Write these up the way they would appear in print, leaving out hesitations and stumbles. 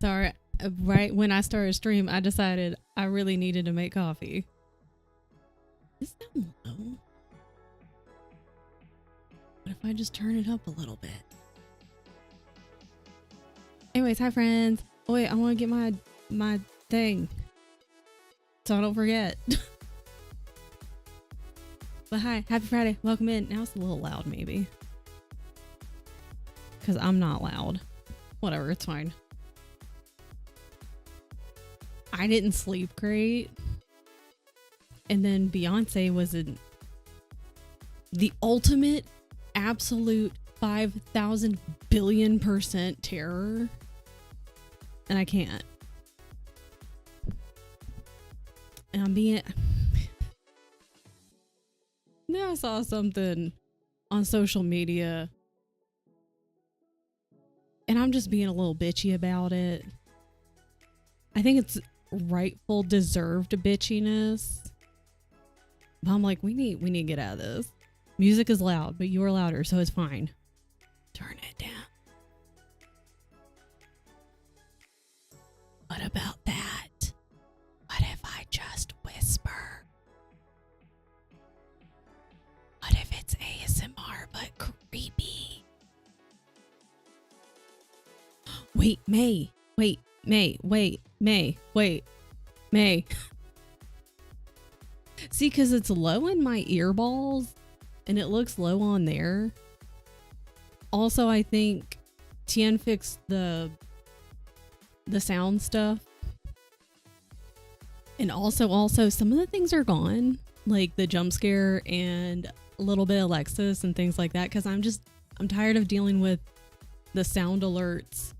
Sorry, right when I started stream, I decided I really needed to make coffee. Is that low? What if I just turn it up a little bit? Anyways, hi friends. Oh wait, I want to get my thing so I don't forget. But hi, happy Friday. Welcome in. Now it's a little loud maybe. Because I'm not loud. Whatever, it's fine. I didn't sleep great. And then Beyonce was in the ultimate, absolute 5,000 billion% terror. And I can't. And I'm being... Now I saw something on social media. And I'm just being a little bitchy about it. I think it's rightful, deserved bitchiness. But I'm like, we need to get out of this. Music is loud, but you're louder, so it's fine. Turn it down. What about that? Wait, May. Wait, May. Wait, May. Wait, May. See, because it's low in my earballs and it looks low on there. Also, I think Tien fixed the sound stuff. And also some of the things are gone, like the jump scare and a little bit of Alexis and things like that. Because I'm tired of dealing with the sound alerts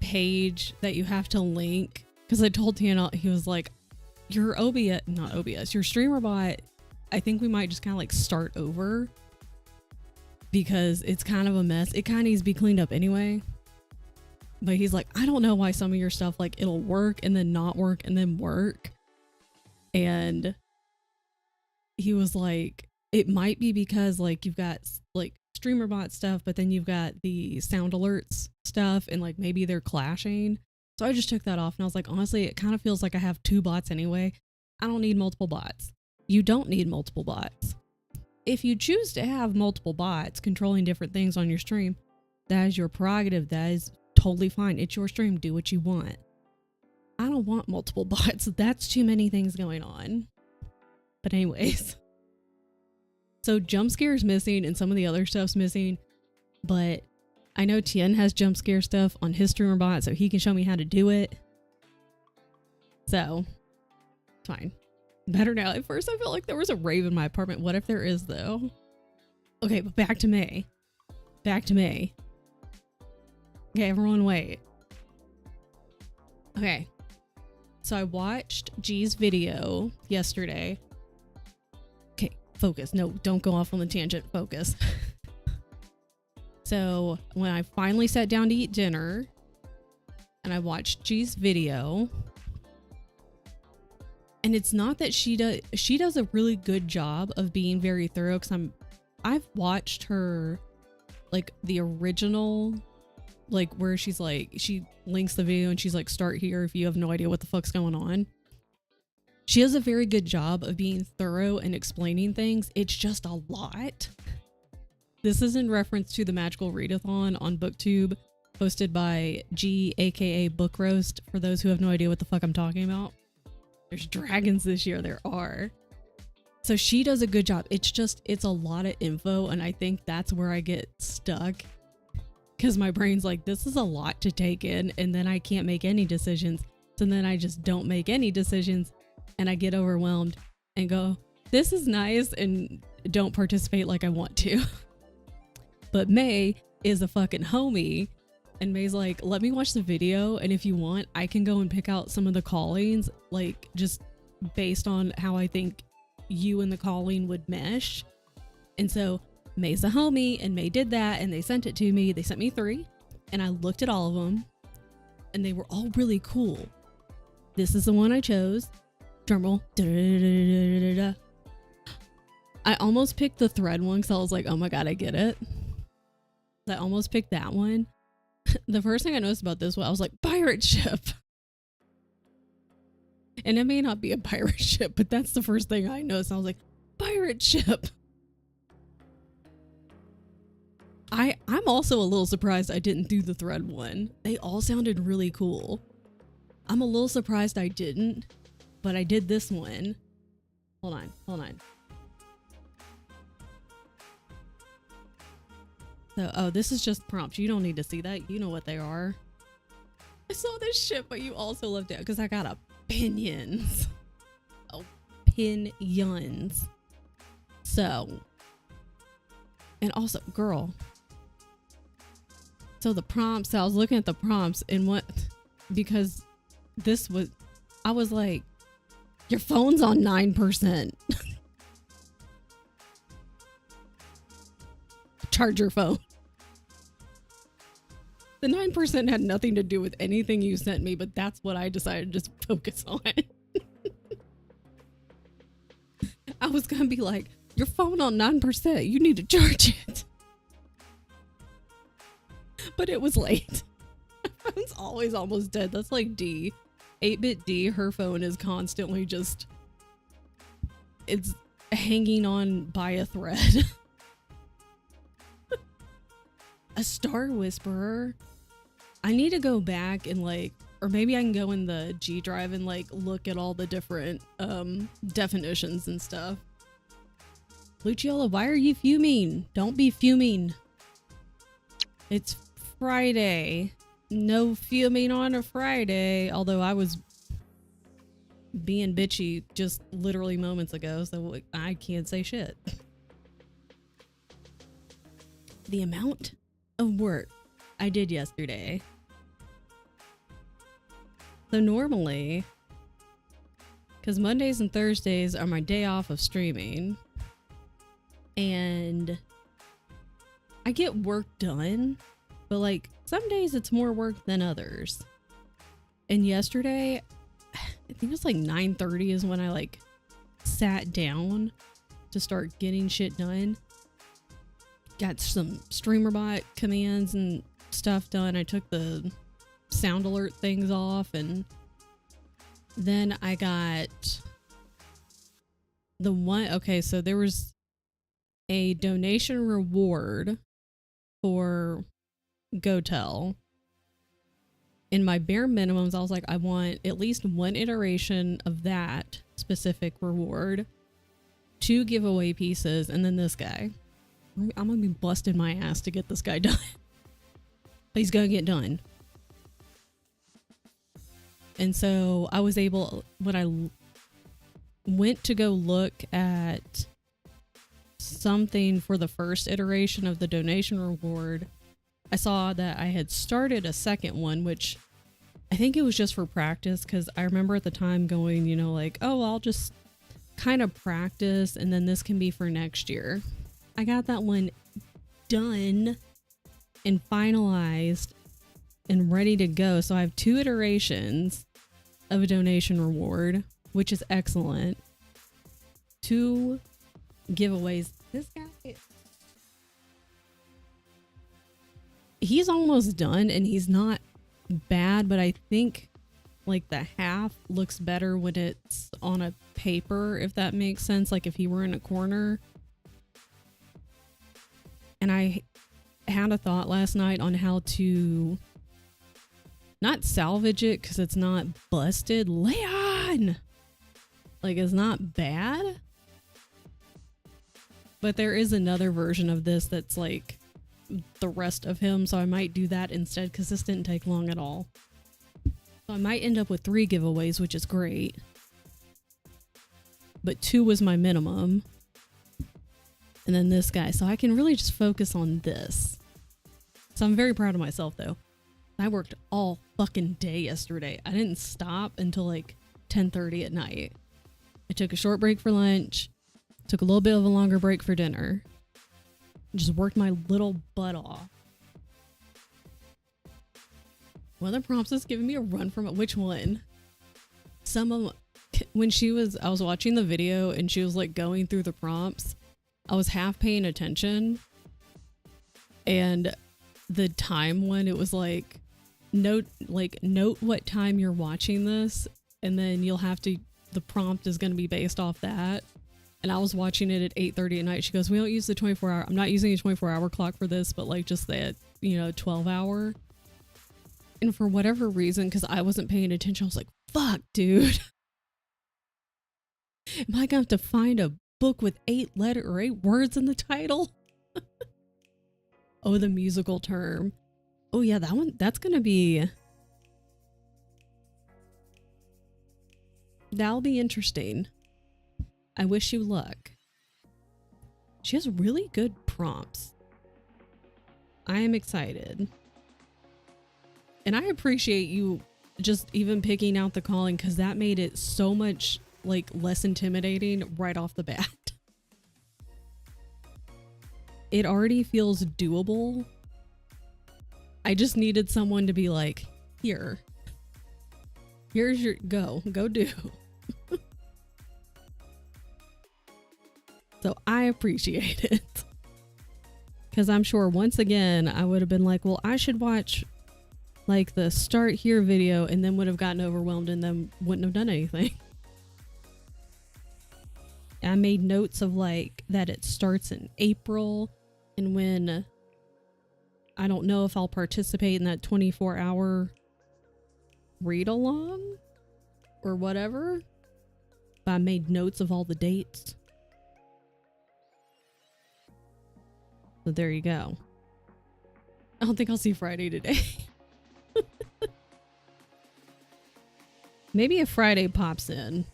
page that you have to link. Because I told Tien, he was like, your your streamer bot, I think we might just kind of like start over because it's kind of a mess. It kind of needs to be cleaned up anyway. But he's like, I don't know why some of your stuff, like, it'll work and then not work and then work. And he was like, it might be because, like, you've got, like, streamer bot stuff, but then you've got the sound alerts stuff, and, like, maybe they're clashing. So I just took that off, and I was like, honestly, it kind of feels like I have 2 bots anyway. I don't need multiple bots. You don't need multiple bots. If you choose to have multiple bots controlling different things on your stream, that is your prerogative. That is totally fine. It's your stream. Do what you want. I don't want multiple bots. That's too many things going on. But anyways. So jump scare's missing and some of the other stuff's missing. But I know Tien has jump scare stuff on his streamer bot, so he can show me how to do it. So, fine. Better now. At first I felt like there was a rave in my apartment. What if there is, though? Okay, but back to May. Back to May. Okay, everyone wait. Okay. So I watched G's video yesterday. Okay, focus. No, don't go off on the tangent. Focus. So when I finally sat down to eat dinner and I watched G's video, and it's not that she does a really good job of being very thorough, because I've watched her, like, the original, like, where she's like, she links the video and she's like, start here if you have no idea what the fuck's going on. She does a very good job of being thorough and explaining things. It's just a lot. This is in reference to the Magical Readathon on BookTube, hosted by G, aka Book Roast, for those who have no idea what the fuck I'm talking about. There's dragons this year, there are. So she does a good job. It's a lot of info, and I think that's where I get stuck. Because my brain's like, this is a lot to take in, and then I can't make any decisions. So then I just don't make any decisions, and I get overwhelmed and go, this is nice, and don't participate like I want to. But May is a fucking homie, and May's like, let me watch the video, and if you want, I can go and pick out some of the callings, like, just based on how I think you and the calling would mesh. And so May's a homie, and May did that, and they sent it to me. They sent me 3, and I looked at all of them, and they were all really cool. This is the one I chose. Drumroll. I almost picked the thread one, because I was like, oh my god, I get it. I almost picked that one. The first thing I noticed about this one, I was like, pirate ship. And it may not be a pirate ship, but that's the first thing I noticed. I was like, pirate ship. I'm also a little surprised I didn't do the thread one. They all sounded really cool. I'm a little surprised I didn't, but I did this one. Hold on. So, oh, this is just prompts. You don't need to see that. You know what they are. I saw this shit, but you also loved it because I got opinions. Opinions. So, and also, girl. So the prompts, I was looking at the prompts and because this was, I was like, your phone's on 9%. Charge your phone. The 9% had nothing to do with anything you sent me, but that's what I decided to just focus on. I was gonna be like, your phone on 9%, you need to charge it. But it was late. My phone's always almost dead. That's like D. 8-bit D, her phone is constantly just, it's hanging on by a thread. A Star Whisperer. I need to go back and like, or maybe I can go in the G drive and like look at all the different definitions and stuff. Luciola, why are you fuming? Don't be fuming. It's Friday. No fuming on a Friday. Although I was being bitchy just literally moments ago, so I can't say shit. The amount of work I did yesterday. So normally, because Mondays and Thursdays are my day off of streaming, and I get work done, but like some days it's more work than others. And yesterday, I think it was like 9:30 is when I like sat down to start getting shit done. Got some StreamerBot commands and stuff done. I took the sound alert things off, and then I got the one. Okay, so there was a donation reward for GoTel. In my bare minimums, I was like, I want at least one iteration of that specific reward, 2 giveaway pieces, and then this guy. I'm gonna be busting my ass to get this guy done. But he's gonna get done. And so I was able, when I went to go look at something for the first iteration of the donation reward, I saw that I had started a second one, which I think it was just for practice, because I remember at the time going, you know, like, oh, I'll just kind of practice and then this can be for next year. I got that one done and finalized and ready to go. So I have 2 iterations of a donation reward, which is excellent. 2 giveaways. This guy, he's almost done and he's not bad, but I think like the half looks better when it's on a paper, if that makes sense. Like if he were in a corner. And I had a thought last night on how to not salvage it, because it's not busted. Leon! Like, it's not bad. But there is another version of this that's like the rest of him, so I might do that instead, because this didn't take long at all. So I might end up with 3 giveaways, which is great. But 2 was my minimum. And then this guy. So I can really just focus on this. So I'm very proud of myself, though. I worked all fucking day yesterday. I didn't stop until like 10:30 at night. I took a short break for lunch. Took a little bit of a longer break for dinner. Just worked my little butt off. One of the prompts is giving me a run from it. Which one? Some of them, when I was watching the video and she was like going through the prompts, I was half paying attention, and the time one, it was like note what time you're watching this, and then you'll have to, the prompt is going to be based off that. And I was watching it at 8:30 at night. She goes, we don't use the 24-hour. I'm not using a 24-hour clock for this, but like just that, 12-hour. And for whatever reason, because I wasn't paying attention, I was like, fuck, dude. Am I going to have to find a book with 8 words in the title? Oh, the musical term. Oh yeah, that one, that'll be interesting. I wish you luck. She has really good prompts. I am excited. And I appreciate you just even picking out the calling, because that made it so much like less intimidating right off the bat. It already feels doable. I just needed someone to be like, here's your go do. So I appreciate it, because I'm sure once again I would have been like, well, I should watch like the start here video, and then would have gotten overwhelmed and then wouldn't have done anything. I made notes of like that it starts in April, and when I don't know if I'll participate in that 24-hour read along or whatever. But I made notes of all the dates. So there you go. I don't think I'll see Friday today. Maybe if Friday pops in,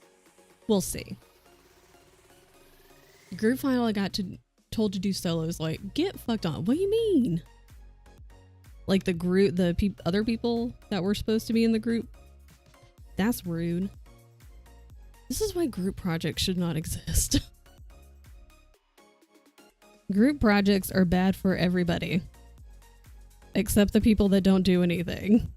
we'll see. Group final, I got told to do solos. Like, get fucked on. What do you mean? Like the group, other people that were supposed to be in the group. That's rude. This is why group projects should not exist. Group projects are bad for everybody. Except the people that don't do anything.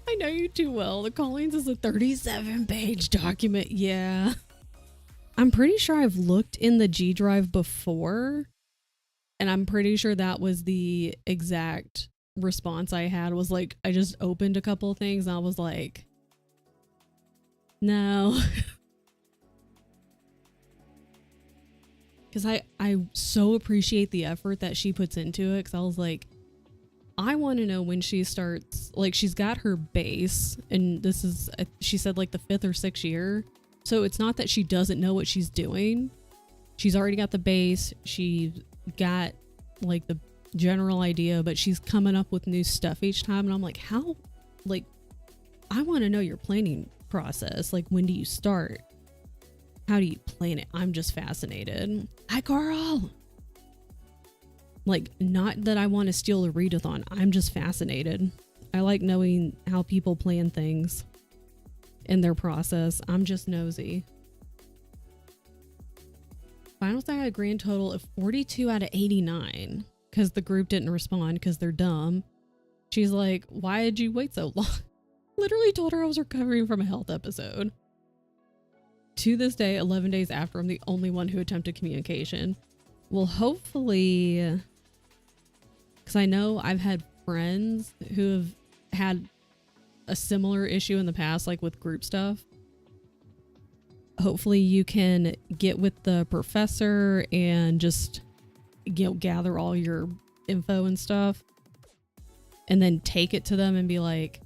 I know you too well. The Collins is a 37-page document. Yeah. I'm pretty sure I've looked in the G drive before. And I'm pretty sure that was the exact response I had. Was like, I just opened a couple of things and I was like, no. Because I so appreciate the effort that she puts into it. Because I was like, I want to know when she starts. Like, she's got her base. And this is, she said, like the 5th or 6th year. So it's not that she doesn't know what she's doing. She's already got the base. She got like the general idea. But she's coming up with new stuff each time. And I'm like, how? Like, I want to know your planning process. Like, when do you start? How do you plan it? I'm just fascinated. Hi, Carl. Like, not that I want to steal a readathon. I'm just fascinated. I like knowing how people plan things in their process. I'm just nosy. Finals, I had a grand total of 42 out of 89 because the group didn't respond because they're dumb. She's like, why did you wait so long? Literally told her I was recovering from a health episode. To this day, 11 days after, I'm the only one who attempted communication. Well, hopefully, because I know I've had friends who have had a similar issue in the past, like with group stuff. Hopefully you can get with the professor and just, you know, gather all your info and stuff and then take it to them and be like,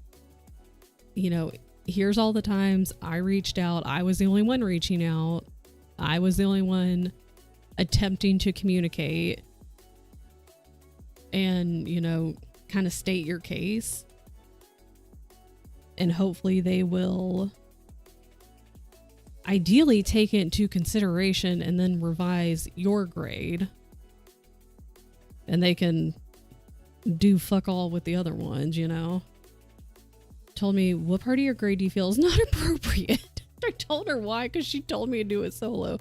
you know, here's all the times I reached out. I was the only one reaching out. I was the only one attempting to communicate and, you know, kind of state your case. And hopefully they will ideally take it into consideration and then revise your grade. And they can do fuck all with the other ones, you know? Told me, what part of your grade do you feel is not appropriate? I told her why, because she told me to do it solo.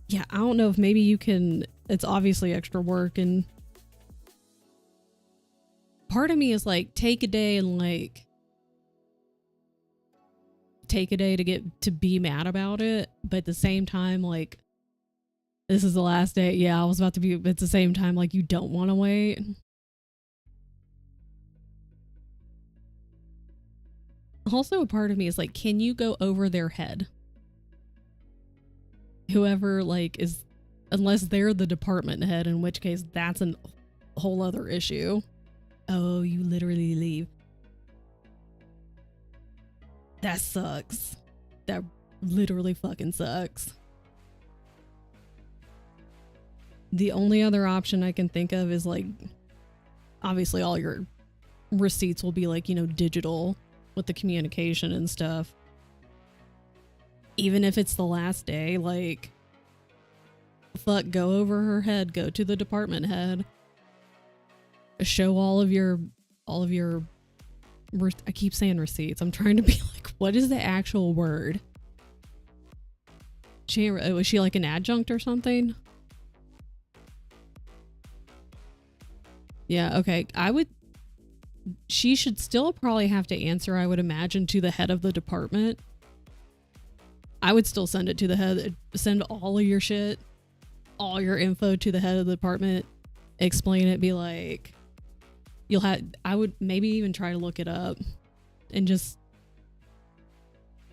Yeah, I don't know if maybe you can, it's obviously extra work, and part of me is like, take a day and like, take a day to get to be mad about it, but at the same time, like, this is the last day. Yeah, I was about to be, but at the same time, like, you don't want to wait. Also, a part of me is like, can you go over their head? Whoever, like, is, unless they're the department head, in which case that's a whole other issue. Oh, you literally leave. That sucks. That literally fucking sucks. The only other option I can think of is like, obviously all your receipts will be like, you know, digital with the communication and stuff. Even if it's the last day, like, fuck, go over her head, go to the department head, show all of your, I keep saying receipts. I'm trying to be like, what is the actual word? Was she like an adjunct or something? Yeah, okay. She should still probably have to answer, I would imagine, to the head of the department. I would still send it to the head. Send all of your shit, all your info to the head of the department. Explain it. Be like, I would maybe even try to look it up and just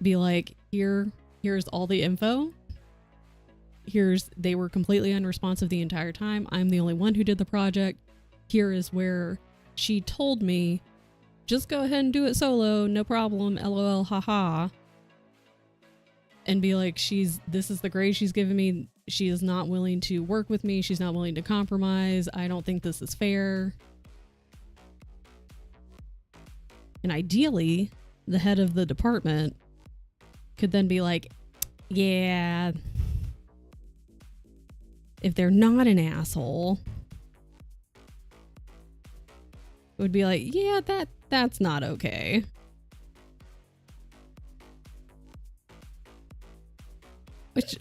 be like, here's all the info. they were completely unresponsive the entire time. I'm the only one who did the project. Here is where she told me, just go ahead and do it solo, no problem, lol, haha. And be like, this is the grade she's given me. She is not willing to work with me. She's not willing to compromise. I don't think this is fair. And ideally, the head of the department could then be like, yeah, if they're not an asshole, it would be like, yeah, that's not okay. Which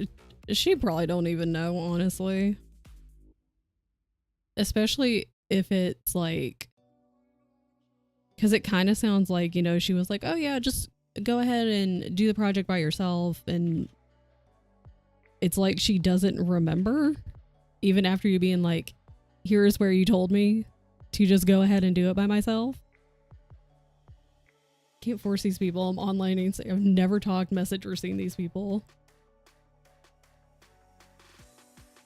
she probably don't even know, honestly. Especially if it's like, because it kind of sounds like, you know, she was like, oh yeah, just go ahead and do the project by yourself. And it's like she doesn't remember, even after you being like, here's where you told me to just go ahead and do it by myself. Can't force these people. I'm online and I've never talked, messaged, or seen these people.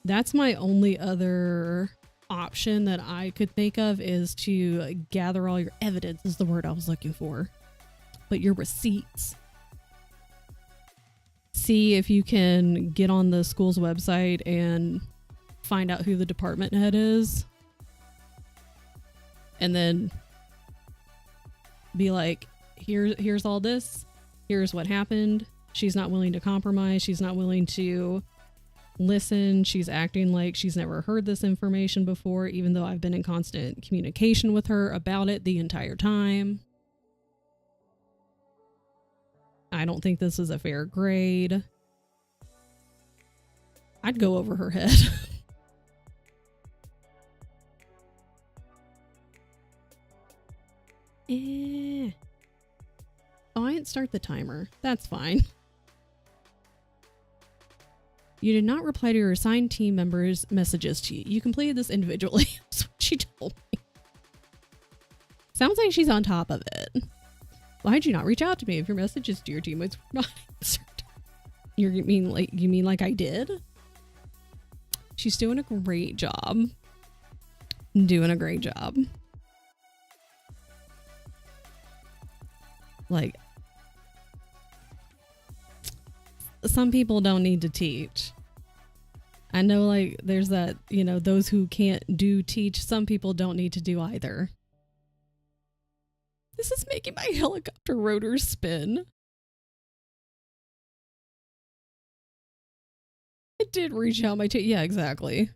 That's my only other option that I could think of, is to gather all your evidence, is the word I was looking for. But your receipts. See if you can get on the school's website and find out who the department head is. And then be like, here's all this. Here's what happened. She's not willing to compromise. She's not willing to listen. She's acting like she's never heard this information before, even though I've been in constant communication with her about it the entire time. I don't think this is a fair grade. I'd go over her head. Oh, I didn't start the timer. That's fine. You did not reply to your assigned team members' messages to you. You completed this individually. That's what she told me. Sounds like she's on top of it. Why'd you not reach out to me if your messages to your teammates were not answered? You mean like I did? She's doing a great job. Doing a great job. Like, some people don't need to teach. I know, like, there's that, you know, those who can't do teach. Some people don't need to do either. This is making my helicopter rotors spin. I did reach out my yeah, exactly.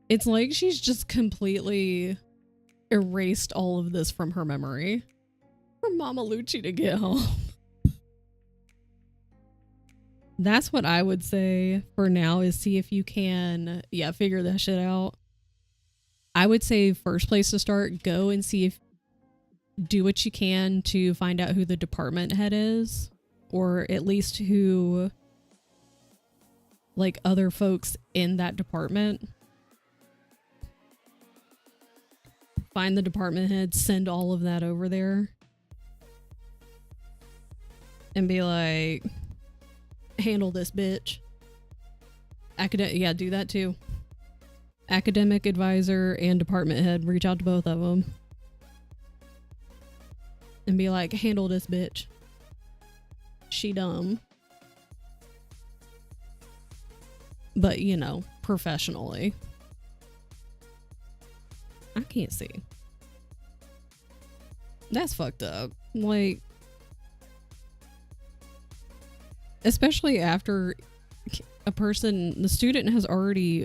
It's like she's just completely erased all of this from her memory. For Mama Lucci to get home. That's what I would say for now, is see if you can, figure that shit out. I would say first place to start, go and see if, do what you can to find out who the department head is, or at least who, like, other folks in that department. Find the department head, send all of that over there. And be like, handle this bitch. Do that too. Academic advisor and department head, reach out to both of them. And be like, handle this bitch. She dumb. But, you know, professionally. I can't see. That's fucked up. Like, especially after the student has already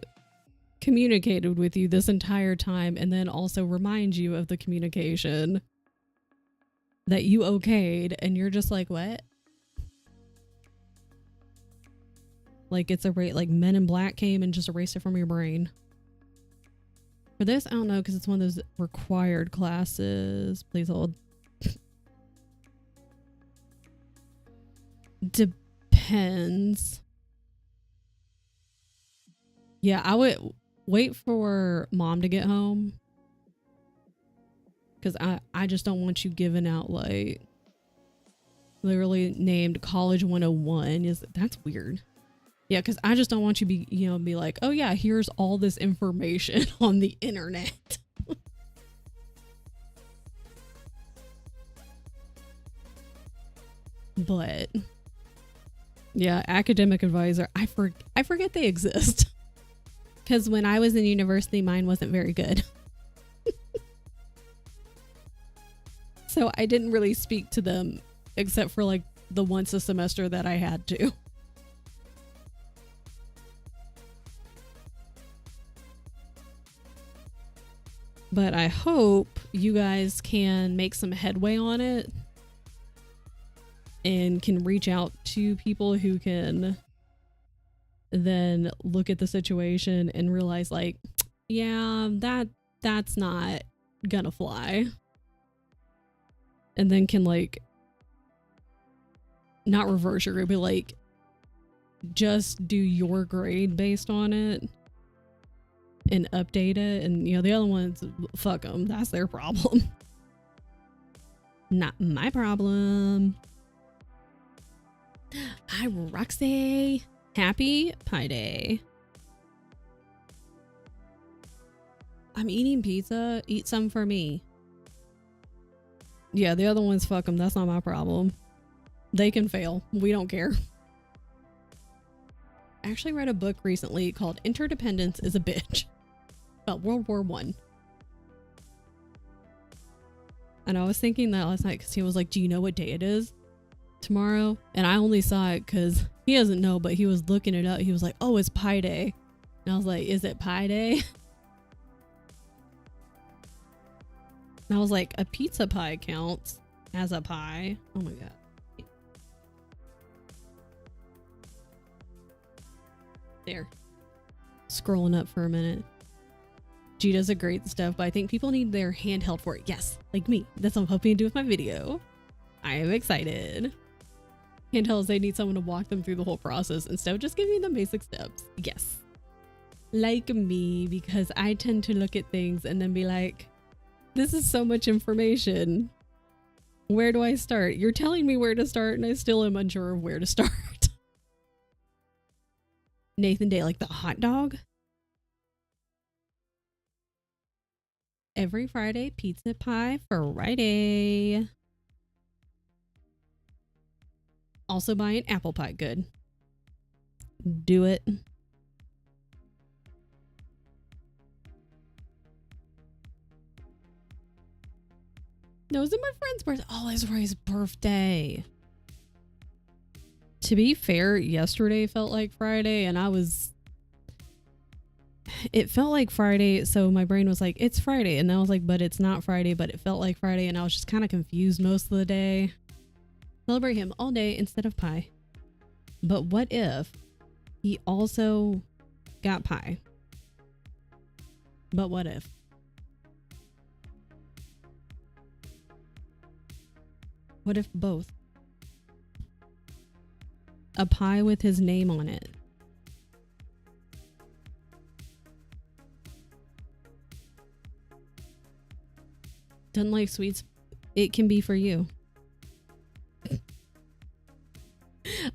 communicated with you this entire time, and then also remind you of the communication that you okayed, and you're just like, what? Like, it's like Men in Black came and just erased it from your brain. For this, I don't know, because it's one of those required classes. Please hold. Depends. Yeah, I would wait for mom to get home. Because I just don't want you giving out, like, literally named College 101. That's weird. Yeah, because I just don't want you be like, oh yeah, here's all this information on the internet. But yeah, academic advisor. I forget they exist. Because when I was in university, mine wasn't very good. So I didn't really speak to them except for like the once a semester that I had to. But I hope you guys can make some headway on it and can reach out to people who can then look at the situation and realize like, yeah, that's not gonna fly. And then can like not reverse your grade, but like just do your grade based on it and update it. And you know, the other ones, fuck them, that's their problem. Not my problem. Hi Roxy, happy Pi Day. I'm eating pizza, eat some for me. Yeah, the other ones, fuck them, that's not my problem. They can fail, we don't care. I actually read a book recently called Interdependence is a Bitch about World War I. And I was thinking that last night because he was like, do you know what day it is tomorrow? And I only saw it because he doesn't know, but he was looking it up. He was like, oh, it's Pi Day. And I was like, is it Pi Day? And I was like, a pizza pie counts as a pie. Oh my god. There. Scrolling up for a minute. G does a great stuff, but I think people need their handheld for it. Yes, like me. That's what I'm hoping to do with my video. I am excited. Handhelds, they need someone to walk them through the whole process instead of just giving them basic steps. Yes. Like me, because I tend to look at things and then be like, this is so much information. Where do I start? You're telling me where to start and I still am unsure of where to start. Nathan Day, like the hot dog? Every Friday, pizza pie Friday. Also buying apple pie. Good. Do it. No, it was my friend's birthday. Oh, it's Ray's birthday. To be fair, yesterday felt like Friday and it felt like Friday, so my brain was like, it's Friday. And I was like, but it's not Friday, but it felt like Friday. And I was just kind of confused most of the day. Celebrate him all day instead of pie. But what if he also got pie? But what if? What if both? A pie with his name on it. Doesn't like sweets. It can be for you.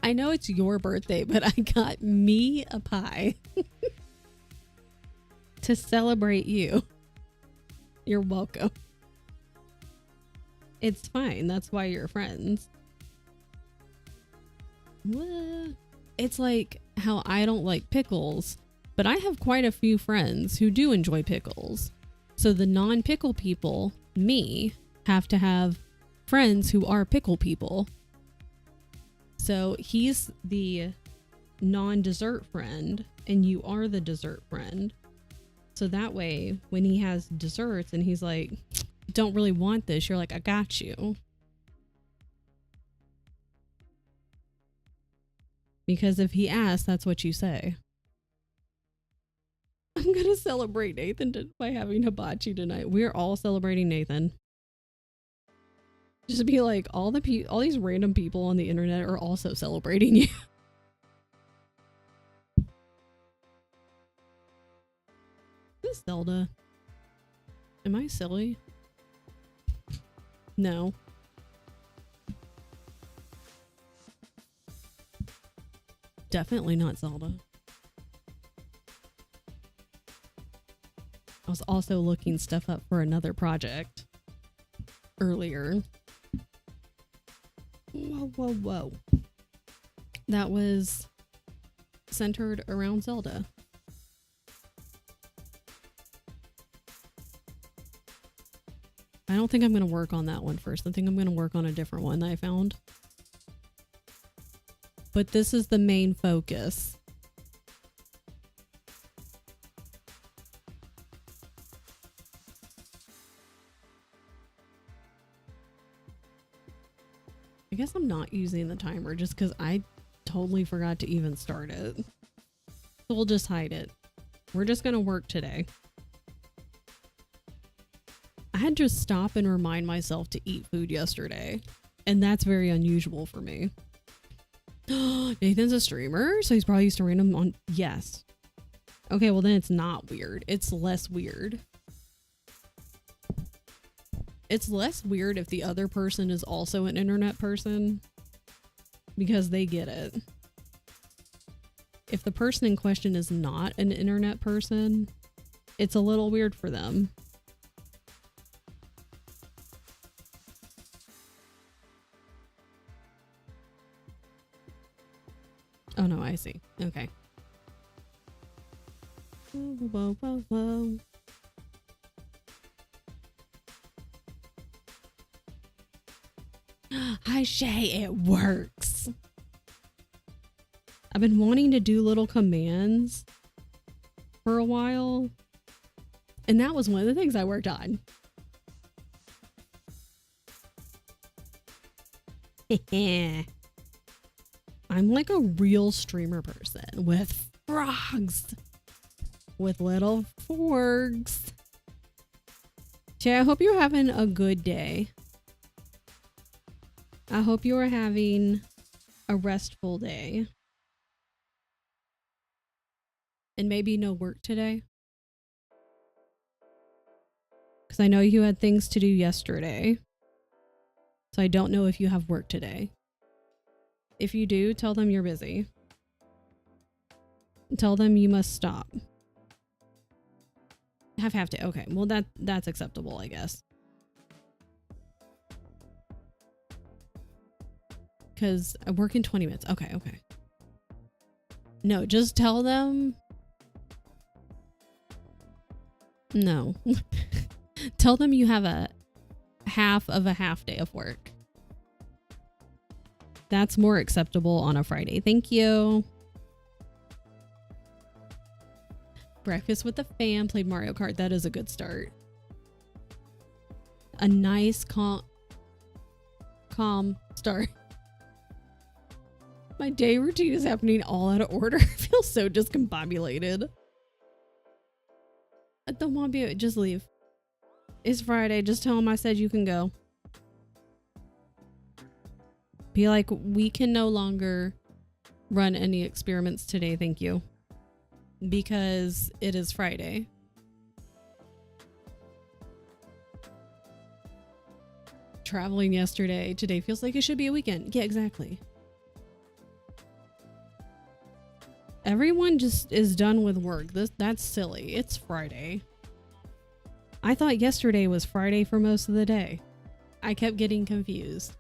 I know it's your birthday, but I got me a pie to celebrate you. You're welcome. It's fine. That's why you're friends. What? It's like how I don't like pickles, but I have quite a few friends who do enjoy pickles. So the non-pickle people, me, have to have friends who are pickle people. So he's the non-dessert friend and you are the dessert friend. So that way when he has desserts and he's like, don't really want this, you're like, I got you. Because if he asks, that's what you say. I'm gonna celebrate Nathan by having hibachi tonight. We're all celebrating Nathan. Just be like, all these random people on the internet are also celebrating you. This Zelda. Am I silly? No. Definitely not Zelda. I was also looking stuff up for another project earlier. Whoa. That was centered around Zelda. I don't think I'm going to work on that one first. I think I'm going to work on a different one that I found. But this is the main focus. I guess I'm not using the timer just because I totally forgot to even start it. So we'll just hide it. We're just going to work today. I had to stop and remind myself to eat food yesterday. And that's very unusual for me. Nathan's a streamer, so he's probably used to random on. Yes. Okay, well then it's not weird. It's less weird. It's less weird if the other person is also an internet person because they get it. If the person in question is not an internet person, it's a little weird for them. Oh no, I see. Okay. Whoa. Hi Shay, it works. I've been wanting to do little commands for a while, and that was one of the things I worked on. I'm like a real streamer person with frogs, with little forks. Shay, I hope you're having a good day. I hope you are having a restful day. And maybe no work today. Because I know you had things to do yesterday. So I don't know if you have work today. If you do, tell them you're busy. Tell them you must stop. Have to. Okay, well that's acceptable, I guess. Because I work in 20 minutes. Okay. No, just tell them. No. Tell them you have a half day of work. That's more acceptable on a Friday. Thank you. Breakfast with the fam. Played Mario Kart. That is a good start. A nice, calm start. My day routine is happening all out of order. I feel so discombobulated. I don't want to be. Just leave. It's Friday. Just tell them I said you can go. Be like, we can no longer run any experiments today. Thank you. Because it is Friday. Traveling yesterday. Today feels like it should be a weekend. Yeah, exactly. Everyone just is done with work. That's silly. It's Friday. I thought yesterday was Friday for most of the day. I kept getting confused.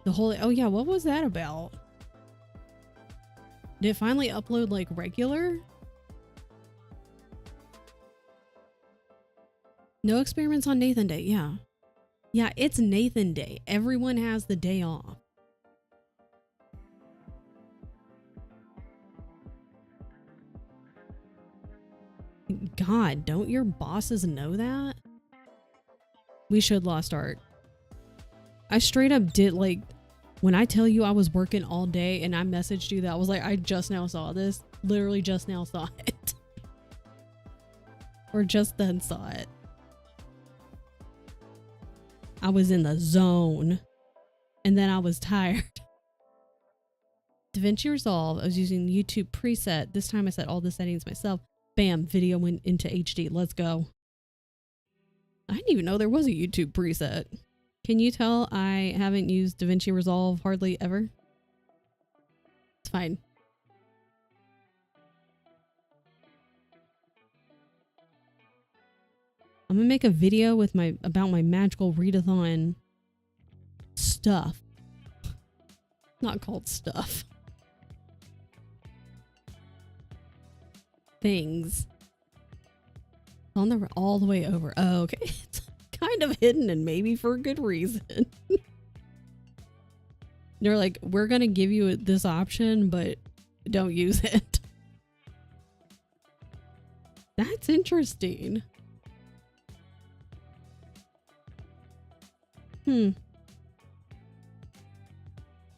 Oh yeah, what was that about? Did it finally upload like regular? No experiments on Nathan Day. Yeah. Yeah, it's Nathan Day. Everyone has the day off. God, don't your bosses know that? We should lost art. I straight up did, like, when I tell you I was working all day and I messaged you that, I was like, I just now saw this. Literally just now saw it. Or just then saw it. I was in the zone. And then I was tired. DaVinci Resolve. I was using YouTube preset. This time I set all the settings myself. Bam, video went into HD. Let's go. I didn't even know there was a YouTube preset. Can you tell I haven't used DaVinci Resolve hardly ever? It's fine. I'm gonna make a video with about my magical readathon stuff. Not called stuff. Things. On the all the way over. Oh, okay. It's kind of hidden and maybe for a good reason. They're like, we're gonna give you this option, but don't use it. That's interesting. My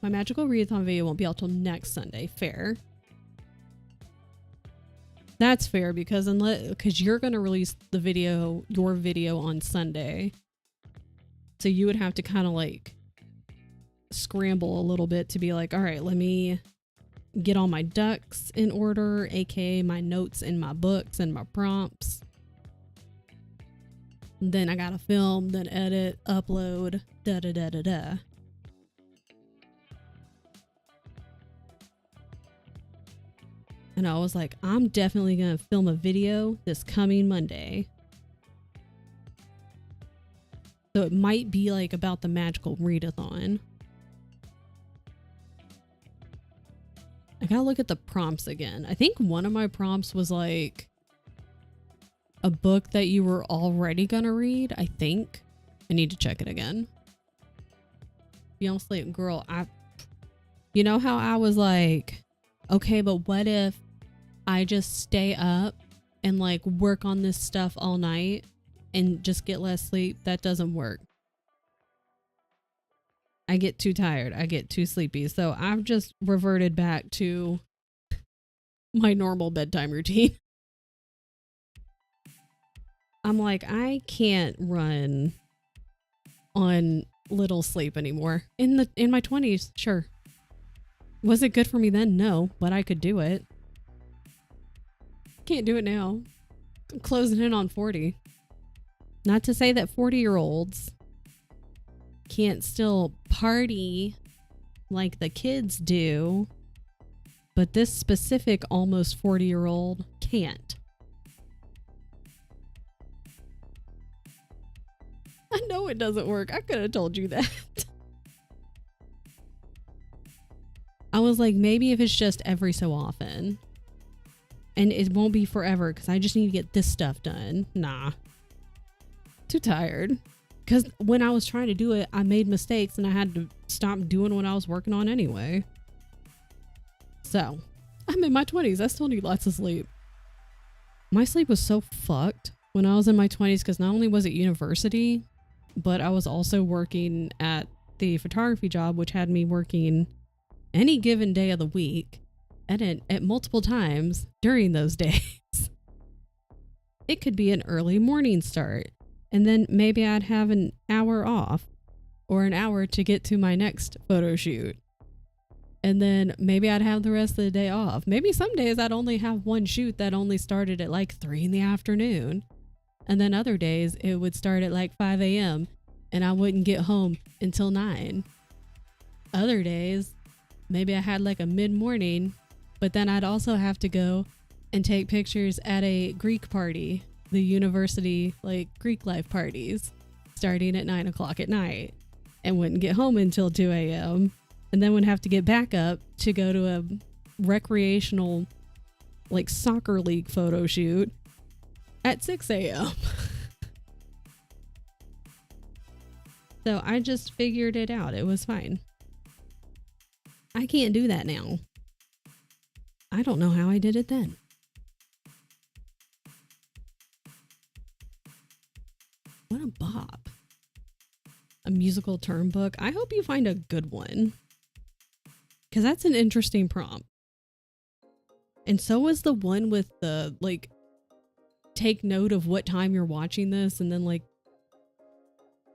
magical readathon video won't be out till next Sunday. Fair. That's fair because you're gonna release your video on Sunday, so you would have to kind of like scramble a little bit to be like, all right, let me get all my ducks in order, aka my notes and my books and my prompts. Then I gotta film, then edit, upload, da da da da da. And I was like, I'm definitely gonna film a video this coming Monday. So it might be like about the magical readathon. I gotta look at the prompts again. I think one of my prompts was like a book that you were already gonna read. I think I need to check it again. Be honest, like, girl, you know how I was like, okay, but what if I just stay up and like work on this stuff all night and just get less sleep? That doesn't work. I get too tired. I get too sleepy. So I've just reverted back to my normal bedtime routine. I'm like, I can't run on little sleep anymore. In my 20s, sure. Was it good for me then? No, but I could do it. Can't do it now. I'm closing in on 40. Not to say that 40-year-olds can't still party like the kids do, but this specific almost 40-year-old can't. I know it doesn't work. I could have told you that. I was like, maybe if it's just every so often. And it won't be forever because I just need to get this stuff done. Nah. Too tired. Because when I was trying to do it, I made mistakes and I had to stop doing what I was working on anyway. So, I'm in my 20s. I still need lots of sleep. My sleep was so fucked when I was in my 20s because not only was it university, but I was also working at the photography job, which had me working any given day of the week at multiple times during those days. It could be an early morning start, and then maybe I'd have an hour off or an hour to get to my next photo shoot. And then maybe I'd have the rest of the day off. Maybe some days I'd only have one shoot that only started at like 3 in the afternoon. And then other days it would start at like 5 a.m. and I wouldn't get home until 9. Other days, maybe I had like a mid-morning, but then I'd also have to go and take pictures at a Greek party, the university like Greek life parties, starting at 9 o'clock at night, and wouldn't get home until 2 a.m. and then would have to get back up to go to a recreational like soccer league photo shoot at 6 a.m. So I just figured it out. It was fine. I can't do that now. I don't know how I did it then. What a bop. A musical term book. I hope you find a good one, because that's an interesting prompt. And so was the one with the like, take note of what time you're watching this, and then like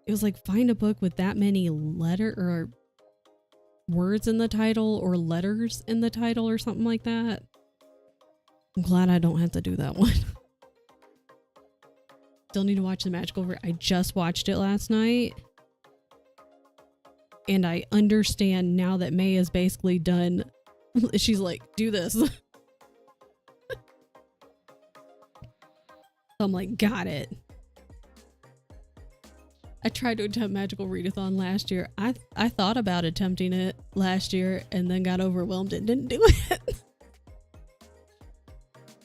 it was like, find a book with that many or words in the title or letters in the title or something like that. I'm glad I don't have to do that one. Still need to watch the magical I just watched it last night, and I understand now that May is basically done She's like, do this. So I'm like, got it. I tried to attempt magical readathon last year. I thought about attempting it last year and then got overwhelmed and didn't do it.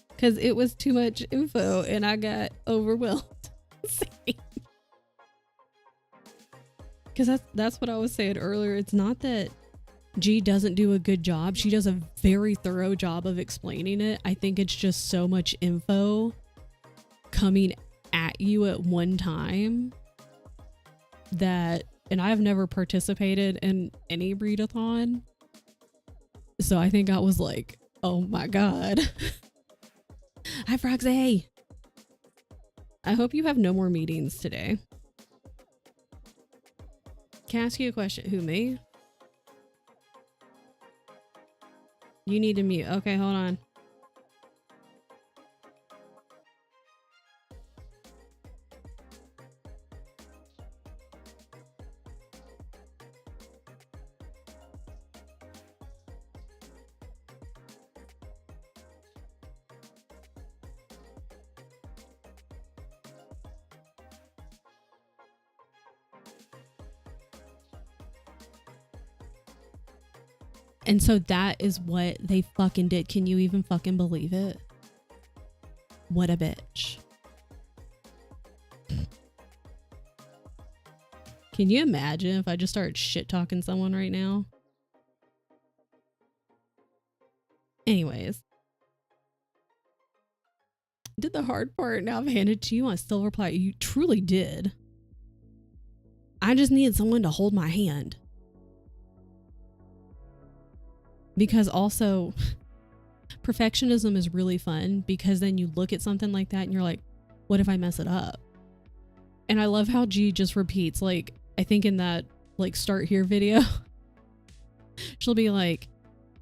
Because it was too much info and I got overwhelmed. Because that's what I was saying earlier. It's not that G doesn't do a good job. She does a very thorough job of explaining it. I think it's just so much info coming at you at one time that, and I've never participated in any readathon. So I think I was like, oh my God. Hi, Frogsy. I hope you have no more meetings today. Can I ask you a question? Who, me? You need to mute. Okay, hold on. And so that is what they fucking did. Can you even fucking believe it? What a bitch. Can you imagine if I just started shit talking someone right now? Anyways. Did the hard part. Now I've handed it to you. I still reply. You truly did. I just needed someone to hold my hand. Because also, perfectionism is really fun because then you look at something like that and you're like, what if I mess it up? And I love how G just repeats, like, I think in that, like, start here video, she'll be like,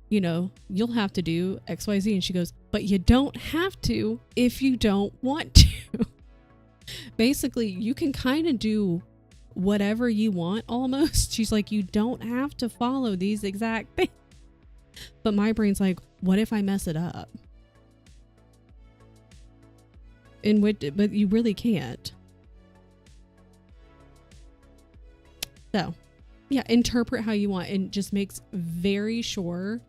you know, you'll have to do XYZ. And she goes, but you don't have to if you don't want to. Basically, you can kind of do whatever you want almost. She's like, you don't have to follow these exact things. But my brain's like, what if I mess it up? But you really can't. So, yeah, interpret how you want, and just makes very sure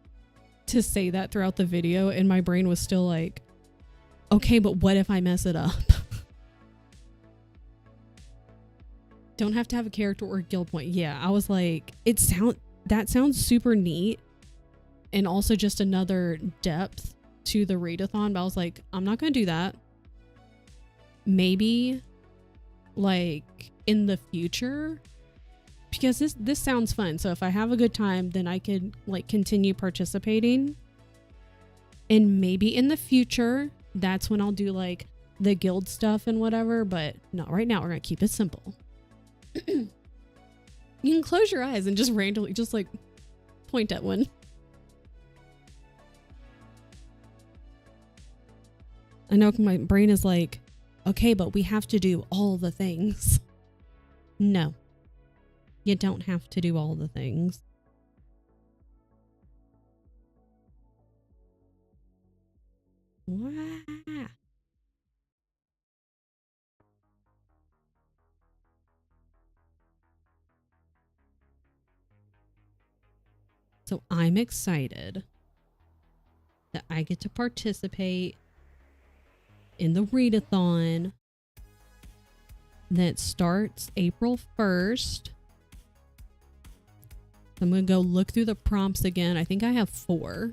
to say that throughout the video. And my brain was still like, okay, but what if I mess it up? Don't have to have a character or a guild point. Yeah, I was like, that sounds super neat. And also just another depth to the readathon. But I was like, I'm not going to do that. Maybe like in the future, because this sounds fun. So if I have a good time, then I could like continue participating. And maybe in the future, that's when I'll do like the guild stuff and whatever. But not right now. We're going to keep it simple. You can close your eyes and just randomly just like point at one. I know my brain is like, okay, but we have to do all the things. No, you don't have to do all the things. Wow. So I'm excited that I get to participate in the readathon that starts April 1st. I'm going to go look through the prompts again. I think I have 4.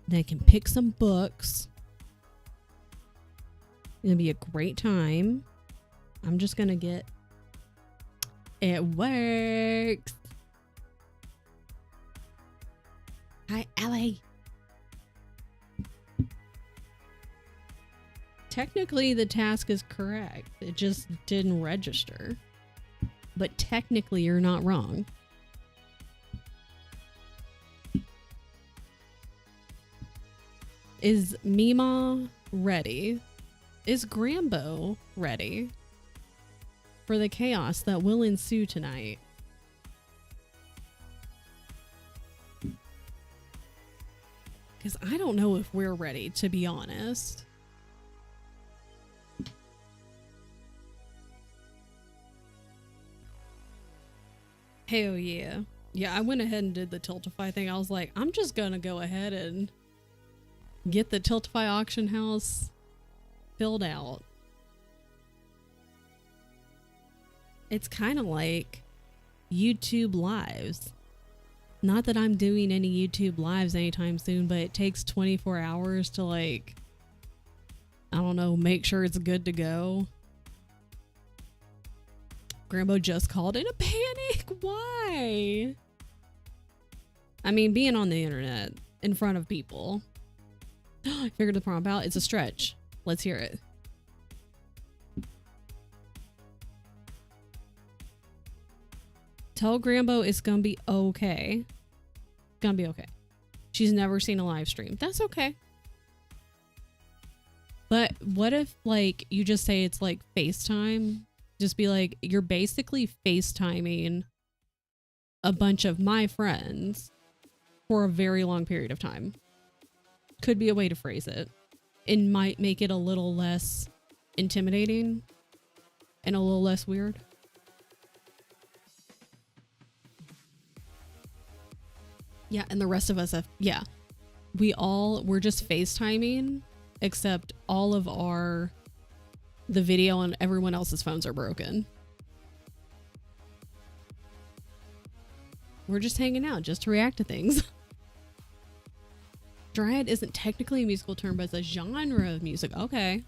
Then I can pick some books. It'll be a great time. I'm just going to get... It works. Hi, Allie. Technically, the task is correct. It just didn't register. But technically, you're not wrong. Is Mima ready? Is Grambo ready for the chaos that will ensue tonight? Because I don't know if we're ready, to be honest. Hell yeah. Yeah, I went ahead and did the Tiltify thing. I was like, I'm just gonna go ahead and get the Tiltify auction house filled out. It's kind of like YouTube lives. Not that I'm doing any YouTube lives anytime soon, but it takes 24 hours to, like, I don't know, make sure it's good to go. Grambo just called in a panic. Why? I mean, being on the internet in front of people. I figured the prompt out. It's a stretch. Let's hear it. Tell Grambo it's gonna be okay. It's gonna be okay. She's never seen a live stream. That's okay. But what if, like, you just say it's like FaceTime? Just be like, you're basically FaceTiming a bunch of my friends for a very long period of time. Could be a way to phrase it. It might make it a little less intimidating and a little less weird. Yeah, and the rest of us have, yeah. We're just FaceTiming, except all of the video on everyone else's phones are broken. We're just hanging out, just to react to things. Dryad isn't technically a musical term, but it's a genre of music. Okay.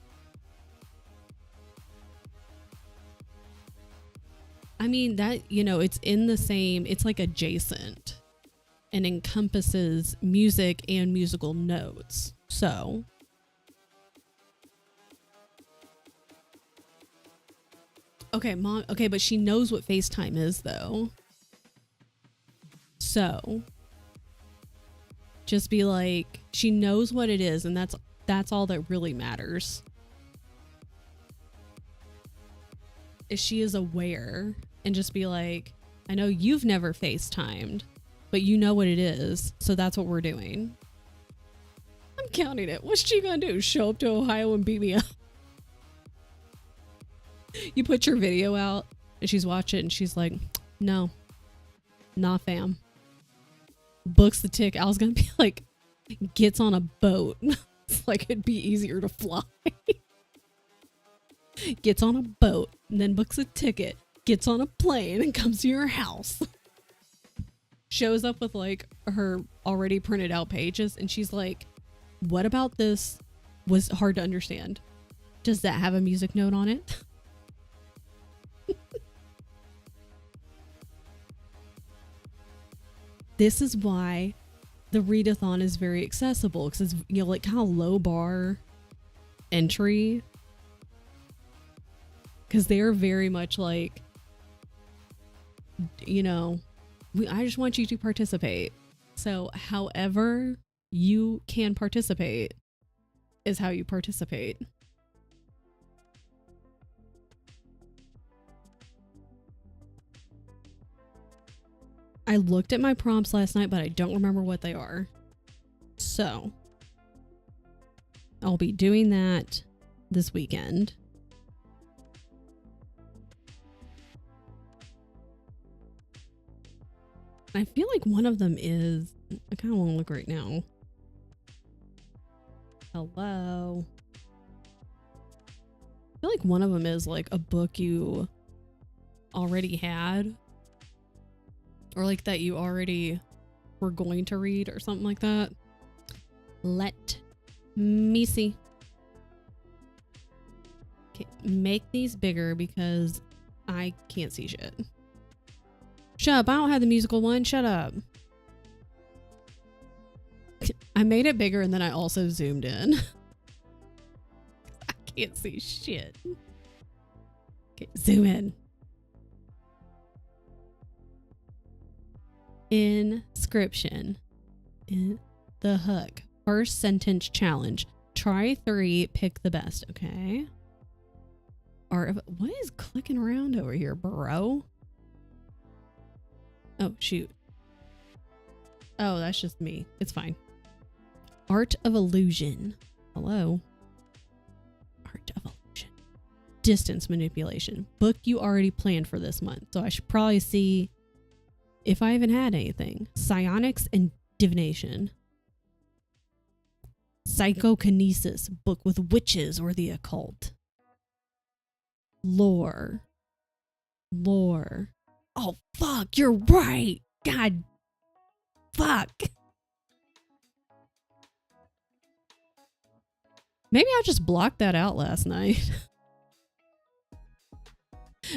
I mean, that, you know, it's in the same, it's like adjacent and encompasses music and musical notes. So okay, mom. Okay, but she knows what FaceTime is, though. So just be like, she knows what it is, and that's all that really matters. Is she is aware, and just be like, I know you've never FaceTimed, but you know what it is, so that's what we're doing. I'm counting it. What's she gonna do? Show up to Ohio and beat me up? You put your video out and she's watching and she's like, no, nah fam. Books the ticket. I was gonna be like, gets on a boat. It's like, it'd be easier to fly. Gets on a boat and then books a ticket, gets on a plane and comes to your house. Shows up with like her already printed out pages and she's like, what about this was hard to understand? Does that have a music note on it? This is why the readathon is very accessible, because it's, you know, like kind of low bar entry, because they're very much like, you know, I just want you to participate. So however you can participate is how you participate. I looked at my prompts last night, but I don't remember what they are. So I'll be doing that this weekend. I feel like one of them is, I kind of want to look right now. Hello. I feel like one of them is like a book you already had, or like that you already were going to read or something like that. Let me see. Okay, make these bigger because I can't see shit. Shut up, I don't have the musical one. Shut up. I made it bigger and then I also zoomed in. I can't see shit. Okay, zoom in. Inscription. In the hook. First sentence challenge. Try 3, pick the best. Okay. What is clicking around over here, bro? Oh, shoot. Oh, that's just me. It's fine. Art of Illusion. Hello. Art of Illusion. Distance manipulation. Book you already planned for this month. So I should probably see if I even had anything. Psionics and divination. Psychokinesis. Book with witches or the occult. Lore. Oh, fuck. You're right. God. Fuck. Maybe I just blocked that out last night.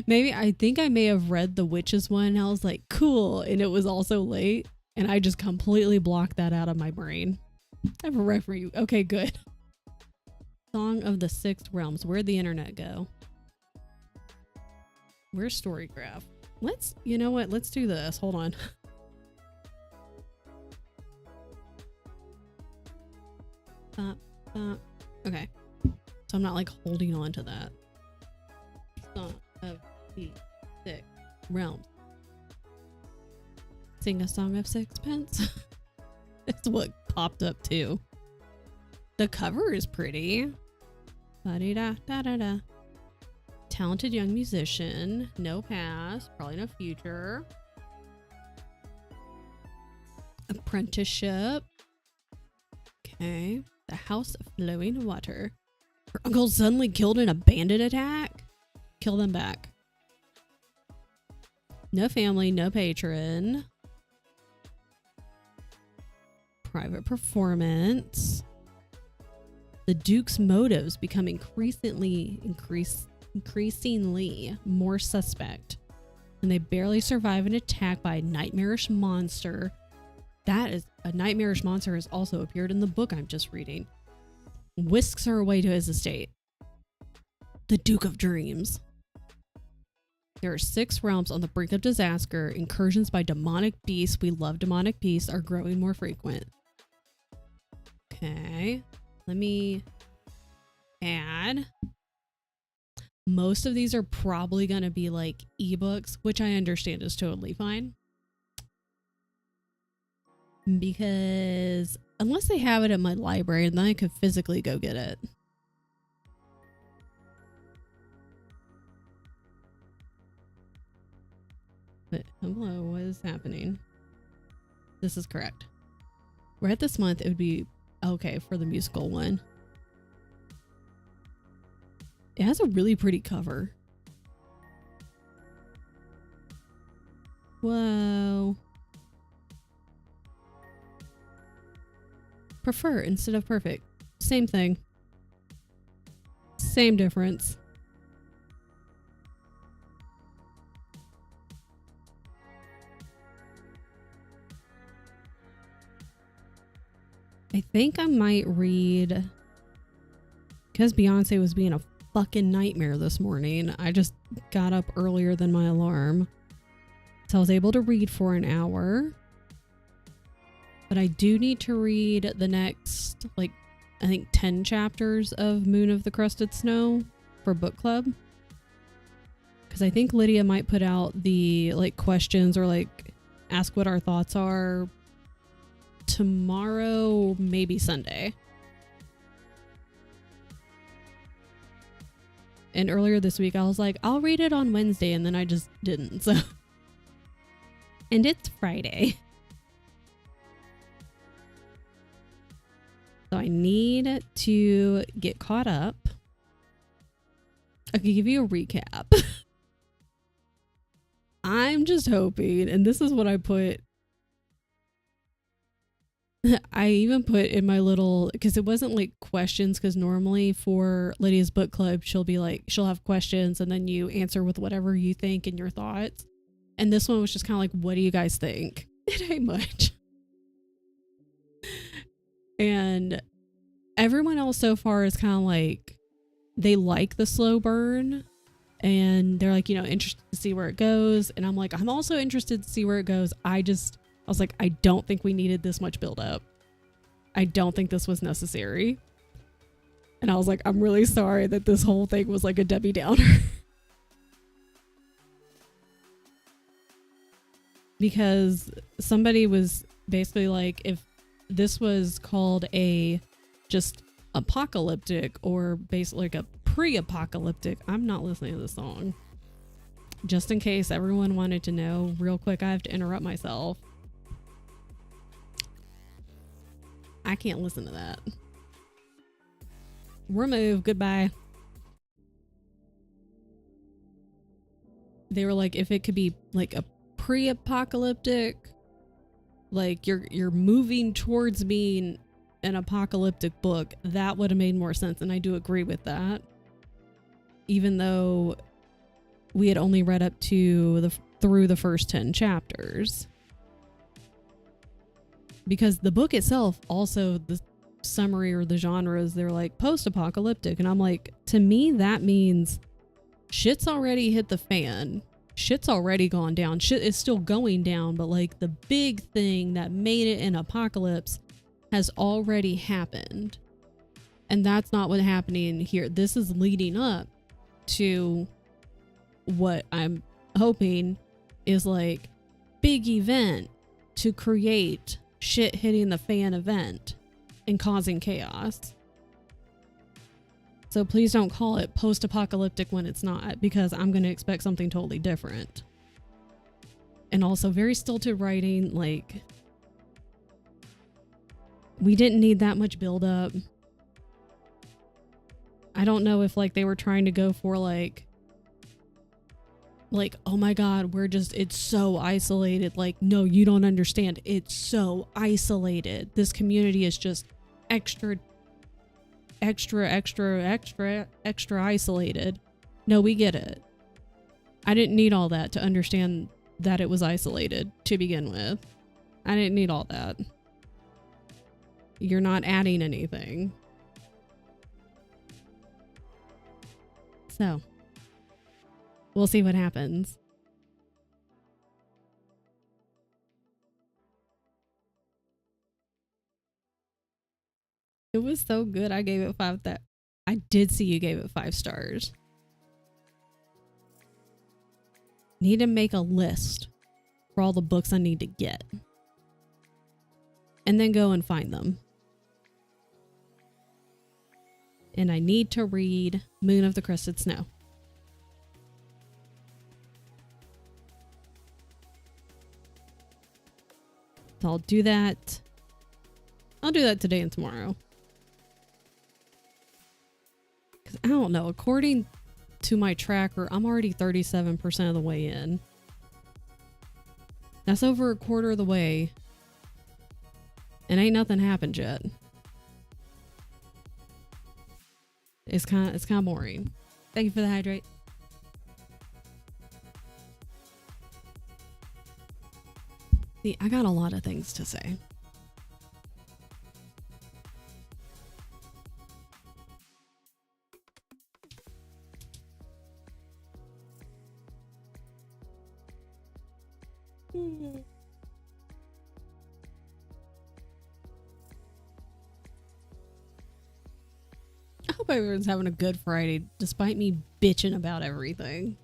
Maybe I think I may have read the witches one and I was like, cool. And it was also late. And I just completely blocked that out of my brain. I have a rec for you. Okay, good. Song of the Sixth Realms. Where'd the internet go? Where's Storygraph? You know what? Let's do this. Hold on. Okay. So I'm not like holding on to that. Song of the Six Realms. Sing a song of sixpence. That's what popped up too. The cover is pretty. Ba-de-da-da-da-da. Talented young musician. No past. Probably no future. Apprenticeship. Okay. The House of Flowing Water. Her uncle suddenly killed in a bandit attack. Kill them back. No family, no patron. Private performance. The Duke's motives become increasingly more suspect. And they barely survive an attack by a nightmarish monster. That is a nightmarish monster has also appeared in the book I'm just reading. Whisks her away to his estate. The Duke of Dreams. There are 6 realms on the brink of disaster. Incursions by demonic beasts. We love demonic beasts are growing more frequent. Okay. Let me add. Most of these are probably going to be like ebooks, which I understand is totally fine. Because unless they have it at my library, then I could physically go get it. But hello, what is happening? This is correct. We're at this month, it would be okay for the musical one. It has a really pretty cover. Whoa. Prefer instead of perfect. Same thing. Same difference. I think I might read, because Beyonce was being a fucking nightmare this morning. I just got up earlier than my alarm. So I was able to read for an hour. But I do need to read the next, like, I think 10 chapters of Moon of the Crusted Snow for book club. Because I think Lydia might put out the, like, questions or, like, ask what our thoughts are tomorrow, maybe Sunday. And earlier this week, I was like, I'll read it on Wednesday, and then I just didn't. So, and it's Friday. So I need to get caught up. I could give you a recap. I'm just hoping, and this is what I put. I even put in my little, because it wasn't like questions, because normally for Lydia's book club, she'll be like, she'll have questions and then you answer with whatever you think and your thoughts. And this one was just kind of like, what do you guys think? It ain't much. And everyone else so far is kind of like, they like the slow burn and they're like, you know, interested to see where it goes. And I'm like, I'm also interested to see where it goes. I was like, I don't think we needed this much buildup. I don't think this was necessary. And I was like, I'm really sorry that this whole thing was like a Debbie Downer. Because somebody was basically like, if this was called a just apocalyptic, or basically like a pre-apocalyptic. I'm not listening to the song. Just in case everyone wanted to know, real quick, I have to interrupt myself. I can't listen to that. Remove. Goodbye. They were like, if it could be like a pre-apocalyptic, like you're moving towards being an apocalyptic book, that would have made more sense. And I do agree with that. Even though we had only read up to through the first 10 chapters. Because the book itself, also the summary or the genres, they're like post-apocalyptic. And I'm like, to me, that means shit's already hit the fan. Shit's already gone down. Shit is still going down, but like the big thing that made it an apocalypse has already happened. And that's not what's happening here. This is leading up to what I'm hoping is like big event to create shit hitting the fan event and causing chaos. So please don't call it post-apocalyptic when it's not, because I'm going to expect something totally different. And also very stilted writing. Like, we didn't need that much build-up. I don't know if like they were trying to go for like, oh my god, it's so isolated. Like, no, you don't understand. It's so isolated. This community is just extra isolated. No, we get it. I didn't need all that to understand that it was isolated to begin with. I didn't need all that. You're not adding anything. So, we'll see what happens. It was so good. I gave it 5. That I did see you gave it 5 stars. Need to make a list for all the books I need to get. And then go and find them. And I need to read Moon of the Crested Snow. So I'll do that. I'll do that today and tomorrow. Because I don't know. According to my tracker, I'm already 37% of the way in. That's over a quarter of the way. And ain't nothing happened yet. It's kind of boring. Thank you for the hydrate. See, I got a lot of things to say. I hope everyone's having a good Friday, despite me bitching about everything.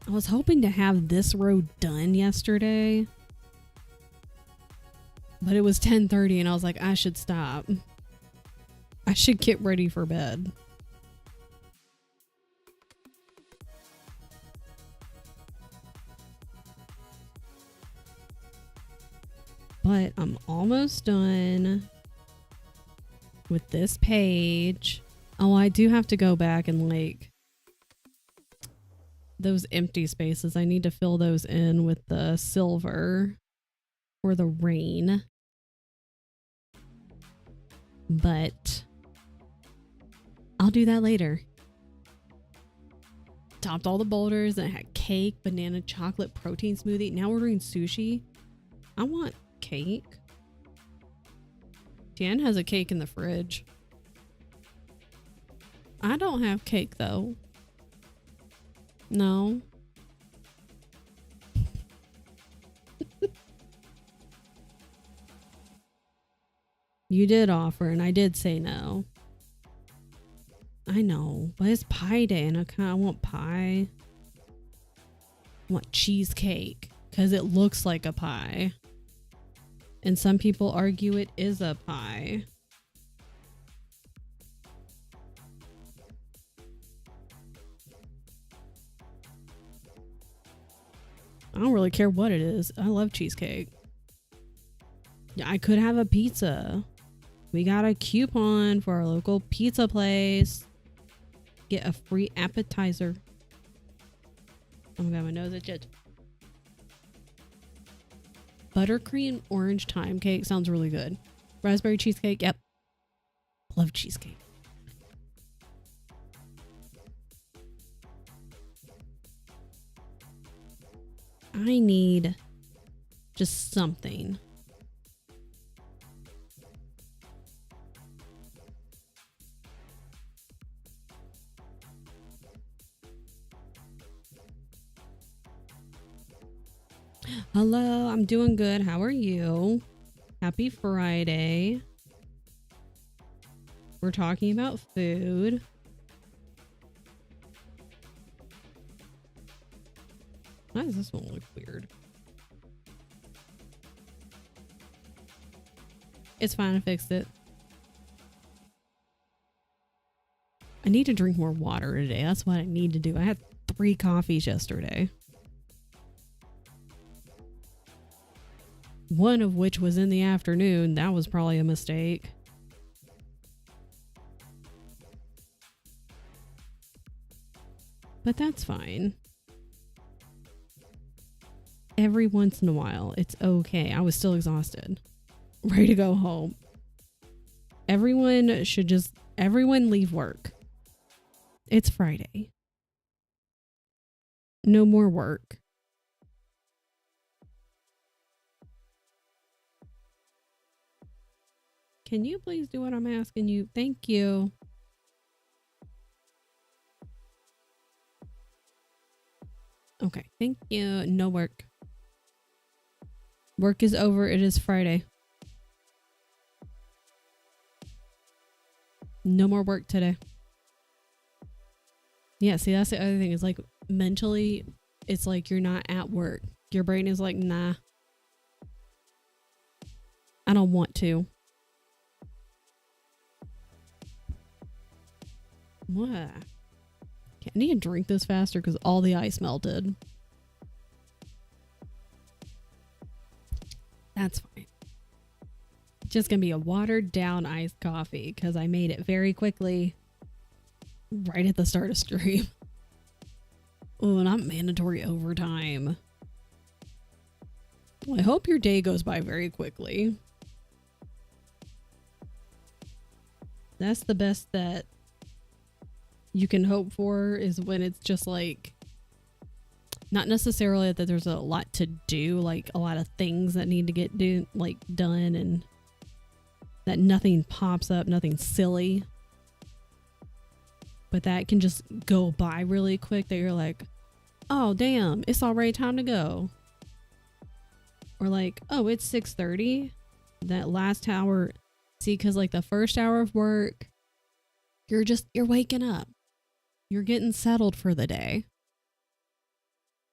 I was hoping to have this row done yesterday, but it was 10:30 and I was like, I should stop. I should get ready for bed. But I'm almost done with this page. Oh, I do have to go back and like those empty spaces. I need to fill those in with the silver for the rain. But I'll do that later. Topped all the boulders and I had cake, banana, chocolate, protein smoothie. Now we're doing sushi. I want cake. Jan has a cake in the fridge. I don't have cake though. No. You did offer, and I did say no. I know, but it's pie day, and I want pie. I want cheesecake, because it looks like a pie. And some people argue it is a pie. I don't really care what it is. I love cheesecake. Yeah, I could have a pizza. We got a coupon for our local pizza place. Get a free appetizer. Oh my god, my nose itches. Buttercream orange thyme cake sounds really good. Raspberry cheesecake, yep. Love cheesecake. I need just something. Hello, I'm doing good. How are you? Happy Friday. We're talking about food. Why does this one look weird? It's fine, I fixed it. I need to drink more water today. That's what I need to do. I had 3 coffees yesterday. One of which was in the afternoon. That was probably a mistake. But that's fine. Every once in a while, it's okay. I was still exhausted. Ready to go home. Everyone leave work. It's Friday. No more work. Can you please do what I'm asking you? Thank you. Okay, thank you. No work. Work is over. It is Friday. No more work today. Yeah, see, that's the other thing. Is like mentally, it's like you're not at work. Your brain is like, nah. I don't want to. What? Okay, I need to drink this faster because all the ice melted. That's fine. Just gonna be a watered down iced coffee because I made it very quickly right at the start of stream. Oh, not mandatory overtime. Well, I hope your day goes by very quickly. That's the best that you can hope for, is when it's just like, not necessarily that there's a lot to do, like a lot of things that need to get done, and that nothing pops up, nothing silly, but that can just go by really quick, that you're like, oh damn, it's already time to go. Or like, oh, it's 6:30. That last hour, see, because like the first hour of work, you're waking up. You're getting settled for the day.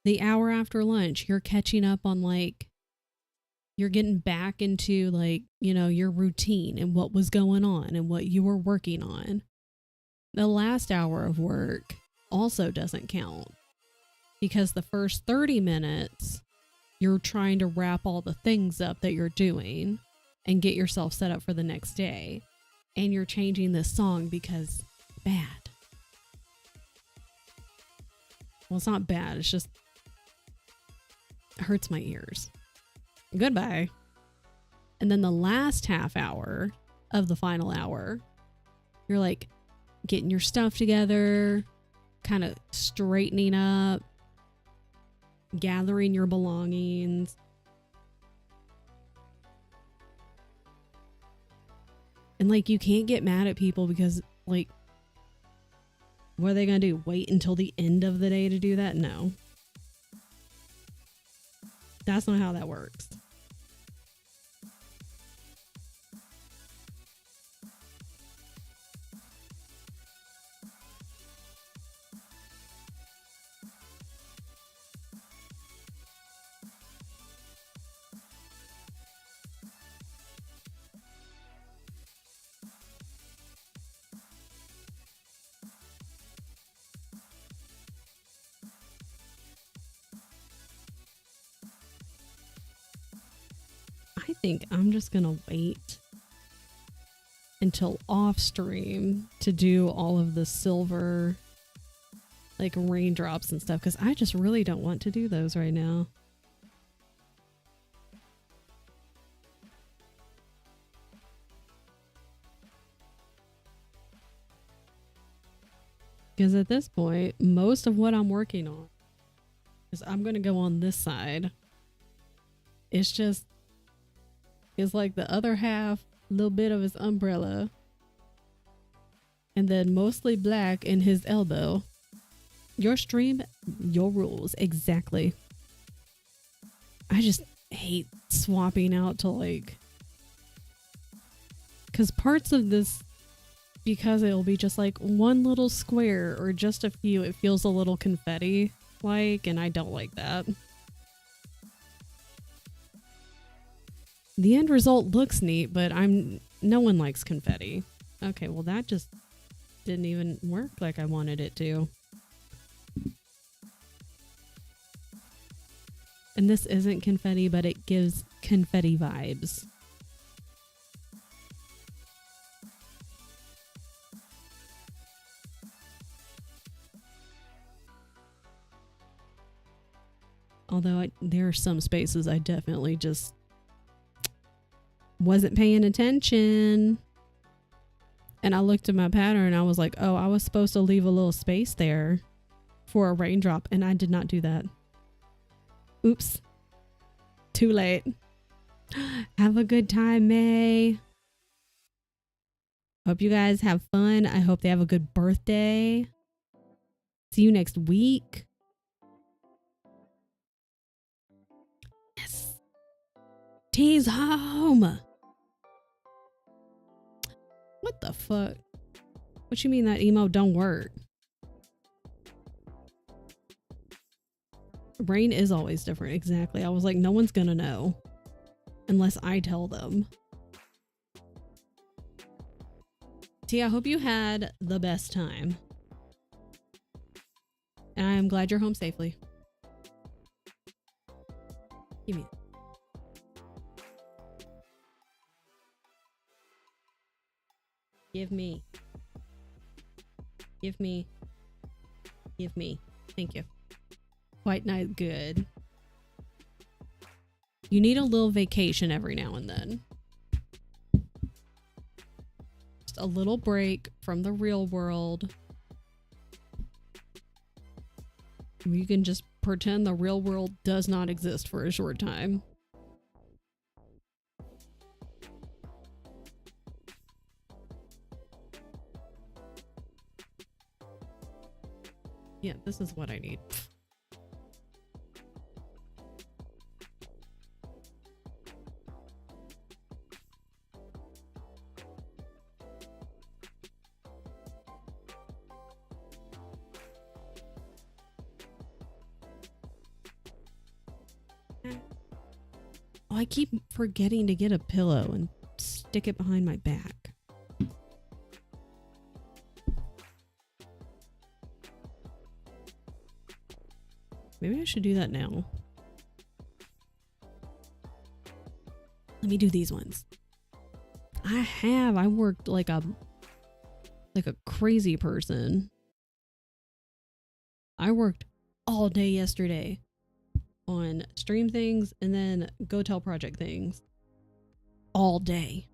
The hour after lunch, you're catching up on you're getting back into your routine and what was going on and what you were working on. The last hour of work also doesn't count, because the first 30 minutes, you're trying to wrap all the things up that you're doing and get yourself set up for the next day. And you're changing this song because bad. Well, it's not bad. It's just, it hurts my ears. Goodbye. And then the last half hour of the final hour, you're like getting your stuff together, kind of straightening up, gathering your belongings. And you can't get mad at people because what are they going to do? Wait until the end of the day to do that? No. That's not how that works. I think I'm just gonna wait until off stream to do all of the silver like raindrops and stuff, because I just really don't want to do those right now. Because at this point, most of what I'm working on is I'm going to go on this side. It's just, it's like the other half, a little bit of his umbrella. And then mostly black in his elbow. Your stream, your rules. Exactly. I just hate swapping out to like, because parts of this, because it'll be just like one little square or just a few, it feels a little confetti like, and I don't like that. The end result looks neat, but no one likes confetti. Okay, well that just didn't even work like I wanted it to. And this isn't confetti, but it gives confetti vibes. Although there are some spaces I definitely just wasn't paying attention. And I looked at my pattern and I was like, oh, I was supposed to leave a little space there for a raindrop, and I did not do that. Oops. Too late. Have a good time, May. Hope you guys have fun. I hope they have a good birthday. See you next week. Yes. T's home. What the fuck? What you mean that emo don't work? Rain is always different. Exactly. I was like, no one's gonna know unless I tell them. T, I hope you had the best time. And I'm glad you're home safely. Give me. Give me. Give me. Give me. Thank you. Quite nice. Good. You need a little vacation every now and then. Just a little break from the real world. You can just pretend the real world does not exist for a short time. Yeah, this is what I need. Oh, I keep forgetting to get a pillow and stick it behind my back. Maybe I should do that now. Let me do these ones. I worked like a crazy person. I worked all day yesterday on stream things and then go tell project things all day.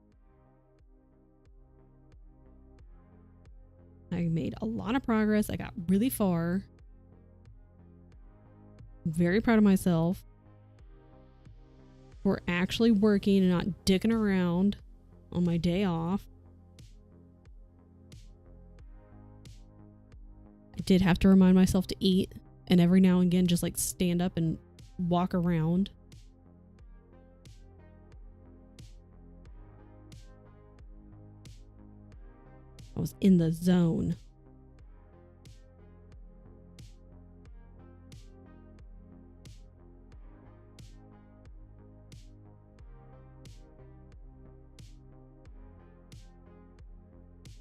I made a lot of progress. I got really far. Very proud of myself for actually working and not dicking around on my day off. I did have to remind myself to eat, and every now and again just like stand up and walk around. I was in the zone.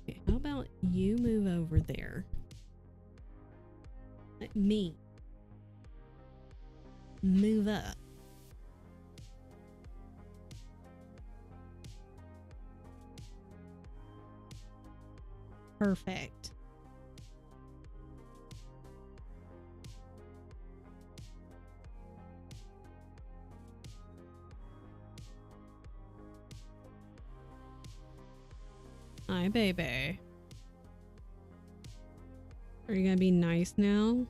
Okay, how about you move over there? Let me move up. Perfect. Hi, baby. Are you gonna be nice now?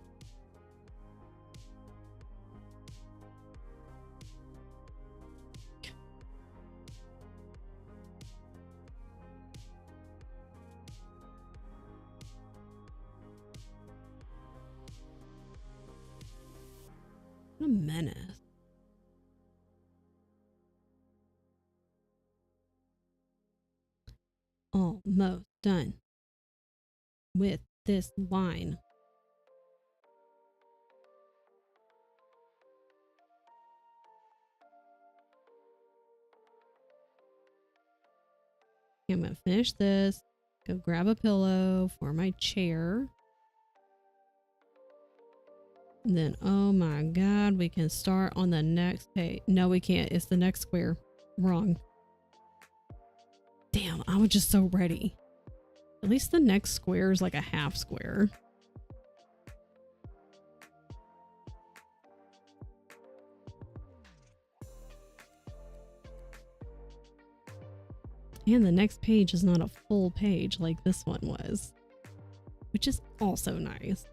What a menace. Almost done with this wine. I'm gonna finish this, go grab a pillow for my chair. And then, oh my god, we can start on the next page. No, we can't. It's the next square. Wrong. Damn, I was just so ready. At least the next square is like a half square. And the next page is not a full page like this one was, which is also nice.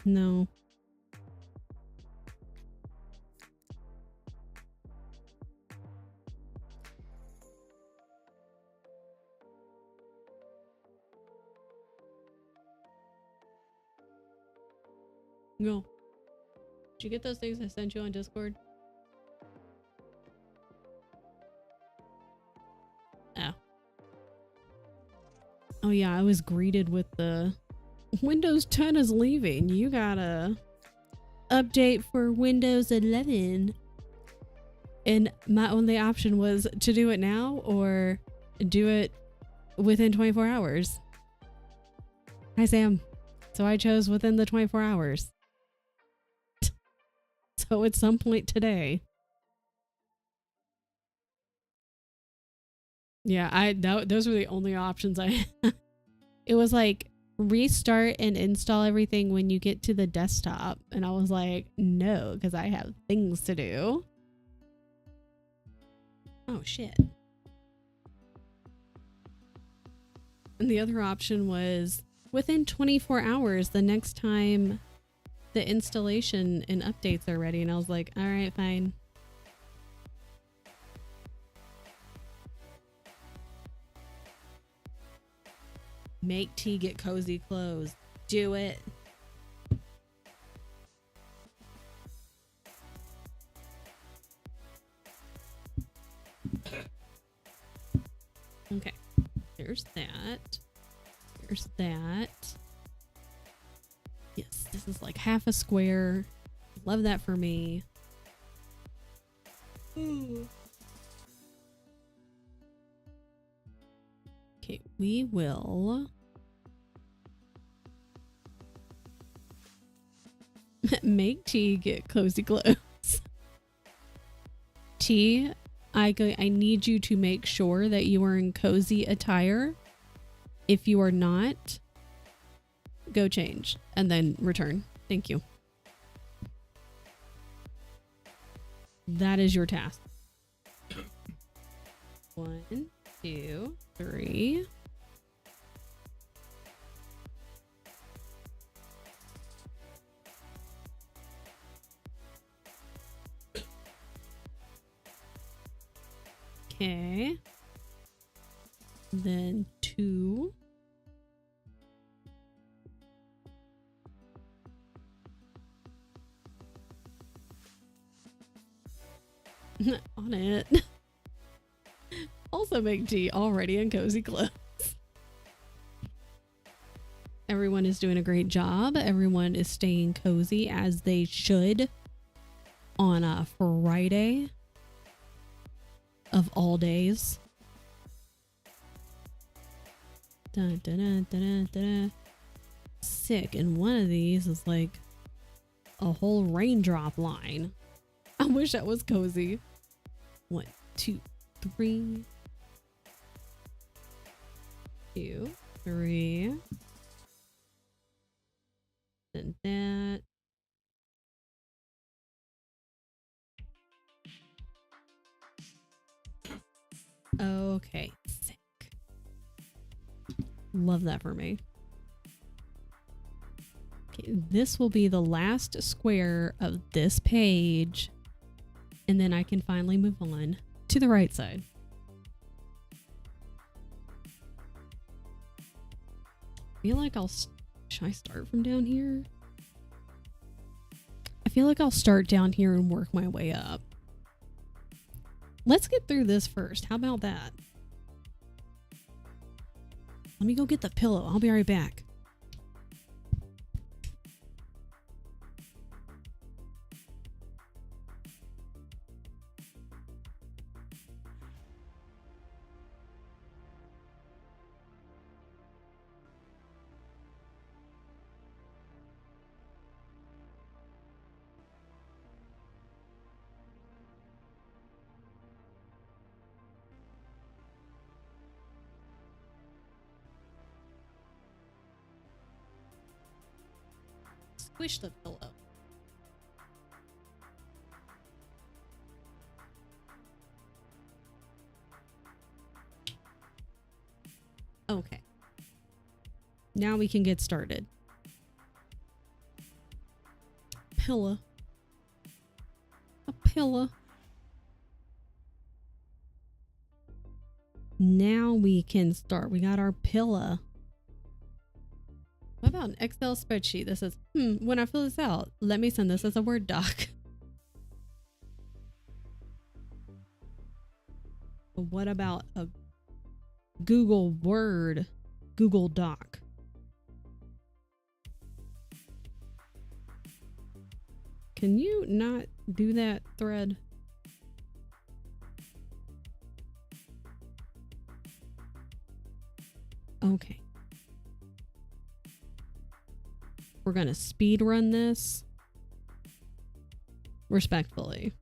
No. No. Did you get those things I sent you on Discord? Oh. Oh yeah, I was greeted with the Windows 10 is leaving. You gotta update for Windows 11. And my only option was to do it now or do it within 24 hours. Hi, Sam. So I chose within the 24 hours. So at some point today. Yeah, those were the only options I had. It was like restart and install everything when you get to the desktop. And I was like, no, because I have things to do. Oh, shit. And the other option was within 24 hours, the next time the installation and updates are ready. And I was like, all right, fine. Make tea, get cozy clothes. Do it. Okay. There's that. There's that. Yes, this is like half a square. Love that for me. Ooh. Okay, we will make tea, get cozy clothes. Tea, I need you to make sure that you are in cozy attire. If you are not, go change and then return. Thank you. That is your task. 1, 2, 3. Okay. Then 2. On it. Also make tea, already in cozy clothes. Everyone is doing a great job. Everyone is staying cozy as they should on a Friday of all days. Dun, dun, dun, dun, dun, dun. Sick. And one of these is like a whole raindrop line. I wish that was cozy. 1, 2, 3. 2, 3. And that. Okay. Sick. Love that for me. Okay, this will be the last square of this page. And then I can finally move on to the right side. I feel like should I start from down here? I feel like I'll start down here and work my way up. Let's get through this first. How about that? Let me go get the pillow. I'll be right back. Squish the pillow. Okay. Now we can get started. Pillow. A pillow. Now we can start. We got our pillow. What about an Excel spreadsheet that says, when I fill this out, let me send this as a Word doc. What about a Google Word, Google Doc? Can you not do that, Thread? Okay. We're gonna speed run this respectfully.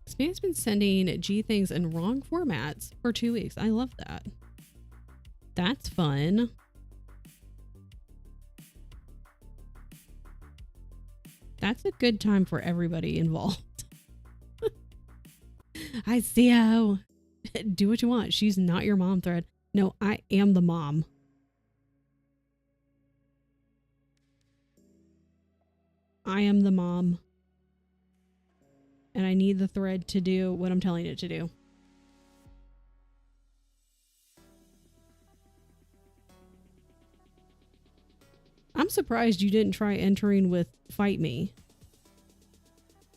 Spam's been sending G things in wrong formats for 2 weeks. I love that. That's fun. That's a good time for everybody involved. I see how. Do what you want. She's not your mom, Thread. No, I am the mom. I am the mom. And I need the Thread to do what I'm telling it to do. I'm surprised you didn't try entering with Fight Me.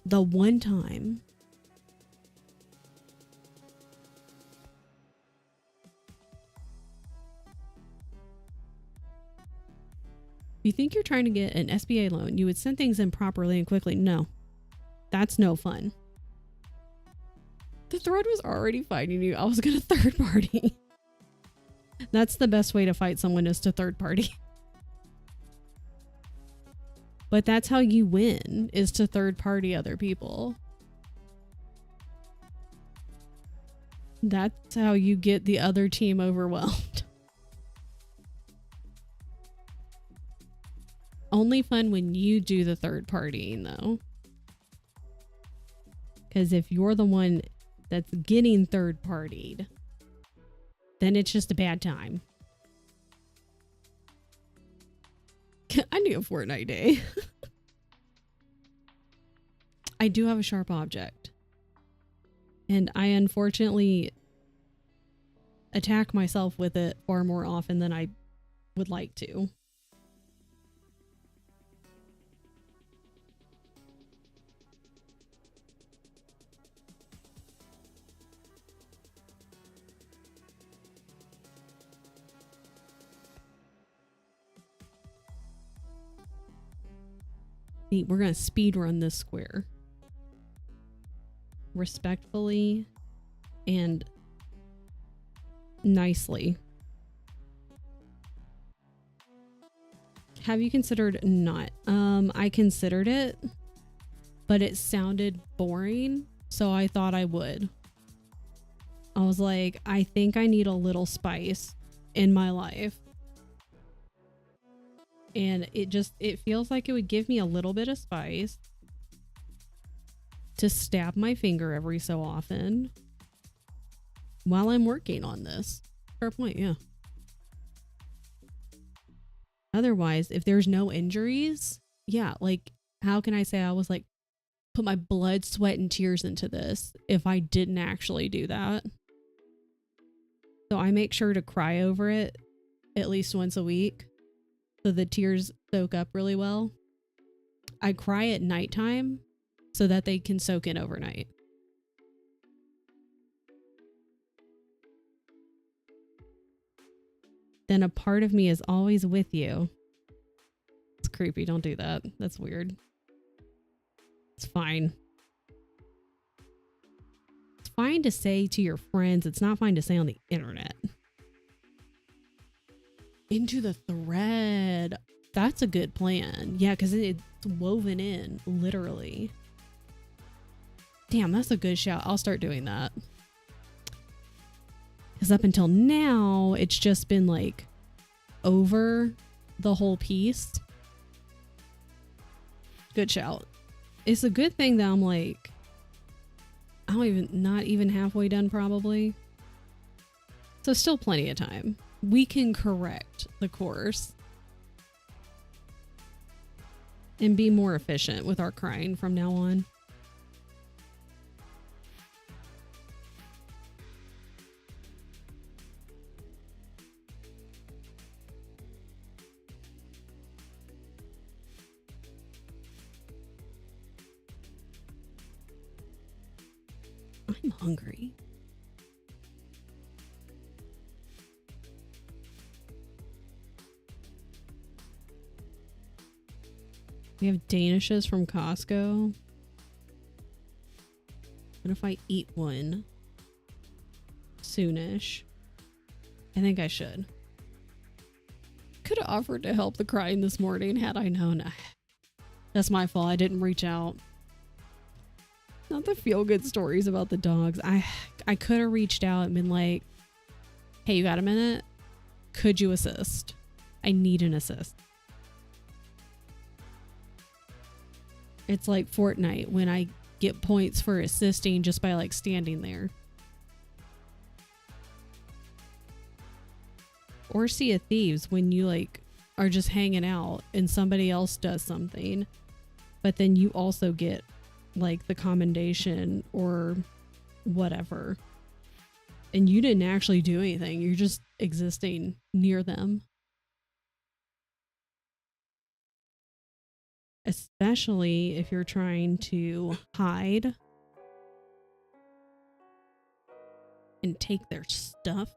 The one time. You think you're trying to get an SBA loan, you would send things in properly and quickly. No, that's no fun. The Thread was already fighting you. I was going to third party. That's the best way to fight someone, is to third party. But that's how you win, is to third party other people. That's how you get the other team overwhelmed. Only fun when you do the third partying, though. Because if you're the one that's getting third partied, then it's just a bad time. I need a Fortnite day. I do have a sharp object. And I unfortunately attack myself with it far more often than I would like to. We're going to speed run this square. respectfully and nicely. Have you considered not? I considered it, but it sounded boring, so I thought I would. I was like, I think I need a little spice in my life. And it feels like it would give me a little bit of spice to stab my finger every so often while I'm working on this. Fair point, yeah. Otherwise, if there's no injuries, yeah, like, how can I say I was like, put my blood, sweat, and tears into this if I didn't actually do that? So I make sure to cry over it at least once a week so the tears soak up really well. I cry at nighttime so that they can soak in overnight. Then a part of me is always with you. It's creepy. Don't do that. That's weird. It's fine. It's fine to say to your friends. It's not fine to say on the internet. Into the thread. That's a good plan. Yeah, because it's woven in, literally. Damn, that's a good shout. I'll start doing that. Because up until now, it's just been like over the whole piece. Good shout. It's a good thing that I'm like, not even halfway done probably. So still plenty of time. We can correct the course and be more efficient with our crying from now on. I'm hungry. We have Danishes from Costco. What if I eat one soonish? I think I should. Could have offered to help the crying this morning had I known. That's my fault. I didn't reach out. Not the feel-good stories about the dogs. I could have reached out and been like, hey, you got a minute? Could you assist? I need an assist. It's like Fortnite when I get points for assisting just by like standing there. Or Sea of Thieves when you like are just hanging out and somebody else does something, but then you also get like the commendation or whatever. And you didn't actually do anything. You're just existing near them. Especially if you're trying to hide and take their stuff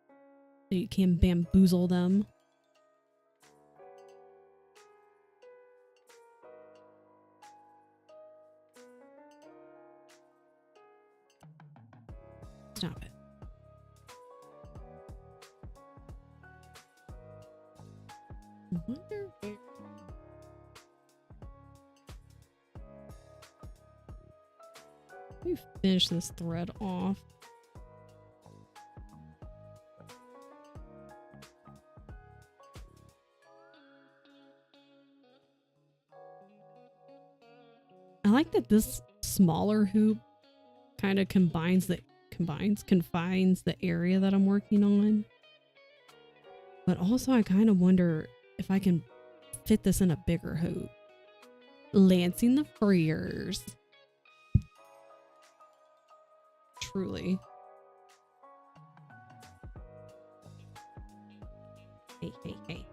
so you can bamboozle them. Stop it. I wonder where... Let me finish this thread off. I like that this smaller hoop kind of confines the area that I'm working on. But also I kind of wonder if I can fit this in a bigger hoop. Lancing the freers. Truly. Hey, hey, hey.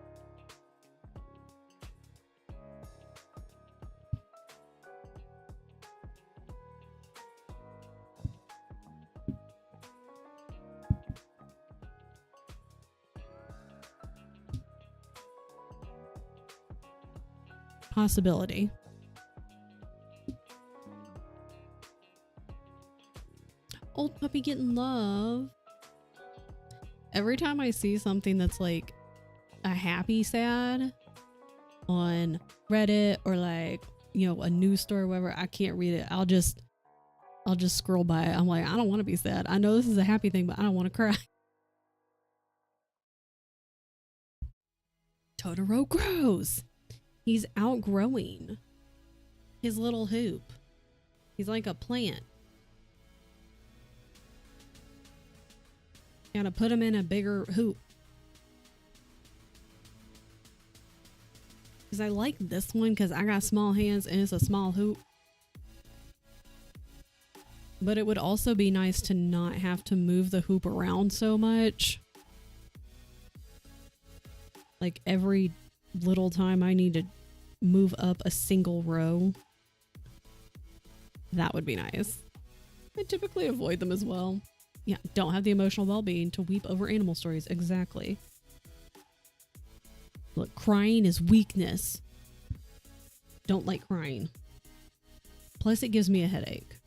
Possibility. not be getting love. Every time I see something that's like a happy sad on Reddit or like, you know, a news story or whatever, I can't read it. I'll just scroll by it. I'm like, I don't want to be sad. I know this is a happy thing, but I don't want to cry. Totoro grows. He's outgrowing his little hoop. He's like a plant. Gotta put him in a bigger hoop. Because I like this one because I got small hands and it's a small hoop. But it would also be nice to not have to move the hoop around so much. Like every little time I need to move up a single row. That would be nice. I typically avoid them as well. Yeah, don't have the emotional well-being to weep over animal stories. Exactly. Look, crying is weakness. Don't like crying. Plus, it gives me a headache.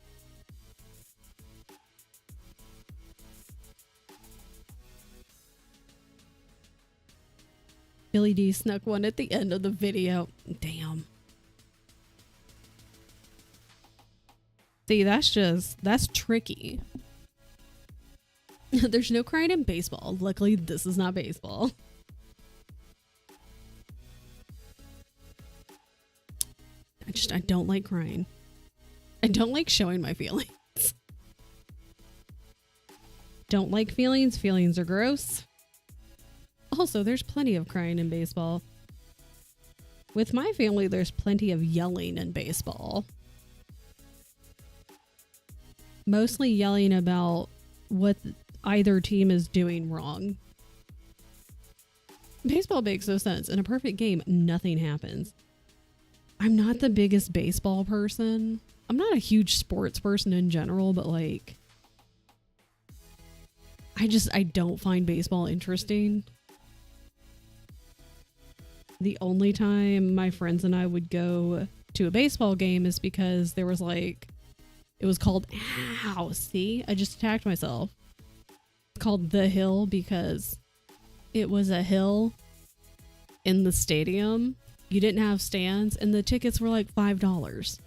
Billy D snuck one at the end of the video. Damn. See, that's tricky. There's no crying in baseball. Luckily, this is not baseball. I don't like crying. I don't like showing my feelings. Don't like feelings. Feelings are gross. Also, there's plenty of crying in baseball. With my family, there's plenty of yelling in baseball. Mostly yelling about what either team is doing wrong. Baseball makes no sense. In a perfect game, nothing happens. I'm not the biggest baseball person. I'm not a huge sports person in general, but like, I don't find baseball interesting. The only time my friends and I would go to a baseball game is because there was like, it was called, ow, see, I just attacked myself. It's called The Hill because it was a hill in the stadium. You didn't have stands and the tickets were like $5.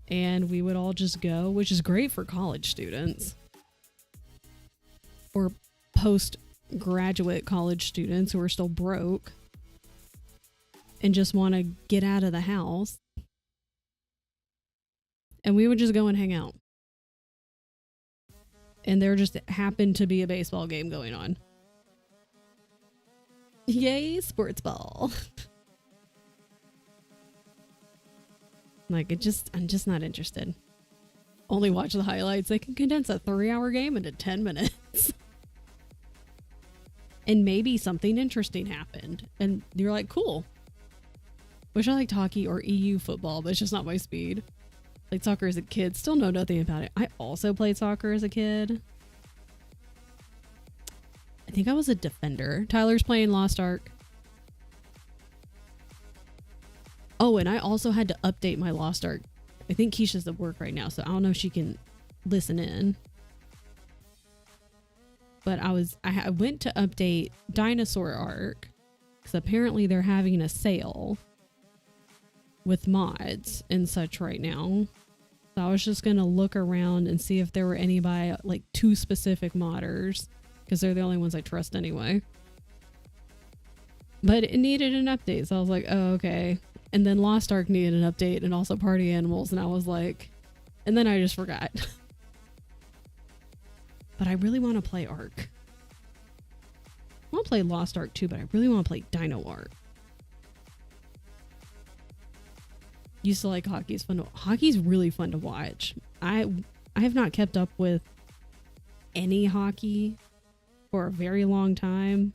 And we would all just go, which is great for college students or postgraduate college students who are still broke and just want to get out of the house. And we would just go and hang out. And there just happened to be a baseball game going on. Yay, sports ball. Like, I'm just not interested. Only watch the highlights. They can condense a 3-hour game into 10 minutes. And maybe something interesting happened. And you're like, cool. Wish I liked hockey or EU football, but it's just not my speed. Played soccer as a kid. Still know nothing about it. I also played soccer as a kid. I think I was a defender. Tyler's playing Lost Ark. Oh, and I also had to update my Lost Ark. I think Keisha's at work right now, so I don't know if she can listen in. But I went to update Dinosaur Ark because apparently they're having a sale with mods and such right now. So I was just going to look around and see if there were any by like 2 specific modders because they're the only ones I trust anyway. But it needed an update, so I was like, oh, okay. And then Lost Ark needed an update and also Party Animals, and I was like, and then I just forgot. But I really want to play Ark. I want to play Lost Ark too, but I really want to play Dino Ark. Used to like hockey. It's fun. Hockey's really fun to watch. I have not kept up with any hockey for a very long time.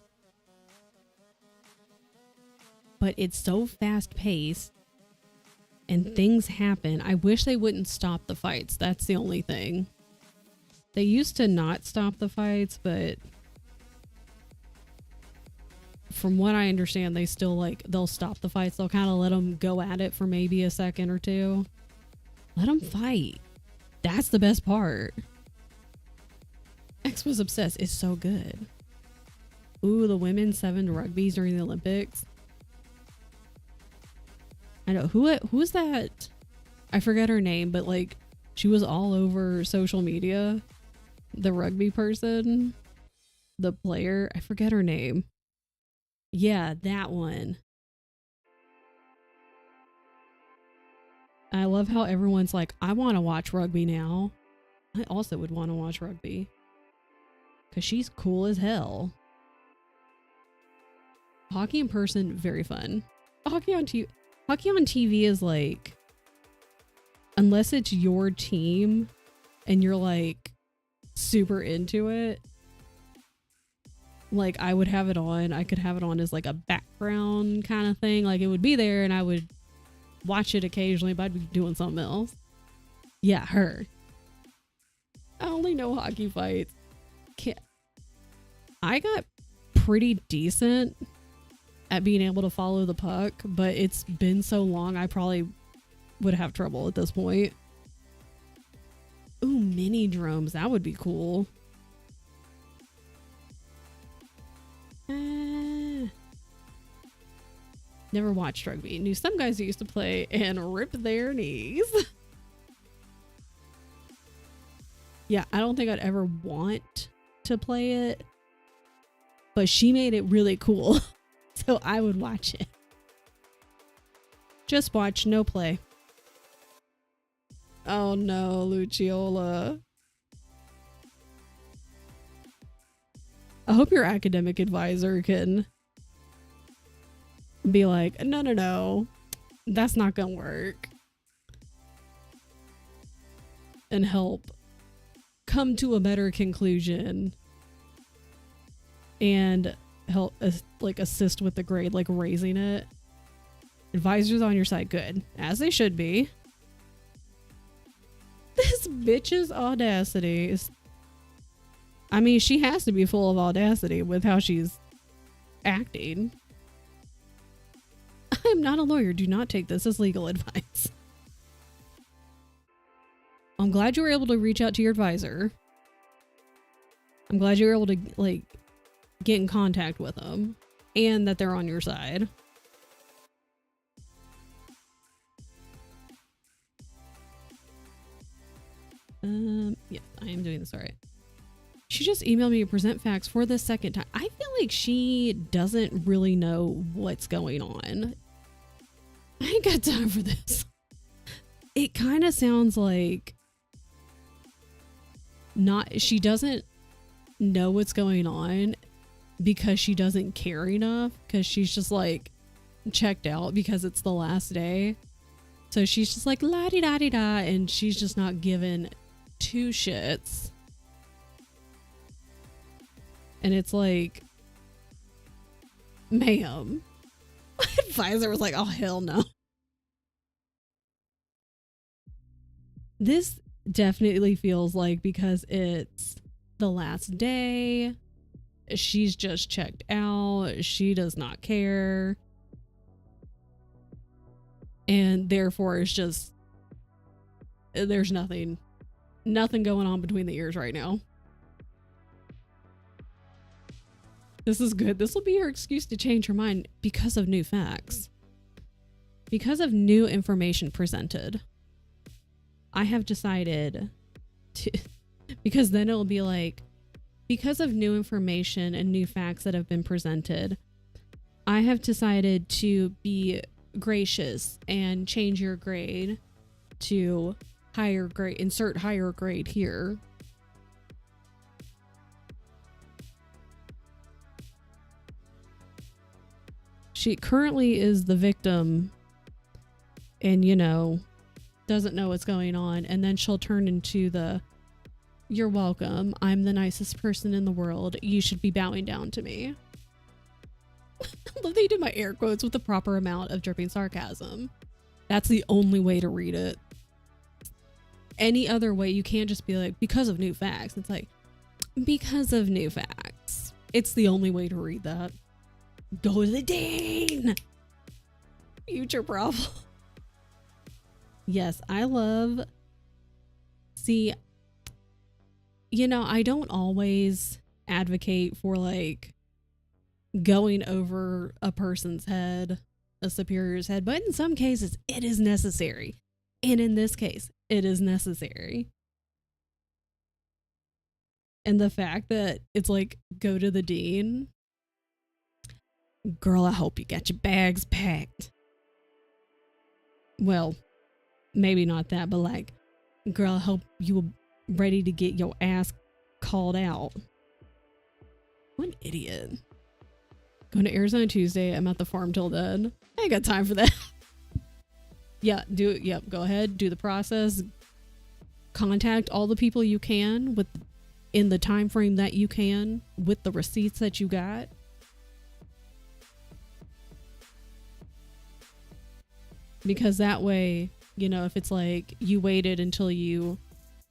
But it's so fast paced and things happen. I wish they wouldn't stop the fights. That's the only thing. They used to not stop the fights, but from what I understand, they still they'll stop the fights. They'll kind of let them go at it for maybe a second or two. Let them fight. That's the best part. X was obsessed. It's so good. Ooh, the women's 7 rugbies during the Olympics. I know who's that? I forget her name, but like she was all over social media. The rugby person, the player, I forget her name. Yeah, that one. I love how everyone's like, I want to watch rugby now. I also would want to watch rugby. Because she's cool as hell. Hockey in person, very fun. Hockey on TV is like, unless it's your team and you're like super into it, like I would have it on. I could have it on as like a background kind of thing. Like it would be there and I would watch it occasionally, but I'd be doing something else. Yeah, her. I only know hockey fights. I got pretty decent at being able to follow the puck, but it's been so long I probably would have trouble at this point. Ooh, mini drones. That would be cool. Never watched rugby. Knew some guys who used to play and rip their knees. Yeah, I don't think I'd ever want to play it, but she made it really cool. So I would watch it. Just watch, no play. Oh no, Luciola. I hope your academic advisor can be like, no, that's not gonna work. And help come to a better conclusion. And help like assist with the grade, like raising it. Advisors on your side, good. As they should be. This bitch's audacity is... I mean, she has to be full of audacity with how she's acting. I am not a lawyer. Do not take this as legal advice. I'm glad you were able to reach out to your advisor. I'm glad you were able to, like, get in contact with them. And that they're on your side. Yes, I am doing this all right. She just emailed me to present facts for the second time. I feel like she doesn't really know what's going on. I ain't got time for this. It kind of sounds like she doesn't know what's going on because she doesn't care enough, because she's just like checked out because it's the last day. So she's just like la-di-da-di-da, and she's just not given two shits. And it's like, ma'am. My advisor was like, oh, hell no. This definitely feels like, because it's the last day, she's just checked out. She does not care. And therefore, it's just, there's nothing going on between the ears right now. This is good. This will be her excuse to change her mind because of new facts. Because of new information presented. I have decided to, because then it'll be like, because of new information and new facts that have been presented, I have decided to be gracious and change your grade to higher grade, insert higher grade here. She currently is the victim and, you know, doesn't know what's going on. And then she'll turn into the, you're welcome. I'm the nicest person in the world. You should be bowing down to me. I love that you did my air quotes with the proper amount of dripping sarcasm. That's the only way to read it. Any other way, you can't just be like, because of new facts. It's like, because of new facts. It's the only way to read that. Go to the dean. Future problem. Yes, I love. See, you know, I don't always advocate for like going over a person's head, a superior's head, but in some cases it is necessary. And in this case, it is necessary. And the fact that it's like, go to the dean. Girl, I hope you got your bags packed. Well, maybe not that, but like, girl, I hope you were ready to get your ass called out. What an idiot. Going to Arizona Tuesday. I'm at the farm till then. I ain't got time for that. Yeah, do it. Yep, go ahead. Do the process. Contact all the people you can in the time frame that you can with the receipts that you got. Because that way, you know, if it's like you waited until you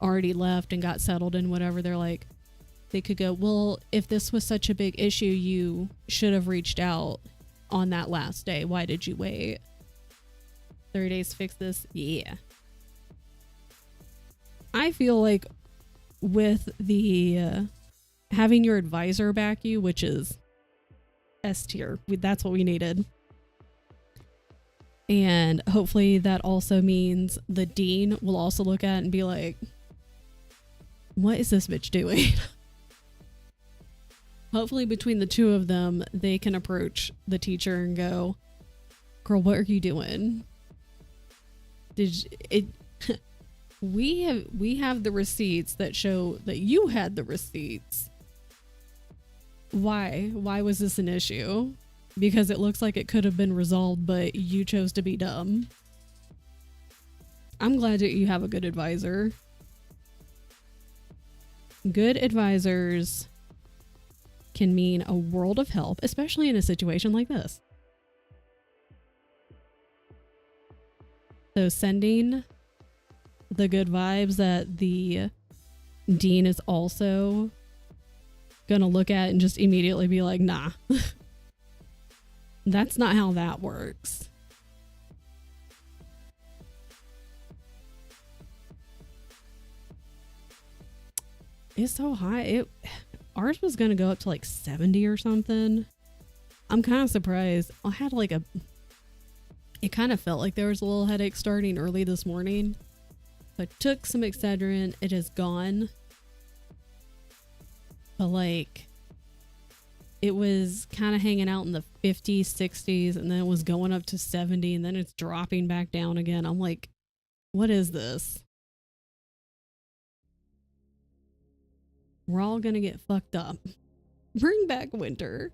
already left and got settled and whatever, they're like, they could go, well, if this was such a big issue, you should have reached out on that last day. Why did you wait? 30 days to fix this? Yeah. I feel like with the having your advisor back you, which is S tier, that's what we needed. And hopefully that also means the dean will also look at it and be like, what is this bitch doing? Hopefully between the two of them, they can approach the teacher and go, girl, what are you doing? We have the receipts that show that you had the receipts. Why was this an issue? Because it looks like it could have been resolved, but you chose to be dumb. I'm glad that you have a good advisor. Good advisors can mean a world of help, especially in a situation like this. So sending the good vibes that the dean is also gonna look at and just immediately be like, nah. That's not how that works. It's so high. Ours was gonna go up to like 70 or something. I'm kind of surprised. I had like it kind of felt like there was a little headache starting early this morning. So I took some Excedrin. It is gone. But like, it was kind of hanging out in the 50s, 60s, and then it was going up to 70, and then it's dropping back down again. I'm like, what is this? We're all gonna get fucked up. Bring back winter.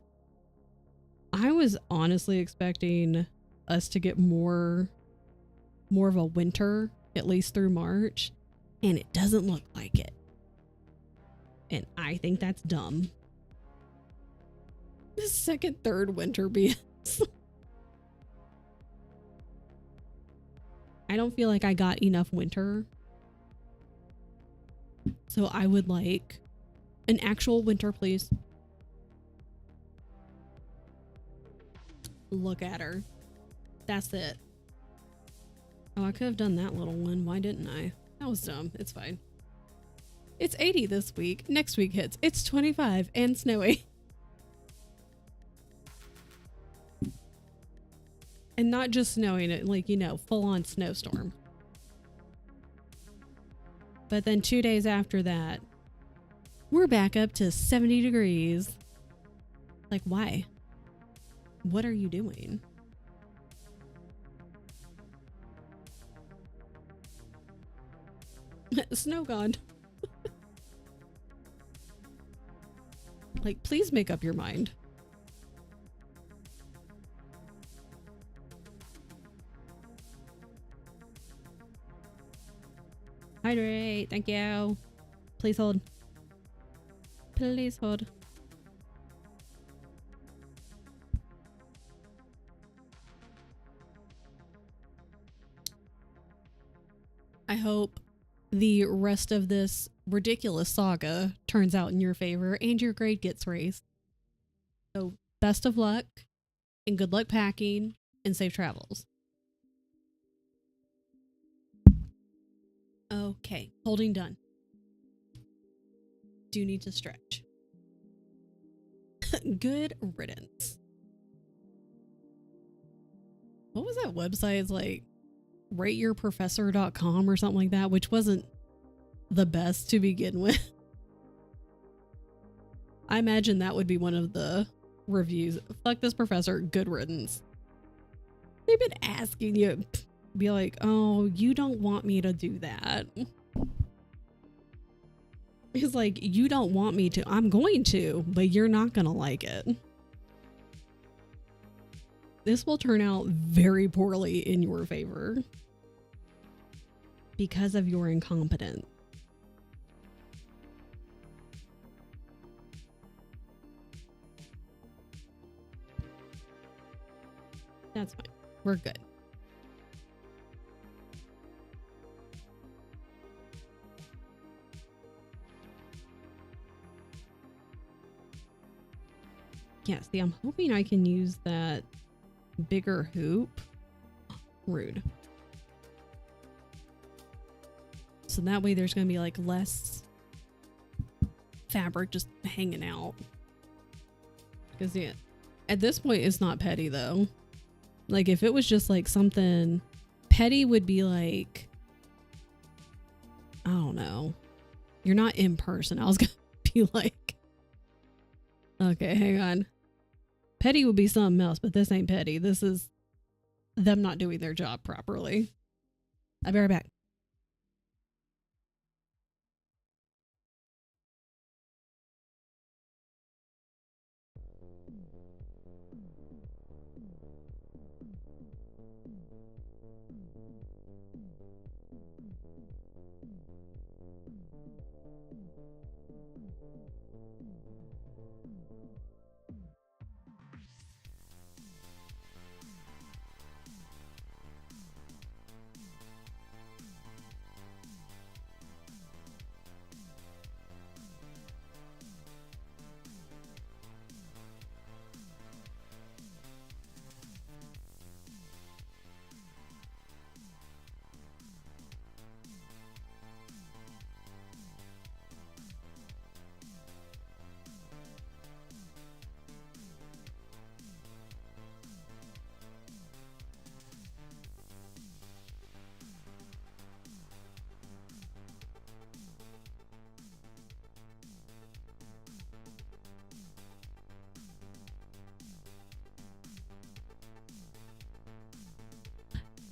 I was honestly expecting us to get more of a winter, at least through March, and it doesn't look like it. And I think that's dumb. The second, third winter BS. I don't feel like I got enough winter. So I would like an actual winter, please. Look at her. That's it. Oh, I could have done that little one. Why didn't I? That was dumb. It's fine. It's 80 this week. Next week hits. It's 25 and snowy. And not just snowing, it like, you know, full on snowstorm. But then 2 days after that, we're back up to 70 degrees. Like, why? What are you doing? Snow gone. Like, please make up your mind. Hydrate, thank you. Please hold. Please hold. I hope the rest of this ridiculous saga turns out in your favor and your grade gets raised. So best of luck and good luck packing and safe travels. Okay, holding done. do need to stretch. Good riddance. What was that website? It's like rateyourprofessor.com or something like that, which wasn't the best to begin with. I imagine that would be one of the reviews. Fuck this professor, good riddance. They've been asking you, be like, oh, you don't want me to do that. It's like, you don't want me to. I'm going to, but you're not going to like it. This will turn out very poorly in your favor because of your incompetence. That's fine. We're good. Yeah, see, I'm hoping I can use that bigger hoop. Rude. So that way there's going to be like less fabric just hanging out. Because yeah, at this point it's not petty though. Like if it was just like something petty would be like, I don't know. You're not in person. I was going to be like, okay, hang on. Petty would be something else, but this ain't petty. This is them not doing their job properly. I'll be right back.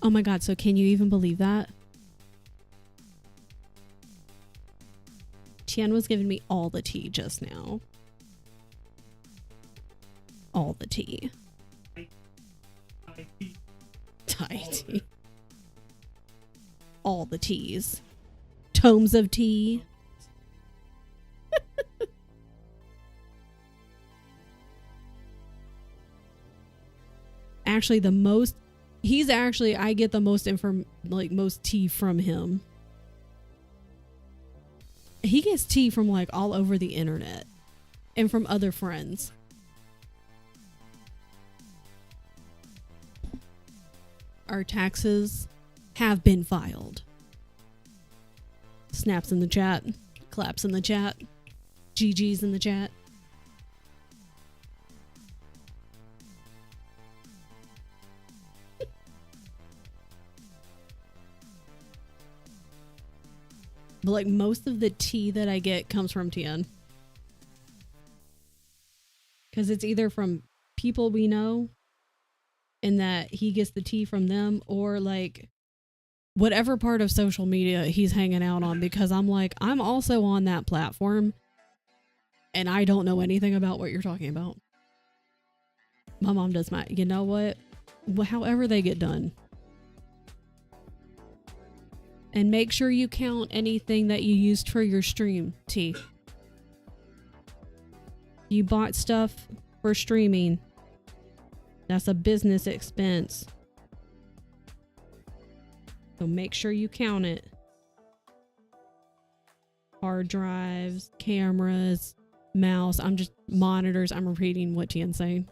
Oh my god, so can you even believe that? Tian was giving me all the tea just now. All the tea. Thai tea. All the teas. Tomes of tea. Actually, the most... He's actually... I get the most most tea from him. He gets tea from like all over the internet. And from other friends. Our taxes have been filed. Snaps in the chat. Claps in the chat. GG's in the chat. But like most of the tea that I get comes from Tian. Because it's either from people we know and that he gets the tea from them, or like whatever part of social media he's hanging out on, because I'm like, I'm also on that platform and I don't know anything about what you're talking about. My mom does my, you know what? However they get done. And make sure you count anything that you used for your stream, T. You bought stuff for streaming. That's a business expense. So make sure you count it. Hard drives, cameras, mouse. I'm just monitors. I'm repeating what Tian's saying.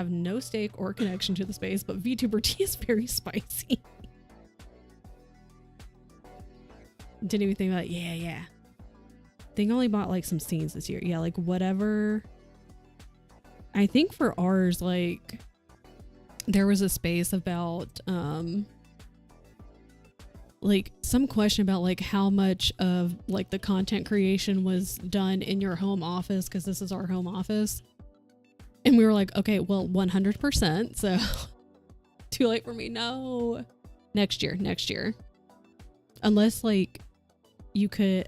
have no stake or connection to the space, but VTuber tea is very spicy. Didn't even think about it. Yeah. I think I only bought like some scenes this year. Yeah, like whatever. I think for ours, like there was a space about like some question about like how much of like the content creation was done in your home office, because this is our home office. And we were like, okay, well, 100%. So too late for me. No. Next year. Unless like you could,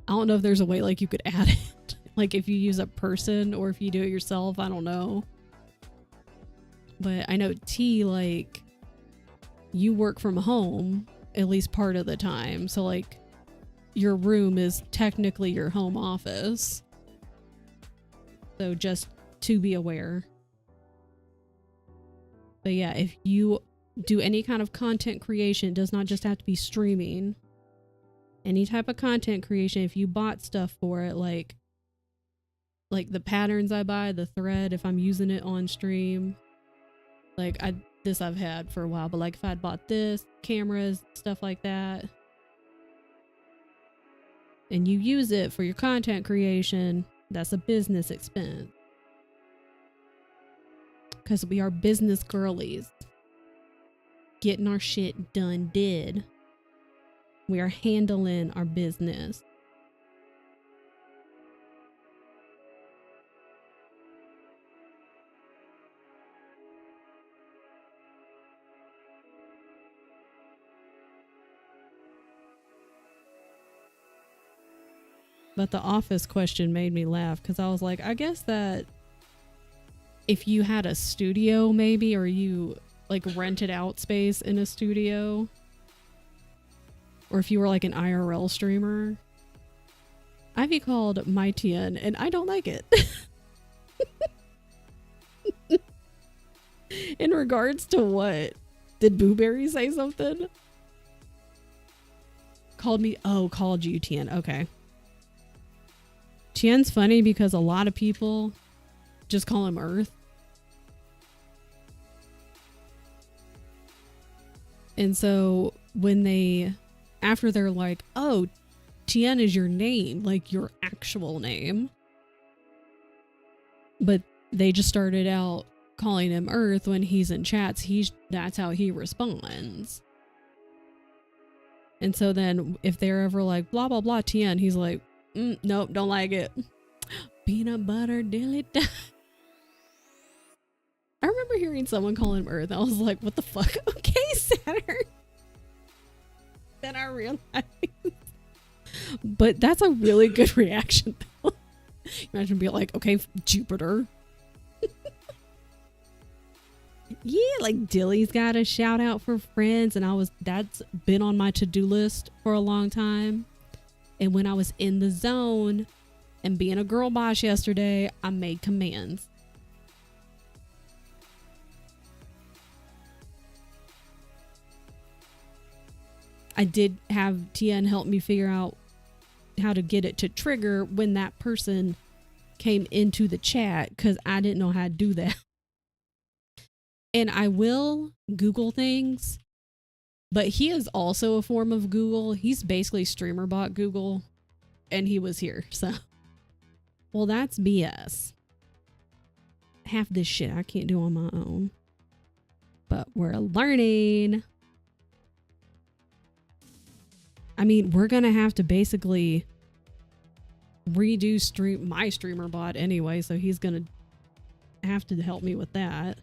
I don't know if there's a way like you could add it. Like if you use a person or if you do it yourself, I don't know. But I know T, like you work from home at least part of the time. So like your room is technically your home office. So just to be aware. But yeah, if you do any kind of content creation, it does not just have to be streaming. Any type of content creation, if you bought stuff for it, like the patterns I buy, the thread, if I'm using it on stream, like this I've had for a while, but like if I'd bought this, cameras, stuff like that, and you use it for your content creation, that's a business expense. Because we are business girlies. Getting our shit done did. We are handling our business. But the office question made me laugh because I was like, I guess that if you had a studio maybe, or you like rented out space in a studio, or if you were like an IRL streamer, I'd be called my TN and I don't like it. In regards to what? Did Booberry say something? Called you TN. Okay. Tien's funny because a lot of people just call him Earth. And so when after they're like, oh, Tien is your name, like your actual name. But they just started out calling him Earth when he's in chats. That's how he responds. And so then if they're ever like, blah, blah, blah, Tien, he's like, nope, don't like it. Peanut butter dilly. I remember hearing someone call him Earth. I was like, what the fuck? Okay, Saturn. Then I realized. But that's a really good reaction, though. Imagine being like, okay, Jupiter. Yeah, like Dilly's got a shout out for friends. And that's been on my to-do list for a long time. And when I was in the zone and being a girl boss yesterday, I made commands. I did have TN help me figure out how to get it to trigger when that person came into the chat, because I didn't know how to do that. And I will Google things, but he is also a form of Google. He's basically streamer bot Google, and he was here. So, well, that's BS. Half this shit I can't do on my own, but we're learning. I mean, we're going to have to basically redo my streamer bot anyway, so he's going to have to help me with that.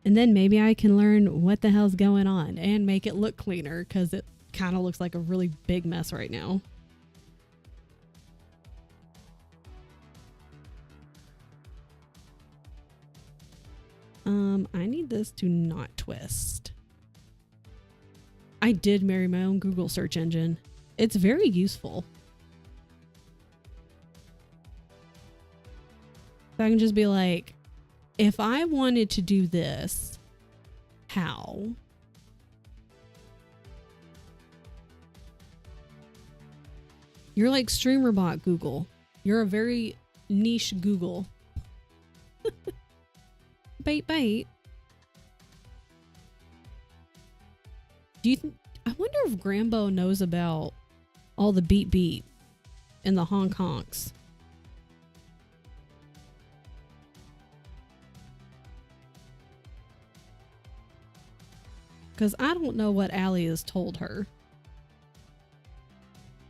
And then maybe I can learn what the hell's going on and make it look cleaner, because it kind of looks like a really big mess right now. I need this to not twist. I did marry my own Google search engine. It's very useful. So I can just be like, if I wanted to do this, how? You're like streamer bot Google. You're a very niche Google. Bait, bait. I wonder if Grambo knows about all the beep beep and the honk honks. Because I don't know what Allie has told her.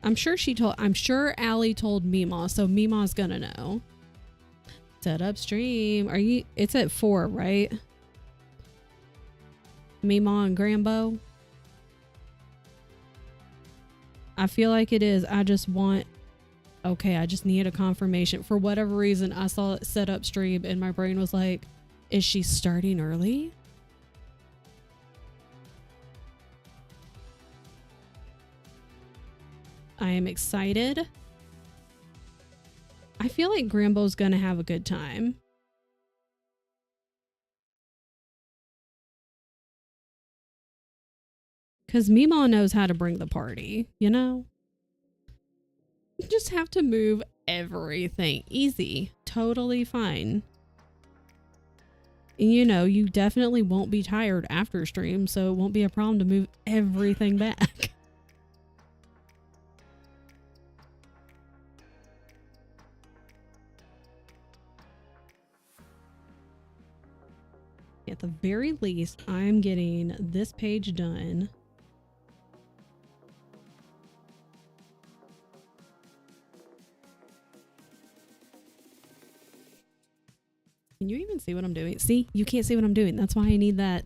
I'm sure Allie told Mima, so Mima's gonna know. Set up stream. It's at 4, right? Mima and Grambo. I feel like it is. I just need a confirmation. For whatever reason, I saw it set up stream and my brain was like, is she starting early? I am excited. I feel like Grambo's gonna have a good time. Because Mima knows how to bring the party, you know? You just have to move everything. Easy. Totally fine. And you know, you definitely won't be tired after stream, so it won't be a problem to move everything back. At the very least, I'm getting this page done. Can you even see what I'm doing? See, you can't see what I'm doing. That's why I need that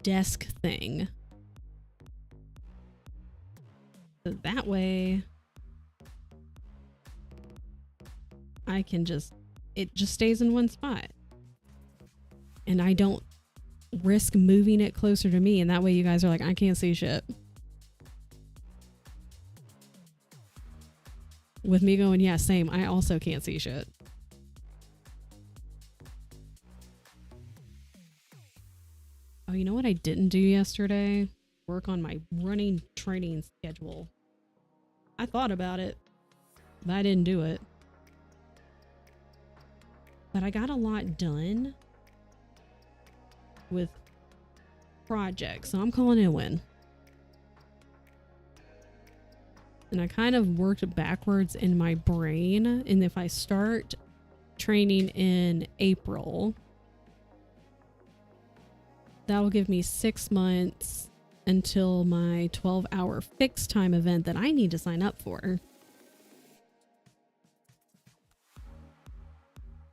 desk thing. So that way I can it just stays in one spot. And I don't risk moving it closer to me. And that way you guys are like, I can't see shit. With me going, yeah, same. I also can't see shit. Oh, you know what I didn't do yesterday? Work on my running training schedule. I thought about it, but I didn't do it. But I got a lot done with projects, so I'm calling it a win. And I kind of worked backwards in my brain, and if I start training in April, that will give me 6 months until my 12-hour fixed time event that I need to sign up for.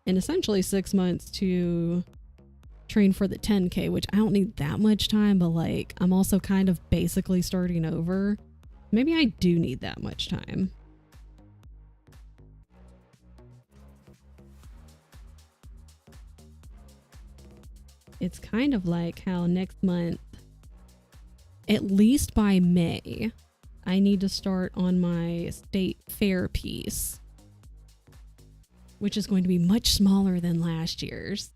And essentially 6 months to train for the 10K, which I don't need that much time, but like I'm also kind of basically starting over. Maybe I do need that much time. It's kind of like how next month, at least by May, I need to start on my state fair piece, which is going to be much smaller than last year's.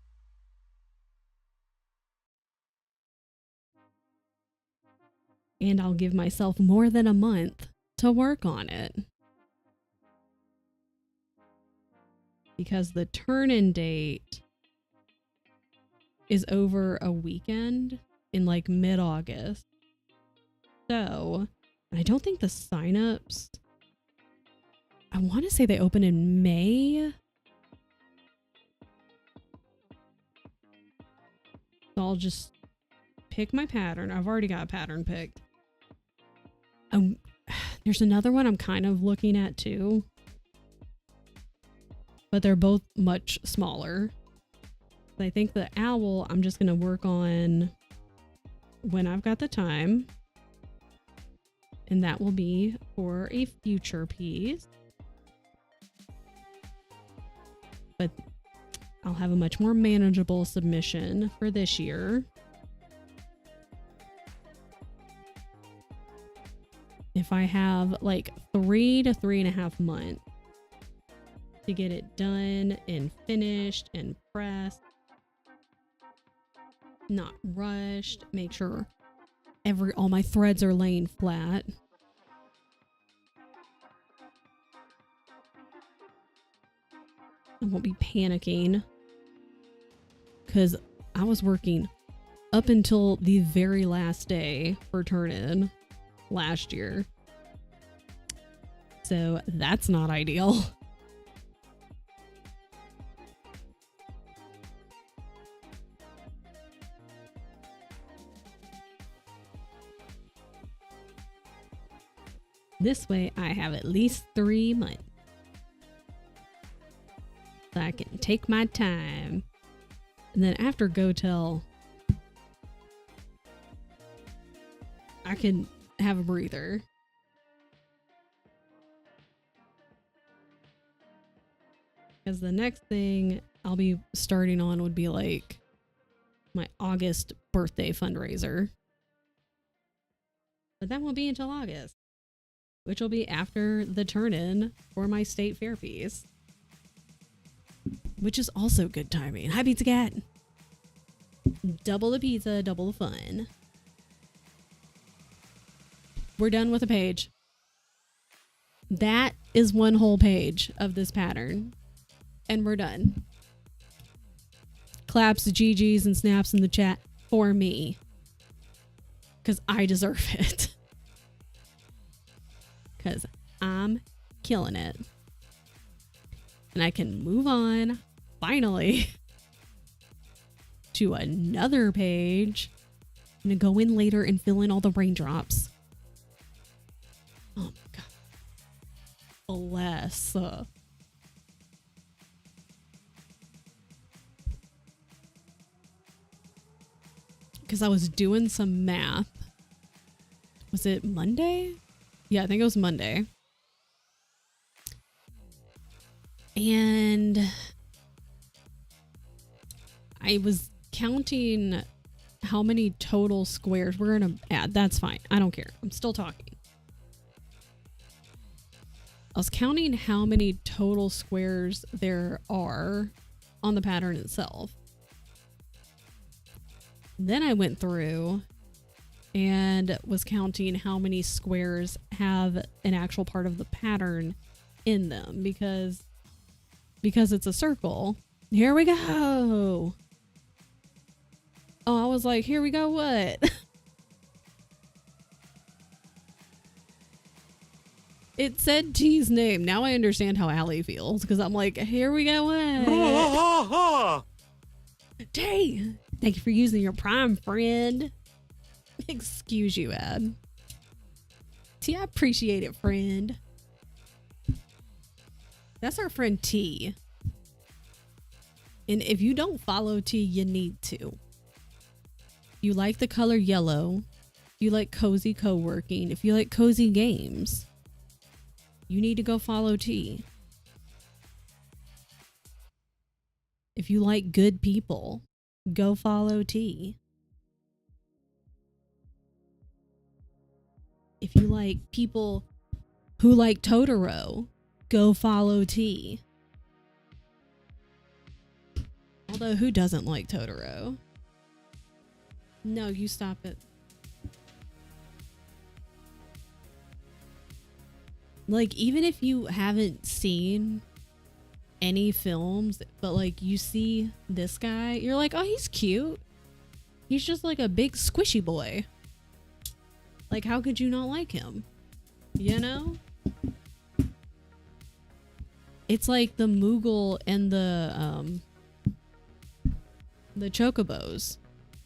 And I'll give myself more than a month to work on it. Because the turn-in date is over a weekend in like mid-August. So, I don't think the signups, I want to say they open in May. So I'll just pick my pattern. I've already got a pattern picked. There's another one I'm kind of looking at too, but they're both much smaller. I think the owl I'm just going to work on when I've got the time, and that will be for a future piece. But I'll have a much more manageable submission for this year. If I have like 3 to 3.5 months to get it done and finished and pressed, not rushed, make sure all my threads are laying flat. I won't be panicking because I was working up until the very last day for turn-in last year. So that's not ideal. This way I have at least 3 months. So I can take my time. And then after Go Tell, I can have a breather. Because the next thing I'll be starting on would be like my August birthday fundraiser. But that won't be until August, which will be after the turn-in for my state fair piece. Which is also good timing. Hi, Pizza Cat. Double the pizza, double the fun. We're done with a page. That is one whole page of this pattern. And we're done. Claps, GGs, and snaps in the chat for me. Because I deserve it. Because I'm killing it. And I can move on, finally, to another page. I'm going to go in later and fill in all the raindrops. Oh my God. Bless. Because I was doing some math. Was it Monday? Yeah, I think it was Monday. And I was counting how many total squares we're going to add. That's fine. I don't care. I'm still talking. I was counting how many total squares there are on the pattern itself. Then I went through and was counting how many squares have an actual part of the pattern in them because it's a circle. Here we go. Oh, I was like, here we go, what? It said T's name. Now I understand how Allie feels because I'm like, here we go, what? T, thank you for using your Prime, friend. Excuse you, Ad. T, I appreciate it, friend. That's our friend T. And if you don't follow T, you need to. You like the color yellow. You like cozy co-working. If you like cozy games, you need to go follow T. If you like good people, go follow T. If you like people who like Totoro, go follow T. Although, who doesn't like Totoro? No, you stop it. Like, even if you haven't seen any films, but like you see this guy, you're like, oh, he's cute. He's just like a big squishy boy. Like, how could you not like him? You know? It's like the Moogle and the Chocobos.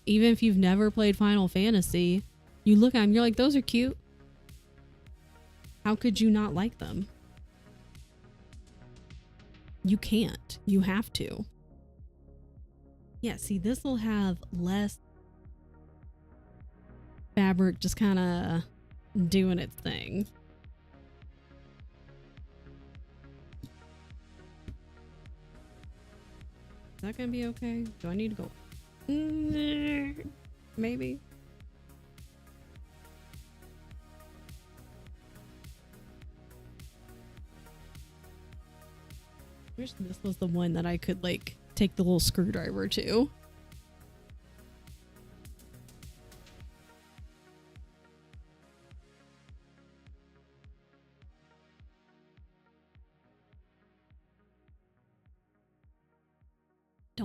Even if you've never played Final Fantasy, you look at them, you're like, those are cute. How could you not like them? You can't. You have to. Yeah, see, this will have less fabric just kind of doing its thing. Is that gonna be okay? Do I need to go? Maybe. I wish this was the one that I could like take the little screwdriver to.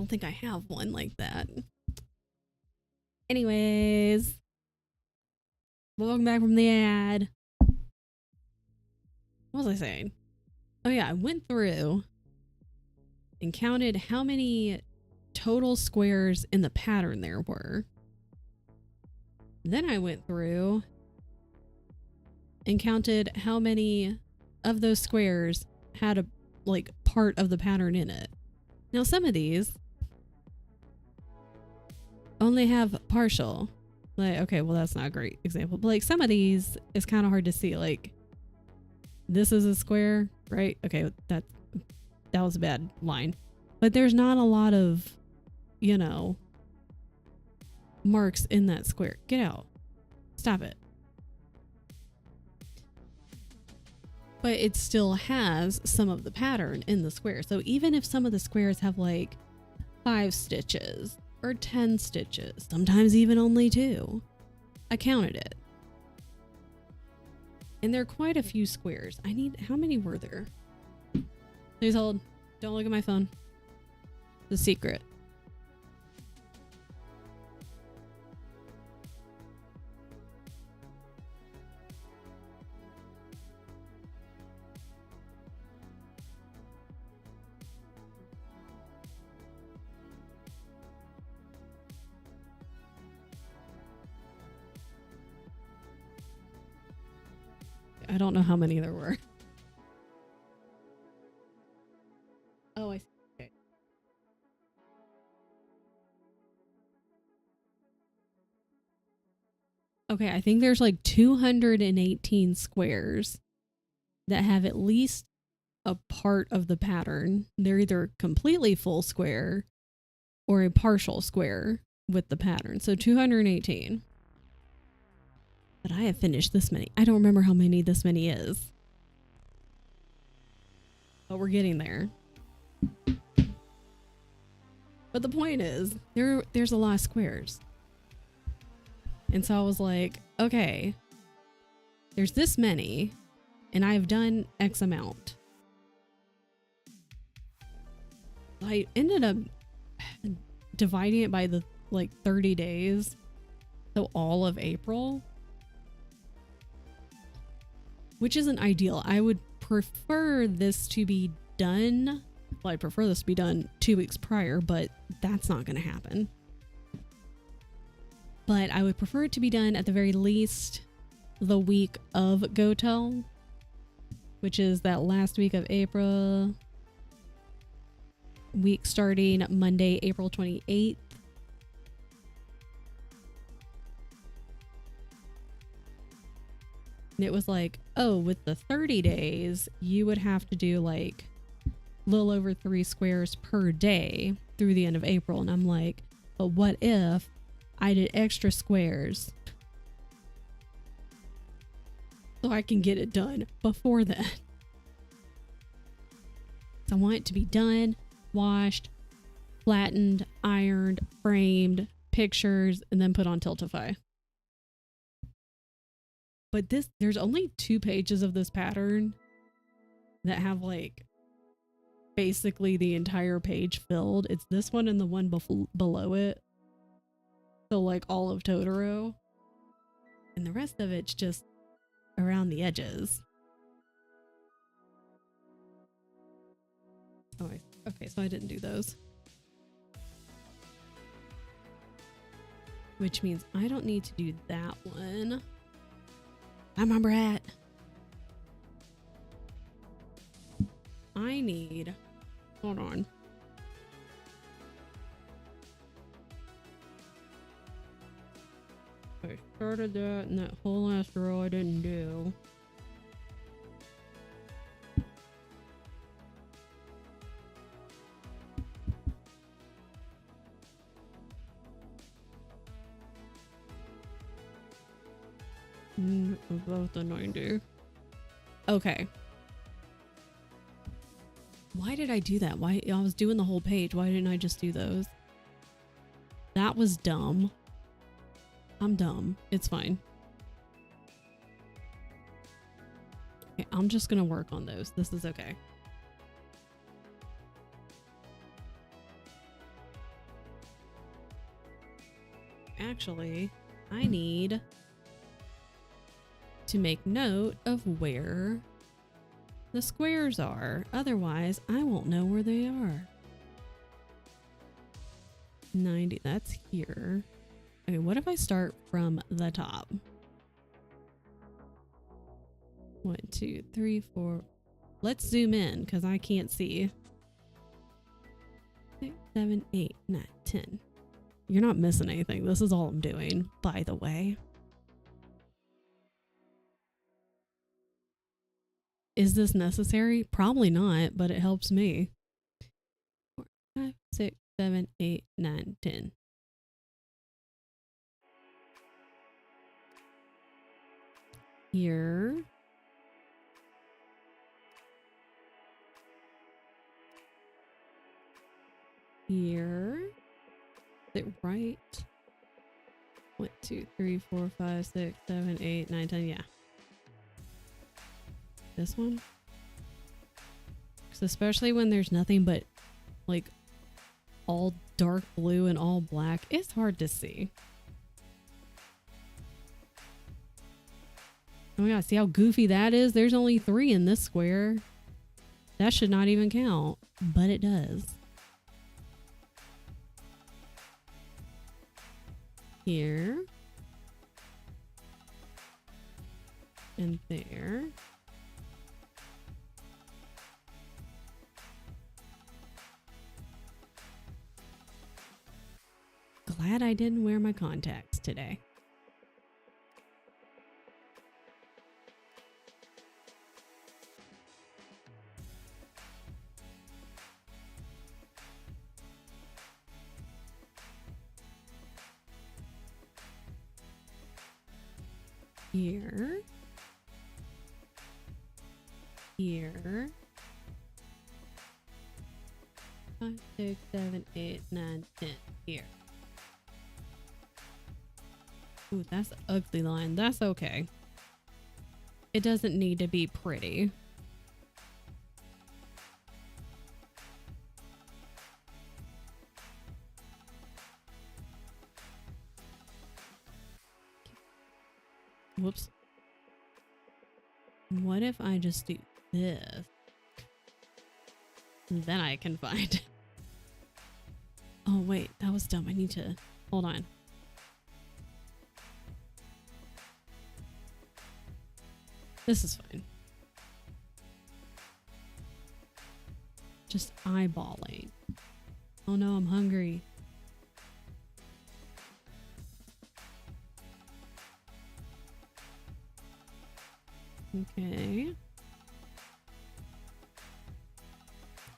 don't think I have one like that. Anyways, welcome back from the ad. What was I saying? Oh yeah, I went through and counted how many total squares in the pattern there were. Then I went through and counted how many of those squares had a part of the pattern in it. Now some of these only have partial. Like, okay, well that's not a great example, but like some of these is kind of hard to see. Like this is a square, right? Okay, that was a bad line. But there's not a lot of, you know, marks in that square. Get out. Stop it. But it still has some of the pattern in the square. So even if some of the squares have like 5 stitches or 10 stitches, sometimes even only 2, I counted it. And there are quite a few squares. How many were there? Please hold. Don't look at my phone. The secret. I don't know how many there were. Oh, I see. Okay. Okay, I think there's like 218 squares that have at least a part of the pattern. They're either completely full square or a partial square with the pattern. So 218. But I have finished this many. I don't remember how many this many is. But we're getting there. But the point is, there's a lot of squares. And so I was like, okay, there's this many, and I've done X amount. I ended up dividing it by the 30 days. So all of April. Which isn't ideal. I would prefer this to be done. Well, I'd prefer this to be done 2 weeks prior, but that's not going to happen. But I would prefer it to be done at the very least the week of Go-Tel, which is that last week of April. Week starting Monday, April 28th. And it was like, oh, with the 30 days, you would have to do like a little over 3 squares per day through the end of April. And I'm like, but what if I did extra squares so I can get it done before then? So I want it to be done, washed, flattened, ironed, framed, pictures, and then put on Tiltify. But there's only 2 pages of this pattern that have like basically the entire page filled. It's this one and the one below it. So like all of Totoro. And the rest of it's just around the edges. Oh, okay, so I didn't do those. Which means I don't need to do that one. I'm my brat. I need, hold on. I started that and that whole last row I didn't do. About the 90. Okay. Why did I do that? Why I was doing the whole page. Why didn't I just do those? That was dumb. I'm dumb. It's fine. Okay, I'm just gonna work on those. This is okay. actually, I need to make note of where the squares are. Otherwise, I won't know where they are. 90, that's here. Okay, what if I start from the top? 1, 2, 3, 4. Let's zoom in because I can't see. 6, 7, 8, 9, 10. You're not missing anything. This is all I'm doing, by the way. Is this necessary? Probably not, but it helps me. 4, 5, 6, 7, 8, 9, 10. Here. Here. Is it right? 1, 2, 3, 4, 5, 6, 7, 8, 9, 10. Yeah. This one? 'Cause especially when there's nothing but like all dark blue and all black, it's hard to see. Oh my god, see how goofy that is? There's only 3 in this square. That should not even count, but it does. Here. And there. Glad I didn't wear my contacts today. Here. Here. 5, 6, 7, 8, 9, 10. Here. Ooh, that's an ugly line. That's okay. It doesn't need to be pretty. Whoops. What if I just do this? Then I can find. Oh, wait. That was dumb. I need to... Hold on. This is fine. Just eyeballing. Oh no, I'm hungry. Okay.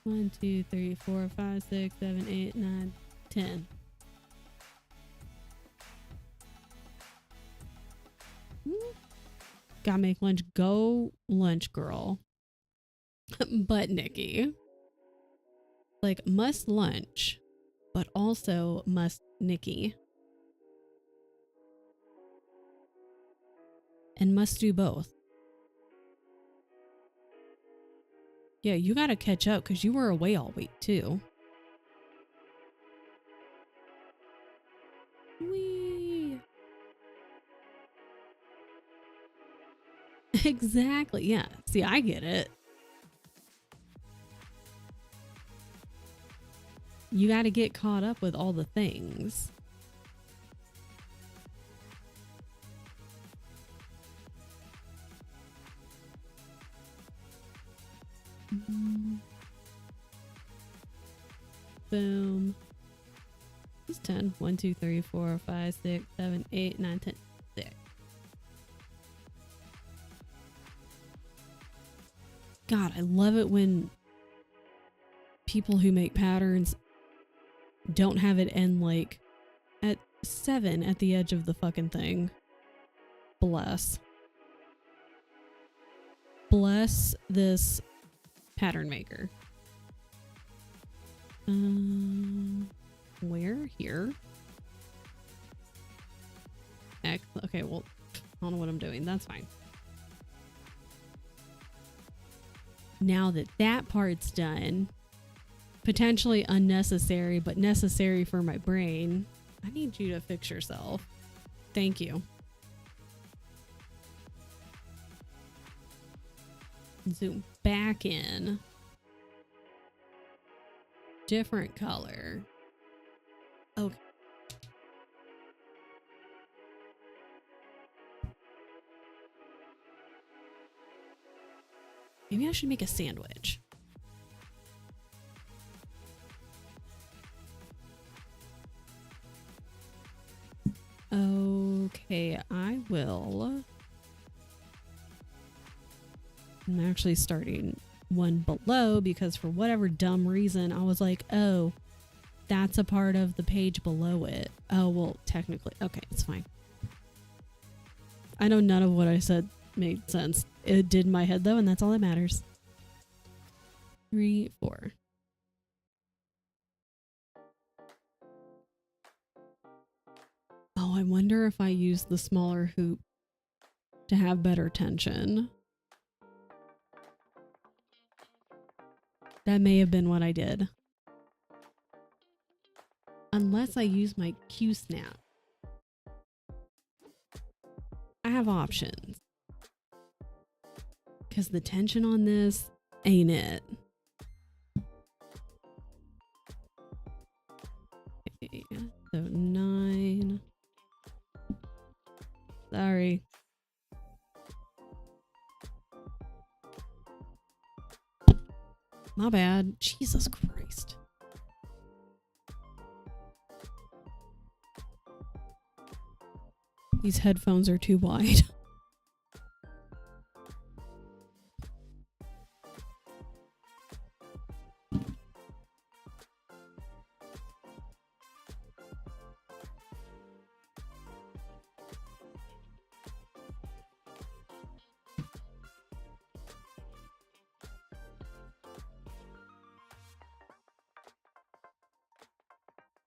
1, 2, 3, 4, 5, 6, 7, 8, 9, 10. Gotta make lunch. Go lunch girl. But Nikki. Like must lunch, but also must Nikki. And must do both. Yeah, you gotta catch up because you were away all week too. Whee! Exactly, yeah. See, I get it. You gotta get caught up with all the things. Boom. It's 10. 1, 2, 3, 4, 5, 6, 7, 8, 9, 10. There. God, I love it when people who make patterns don't have it end like at 7 at the edge of the fucking thing. Bless. Bless this pattern maker. Where? Here? Okay, well, I don't know what I'm doing. That's fine. Now that that part's done, potentially unnecessary, but necessary for my brain. I need you to fix yourself. Thank you. Zoom back in. Different color. Okay. Maybe I should make a sandwich. Okay, I will. I'm actually starting one below because for whatever dumb reason, I was like, oh, that's a part of the page below it. Oh, well, technically. Okay, it's fine. I know none of what I said made sense. It did in my head, though, and that's all that matters. 3, 4. Oh, I wonder if I use the smaller hoop to have better tension. That may have been what I did. Unless I use my Q-snap. I have options. Because the tension on this ain't it. Okay, so 9. Sorry. My bad. Jesus Christ. These headphones are too wide.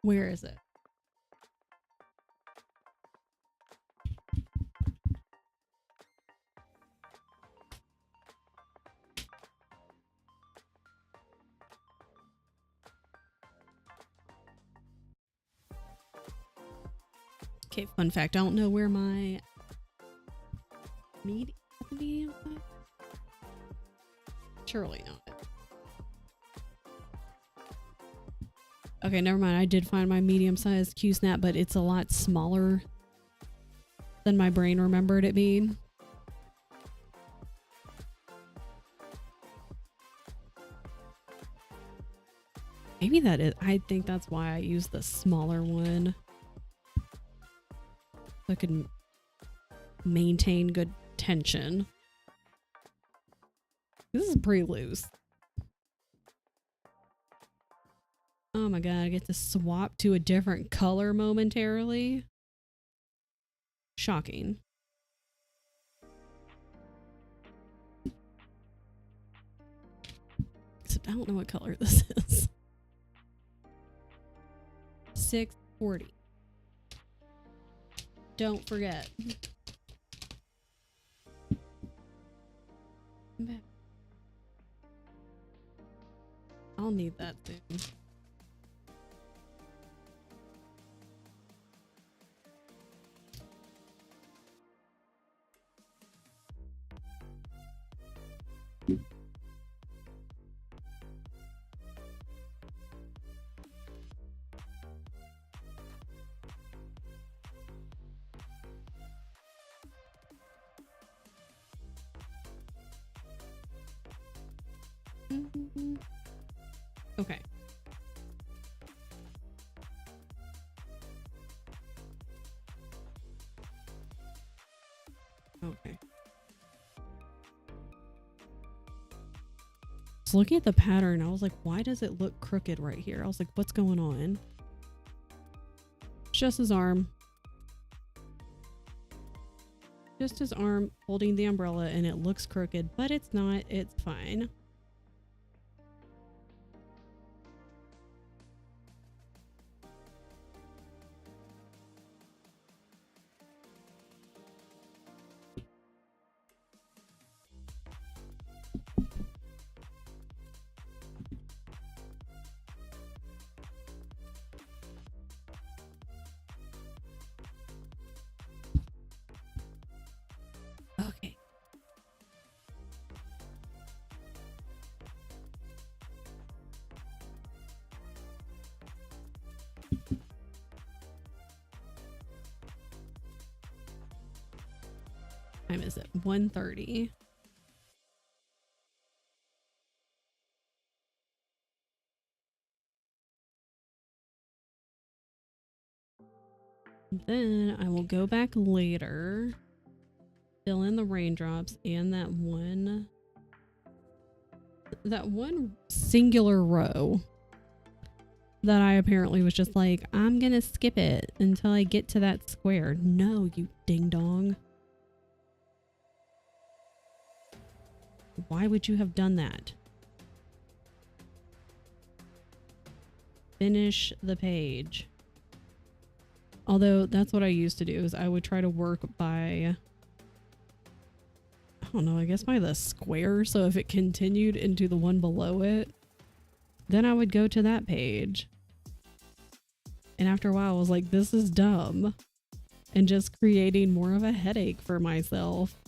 Where is it? Okay, fun fact. I don't know where my medium size? Surely not. Okay, never mind. I did find my medium-sized Q-snap, but it's a lot smaller than my brain remembered it being. Maybe that is. I think that's why I use the smaller one. So I can maintain good tension. This is pretty loose. Oh my god, I get to swap to a different color momentarily. Shocking. Except I don't know what color this is. 640. Don't forget. I'll need that soon. Okay. Okay. So looking at the pattern, I was like, why does it look crooked right here? I was like, what's going on? It's just his arm. Just his arm holding the umbrella and it looks crooked, but it's not. It's fine. time is it? 1:30. Then I will go back later, fill in the raindrops and that one singular row that I apparently was just like, I'm gonna skip it until I get to that square. No, you ding dong. Why would you have done that? Finish the page. Although that's what I used to do, is I would try to work by, I don't know, I guess by the square. So if it continued into the one below it, then I would go to that page. And after a while I was like, this is dumb. And just creating more of a headache for myself.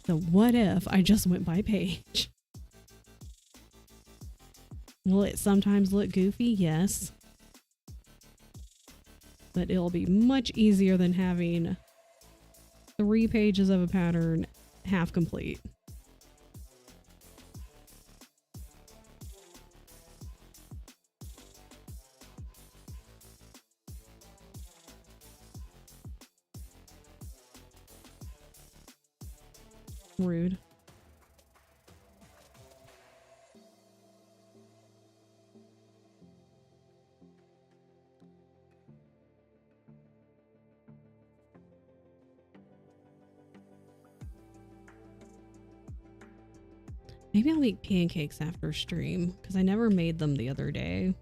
So what if I just went by page? Will it sometimes look goofy? Yes. But it'll be much easier than having 3 pages of a pattern half complete. Rude. Maybe I'll make pancakes after stream, because I never made them the other day.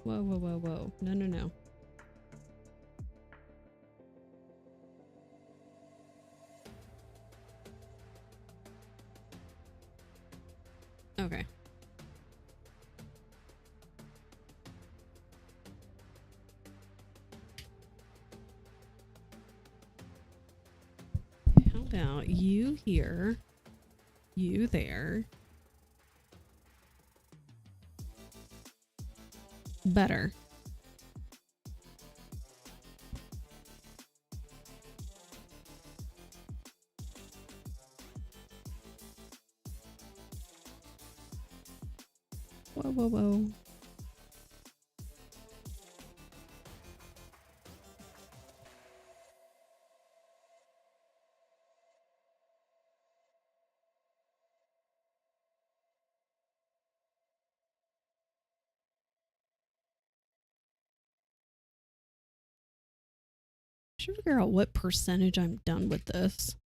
Whoa, whoa, whoa, whoa. No, no, no. Okay. How about you here, you there? Better. Whoa, whoa, whoa. I should figure out what percentage I'm done with this.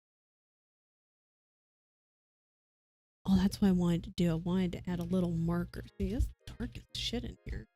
Oh, that's what I wanted to do. I wanted to add a little marker. See, it's dark as shit in here.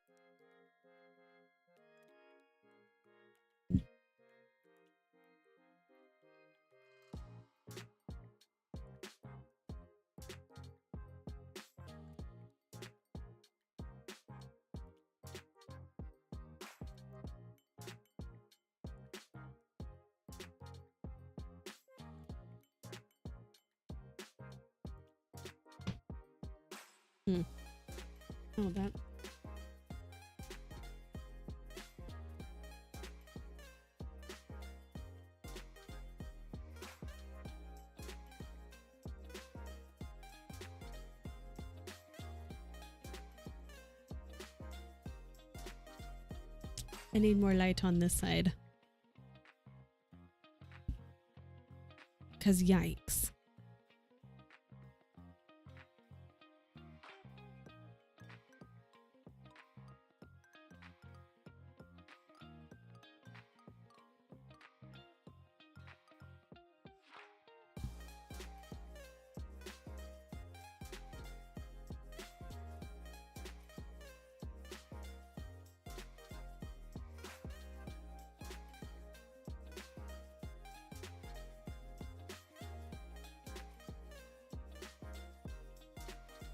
Oh, that. I need more light on this side. 'Cause yikes.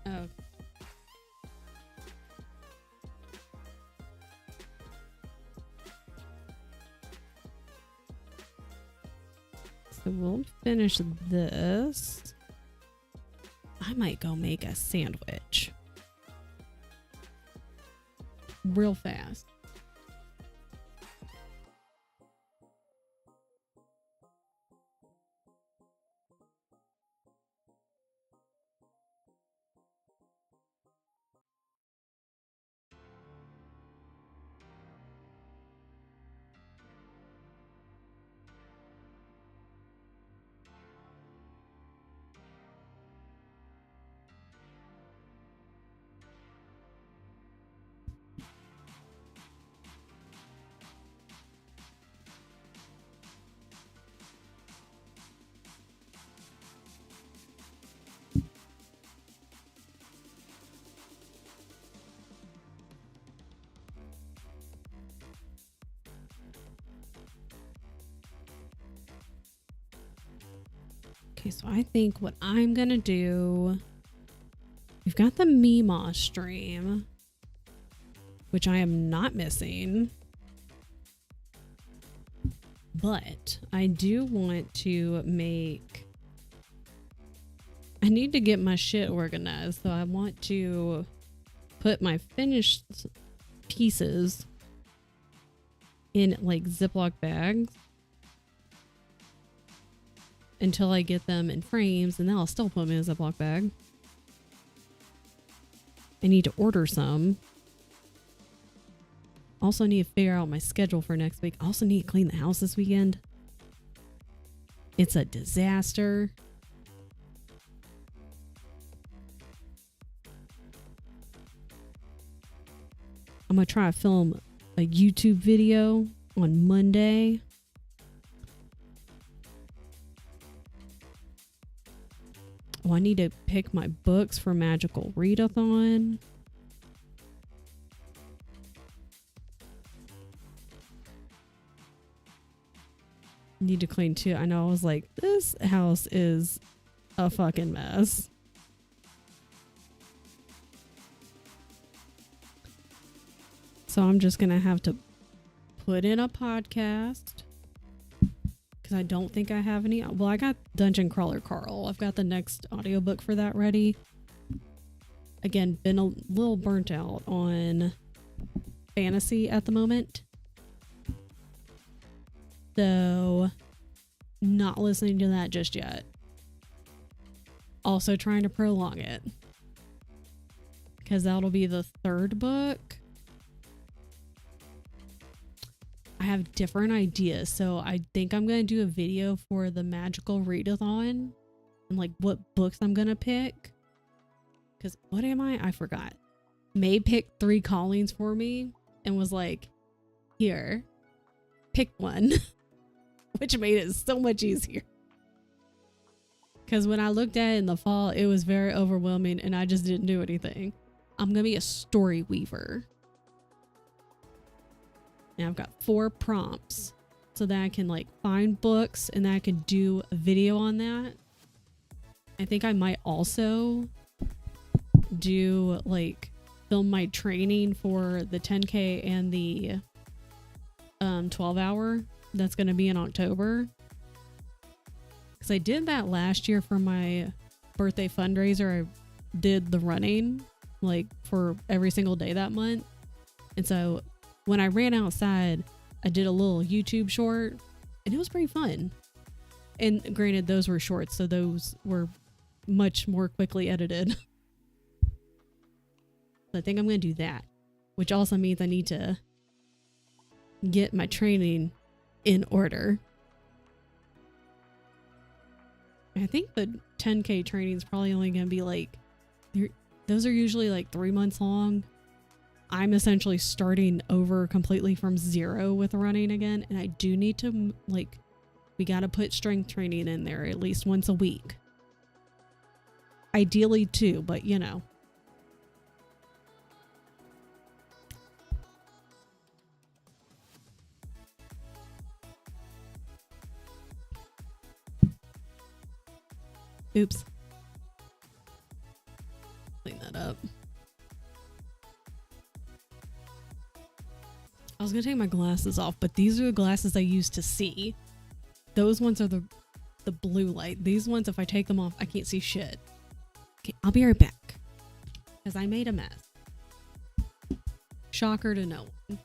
Oh. So we'll finish this. I might go make a sandwich. real fast. Okay, so I think what I'm gonna do, we've got the Meemaw stream, which I am not missing, but I do want to make, I need to get my shit organized, so I want to put my finished pieces in like Ziploc bags until I get them in frames, and then I'll still put them in a Ziploc bag. I need to order some. Also need to figure out my schedule for next week. I also need to clean the house this weekend. It's a disaster. I'm gonna try to film a YouTube video on Monday. Oh, I need to pick my books for Magical Readathon. Need to clean too. I know, I was like, this house is a fucking mess. So I'm just gonna have to put in a podcast, because I don't think I have any. Well, I got Dungeon Crawler Carl. I've got the next audiobook for that ready. Again, been a little burnt out on fantasy at the moment. So, not listening to that just yet. Also trying to prolong it, because that'll be the third book. I have different ideas, so I think I'm going to do a video for the Magical Readathon and like what books I'm going to pick. Because what am I forgot. May picked 3 callings for me and was like, here, pick one. Which made it so much easier. Because when I looked at it in the fall, it was very overwhelming and I just didn't do anything. I'm going to be a story weaver. And I've got 4 prompts so that I can like find books and then I can do a video on that. I think I might also do like film my training for the 10K and the 12 hour that's going to be in October. Because I did that last year for my birthday fundraiser. I did the running like for every single day that month. And so when I ran outside, I did a little YouTube short and it was pretty fun. And granted, those were shorts, so those were much more quickly edited. So I think I'm going to do that, which also means I need to get my training in order. I think the 10K training is probably only going to be like, those are usually like 3 months long. I'm essentially starting over completely from zero with running again. And I do need to, like, we got to put strength training in there at least once a week. Ideally 2, but you know. Oops. Clean that up. I was gonna take my glasses off, but these are the glasses I use to see. Those ones are the blue light. These ones, if I take them off, I can't see shit. Okay, I'll be right back. Because I made a mess. Shocker to no one.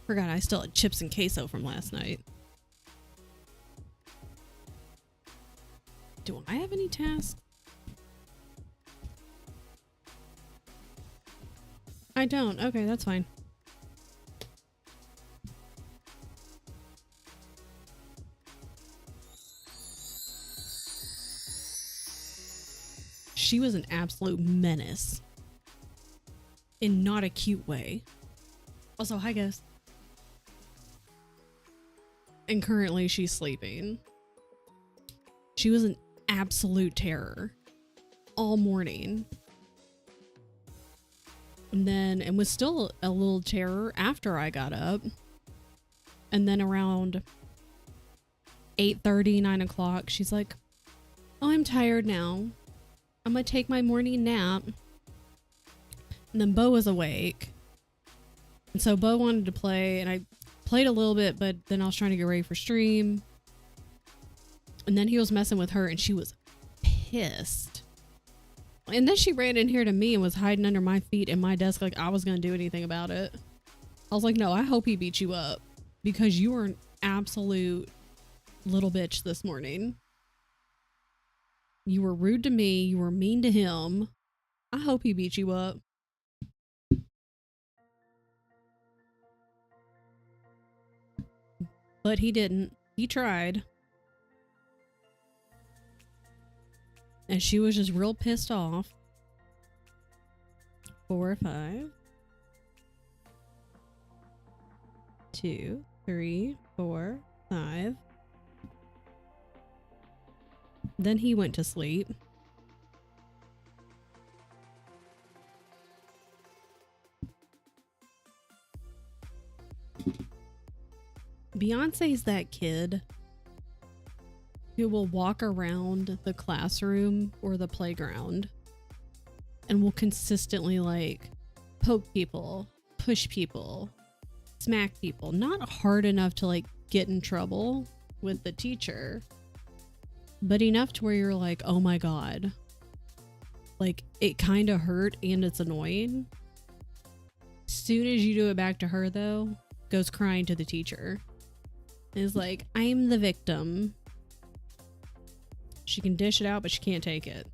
Forgot I still had chips and queso from last night. Do I have any tasks? I don't. Okay, that's fine. She was an absolute menace. In not a cute way. Also, hi guys. And currently she's sleeping. She was an absolute terror. All morning. And was still a little terror after I got up. And then around 8:30, 9 o'clock, she's like, oh, I'm tired now. I'm gonna take my morning nap. And then Bo was awake. And so Bo wanted to play, and I played a little bit, but then I was trying to get ready for stream. And then he was messing with her, and she was pissed. And then she ran in here to me and was hiding under my feet and my desk like I was going to do anything about it. I was like, no, I hope he beat you up because you were an absolute little bitch this morning. You were rude to me. You were mean to him. I hope he beat you up. But he didn't. He tried. And she was just real pissed off. 4, 5. 2, 3, 4, 5. Then he went to sleep. Beyonce's that kid who will walk around the classroom or the playground and will consistently like poke people, push people, smack people. Not hard enough to like get in trouble with the teacher, but enough to where you're like, oh my God. Like it kind of hurt and it's annoying. Soon as you do it back to her though, goes crying to the teacher. Is like, I'm the victim. She can dish it out, but she can't take it.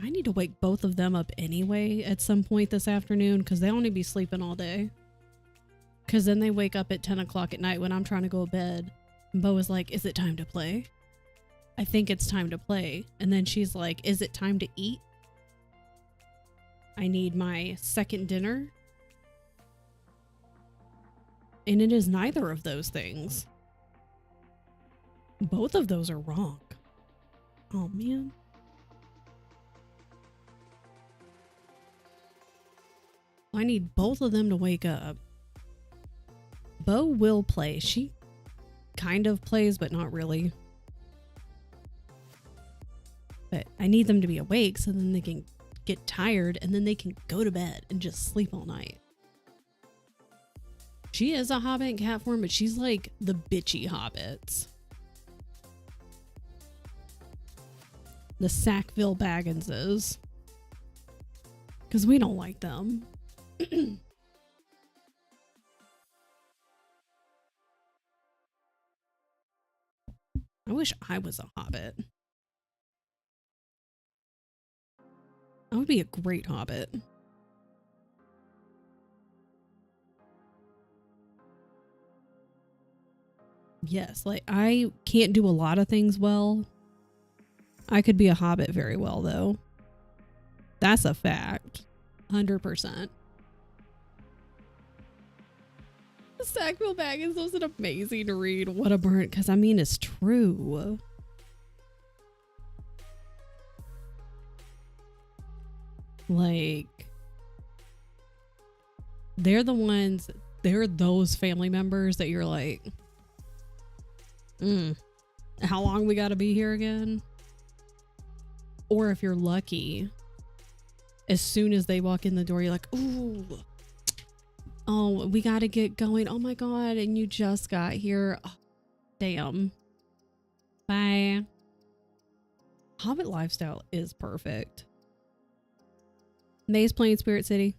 I need to wake both of them up anyway at some point this afternoon because they only be sleeping all day. Because then they wake up at 10 o'clock at night when I'm trying to go to bed. And Bo is like, is it time to play? I think it's time to play. And then she's like, is it time to eat? I need my second dinner. And it is neither of those things. Both of those are wrong. Oh, man. I need both of them to wake up. Bo will play. She kind of plays, but not really. But I need them to be awake so then they can get tired and then they can go to bed and just sleep all night. She is a hobbit in cat form, but she's like the bitchy hobbits. The Sackville Bagginses. Because we don't like them. I wish I was a hobbit. I would be a great hobbit. Yes, like I can't do a lot of things well. I could be a hobbit very well, though. That's a fact. 100%. Sackville Baggins was an amazing read. What a burnt, because I mean, it's true. Like, they're the ones, they're those family members that you're like, how long we gotta be here again? Or if you're lucky, as soon as they walk in the door, you're like, ooh, oh, we gotta get going. Oh my God, and you just got here. Oh, damn. Bye. Hobbit lifestyle is perfect. May's playing Spirit City.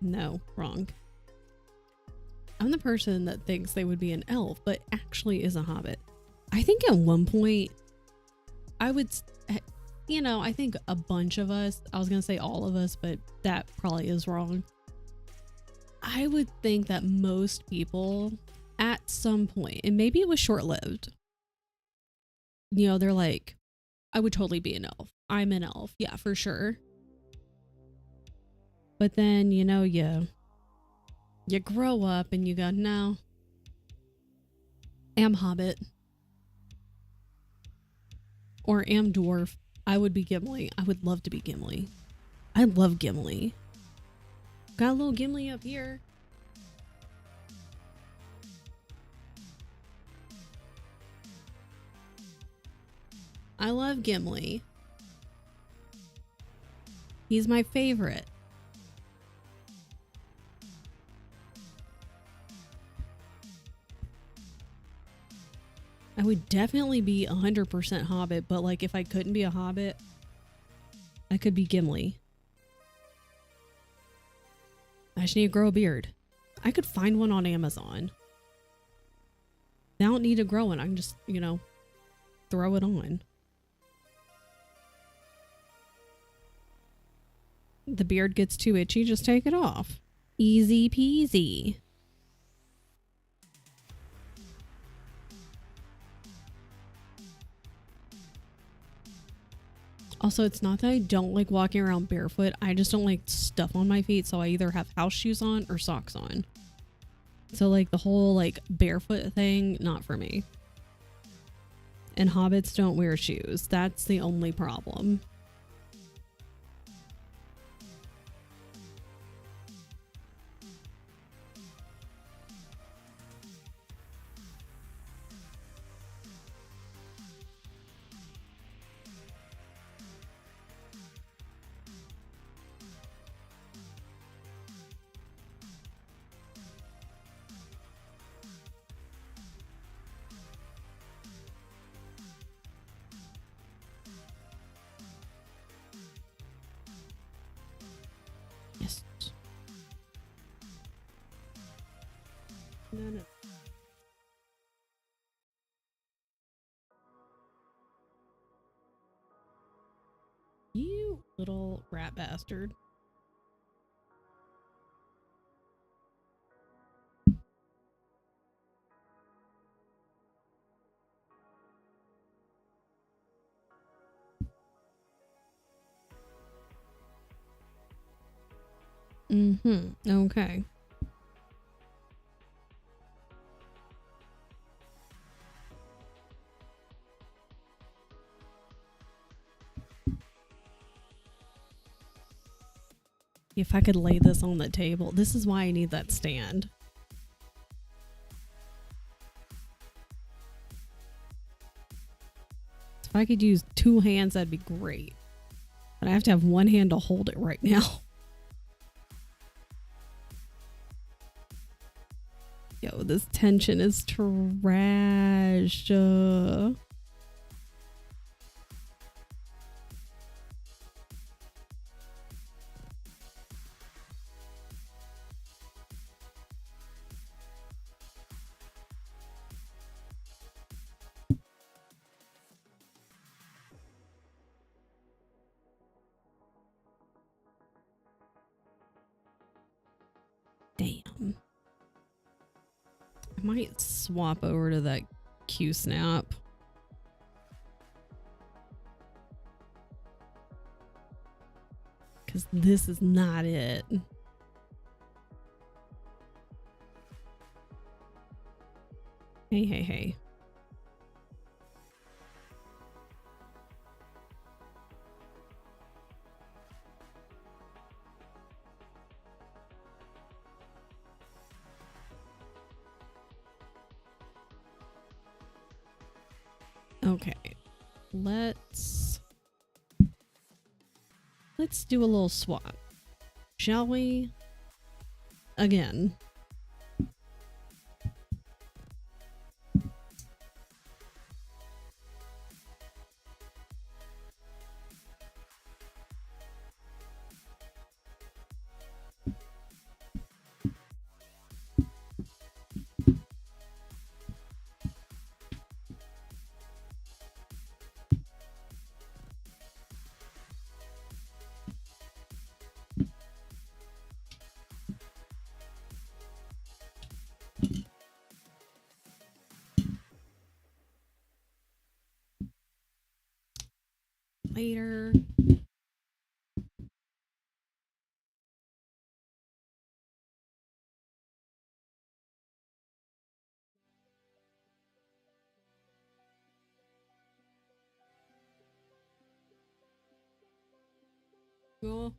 No, wrong. I'm the person that thinks they would be an elf, but actually is a hobbit. I think at one point, I would, you know, I think a bunch of us, I was going to say all of us, but that probably is wrong. I would think that most people at some point, and maybe it was short-lived, you know, they're like, I would totally be an elf. I'm an elf. Yeah, for sure. But then, you know, you grow up and you go, no, am hobbit. Or am dwarf. I would be Gimli. I would love to be Gimli. I love Gimli. Got a little Gimli up here. I love Gimli. He's my favorite. I would definitely be 100% hobbit, but like if I couldn't be a hobbit, I could be Gimli. I just need to grow a beard. I could find one on Amazon. I don't need to grow one. I can just, you know, throw it on. The beard gets too itchy, just take it off. Easy peasy. Also, it's not that I don't like walking around barefoot. I just don't like stuff on my feet, so I either have house shoes on or socks on. So like the whole like barefoot thing, not for me. And hobbits don't wear shoes. That's the only problem. Yes. No. You little rat bastard. Mm-hmm. Okay. If I could lay this on the table, this is why I need that stand. If I could use two hands, that'd be great. But I have to have one hand to hold it right now. Yo, this tension is trash. Damn. I might swap over to that Q snap. Because this is not it. Hey, hey, hey. Okay. Let's do a little swap. Shall we? Again. Later. Cool.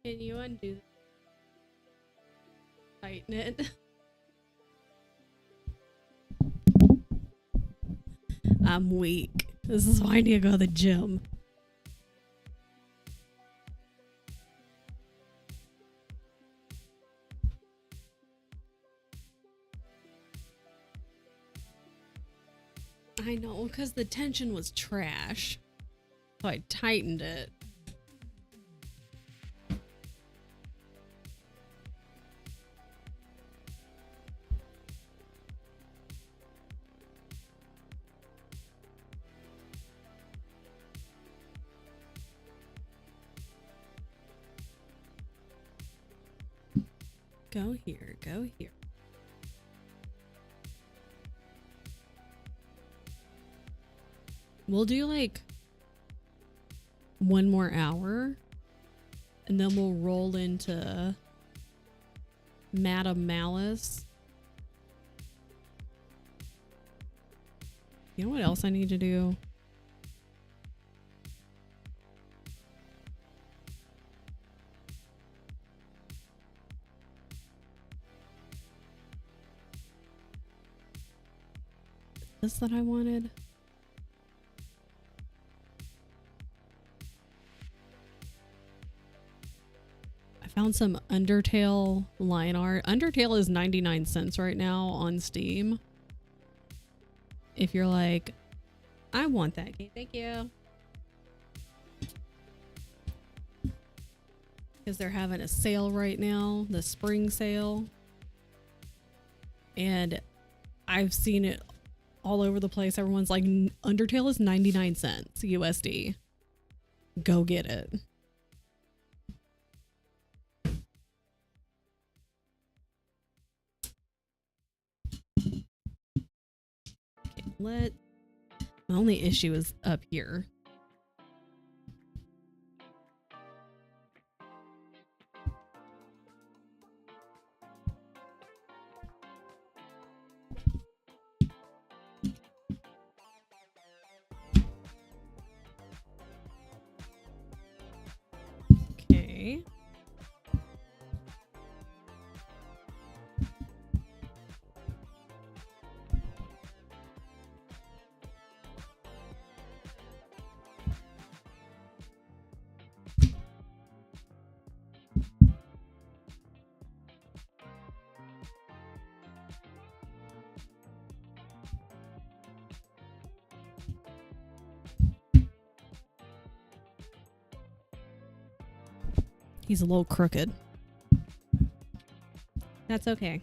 Can you undo that? Tighten it. I'm weak. This is why I need to go to the gym. I know, because the tension was trash. So I tightened it. Go here, go here. We'll do like one more hour and then we'll roll into Madame Malice. You know what else I need to do? This that I wanted? I found some Undertale line art. Undertale is 99 cents right now on Steam. If you're like, I want that game, thank you. Because they're having a sale right now, the spring sale. And I've seen it all over the place. Everyone's like, Undertale is 99 cents USD. Go get it. Okay, my only issue is up here. Okay. He's a little crooked. That's okay.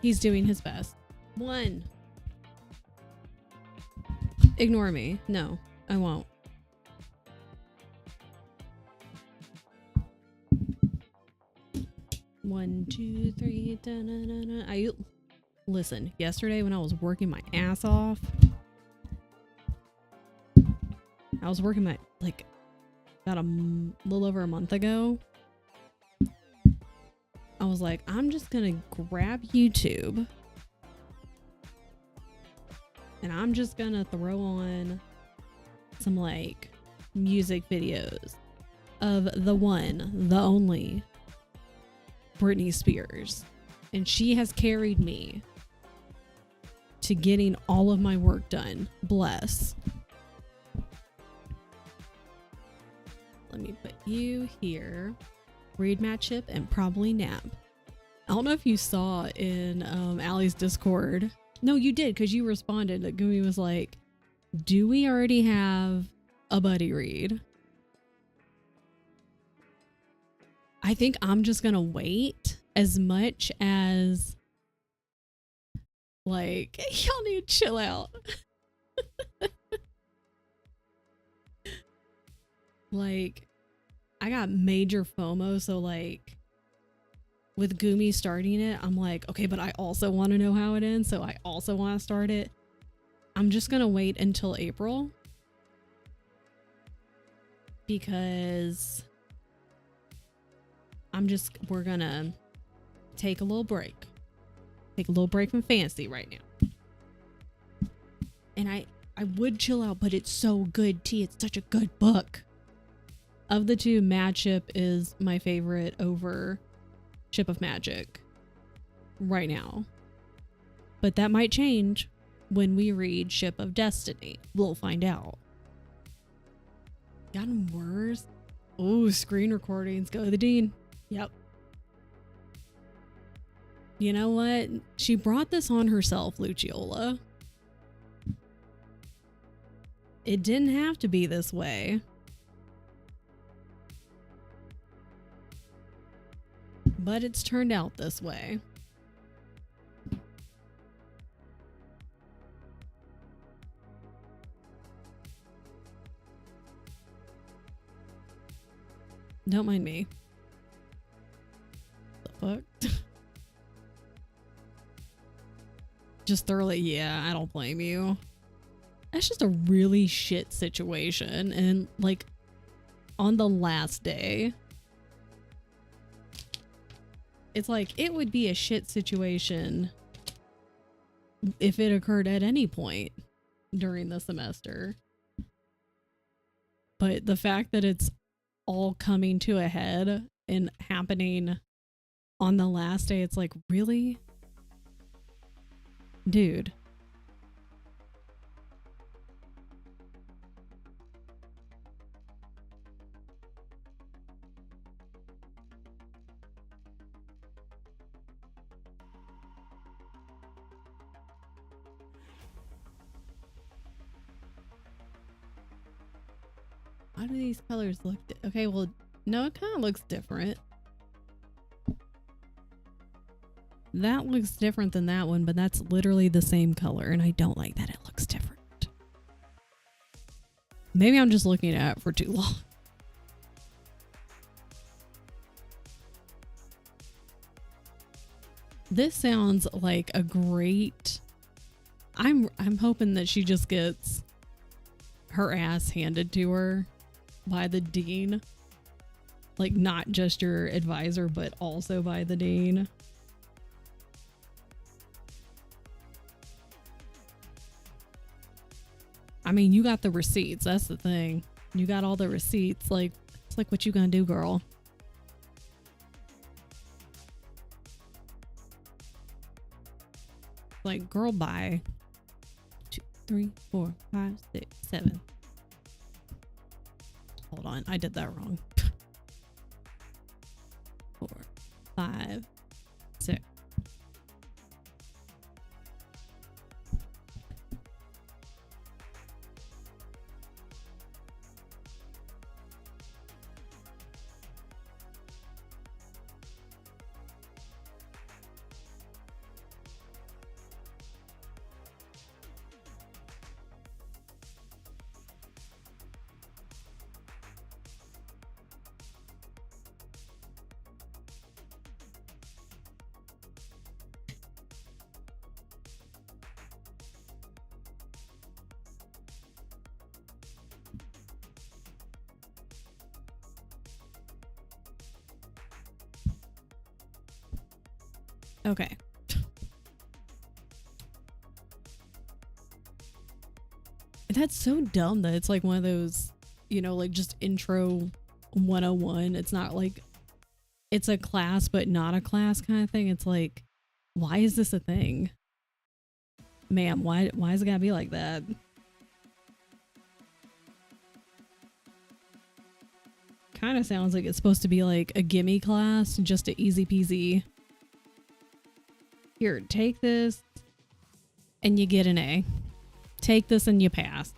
He's doing his best. 1. Ignore me. No, I won't. One, two, three. Da-na-na-na. Listen, yesterday when I was working my ass off, I was working my, like, about a little over a month ago. I was like, I'm just gonna grab YouTube and I'm just gonna throw on some like music videos of the one, the only Britney Spears. And she has carried me to getting all of my work done. Bless. Let me put you here. Read, Matt, Chip, and probably nap. I don't know if you saw in Allie's Discord. No, you did, because you responded. That Gumi was like, do we already have a buddy read? I think I'm just gonna wait as much as, like, y'all need to chill out. Like, I got major FOMO, so like with Gumi starting it, I'm like, okay, but I also want to know how it ends, so I also want to start it. I'm just gonna wait until April because we're gonna take a little break. Take a little break from fantasy right now. And I would chill out, but it's so good, T. It's such a good book. Of the two, Mad Ship is my favorite over Ship of Magic right now. But that might change when we read Ship of Destiny. We'll find out. Gotten worse. Oh, screen recordings. Go to the dean. Yep. You know what? She brought this on herself, Luciola. It didn't have to be this way. But it's turned out this way. Don't mind me. The fuck? Just thoroughly, yeah, I don't blame you. That's just a really shit situation. And like on the last day, it's like, it would be a shit situation if it occurred at any point during the semester. But the fact that it's all coming to a head and happening on the last day, it's like, really? Dude. How do these colors look? Okay, well, no, it kind of looks different. That looks different than that one, but that's literally the same color, and I don't like that it looks different. Maybe I'm just looking at it for too long. This sounds like a great... I'm hoping that she just gets her ass handed to her by the dean. Like, not just your advisor, but also by the dean. I mean, you got the receipts. That's the thing. You got all the receipts. Like, like, what you gonna do, girl? Like, girl, bye. 2, 3, 4, 5, 6, 7. Hold on, I did that wrong. 4, 5, 6. Okay. That's so dumb that it's like one of those, you know, like just intro 101. It's not like it's a class, but not a class kind of thing. It's like, why is this a thing? Ma'am, why is it gotta be like that? Kind of sounds like it's supposed to be like a gimme class, just a easy peasy. Here, take this and you get an A. Take this and you pass.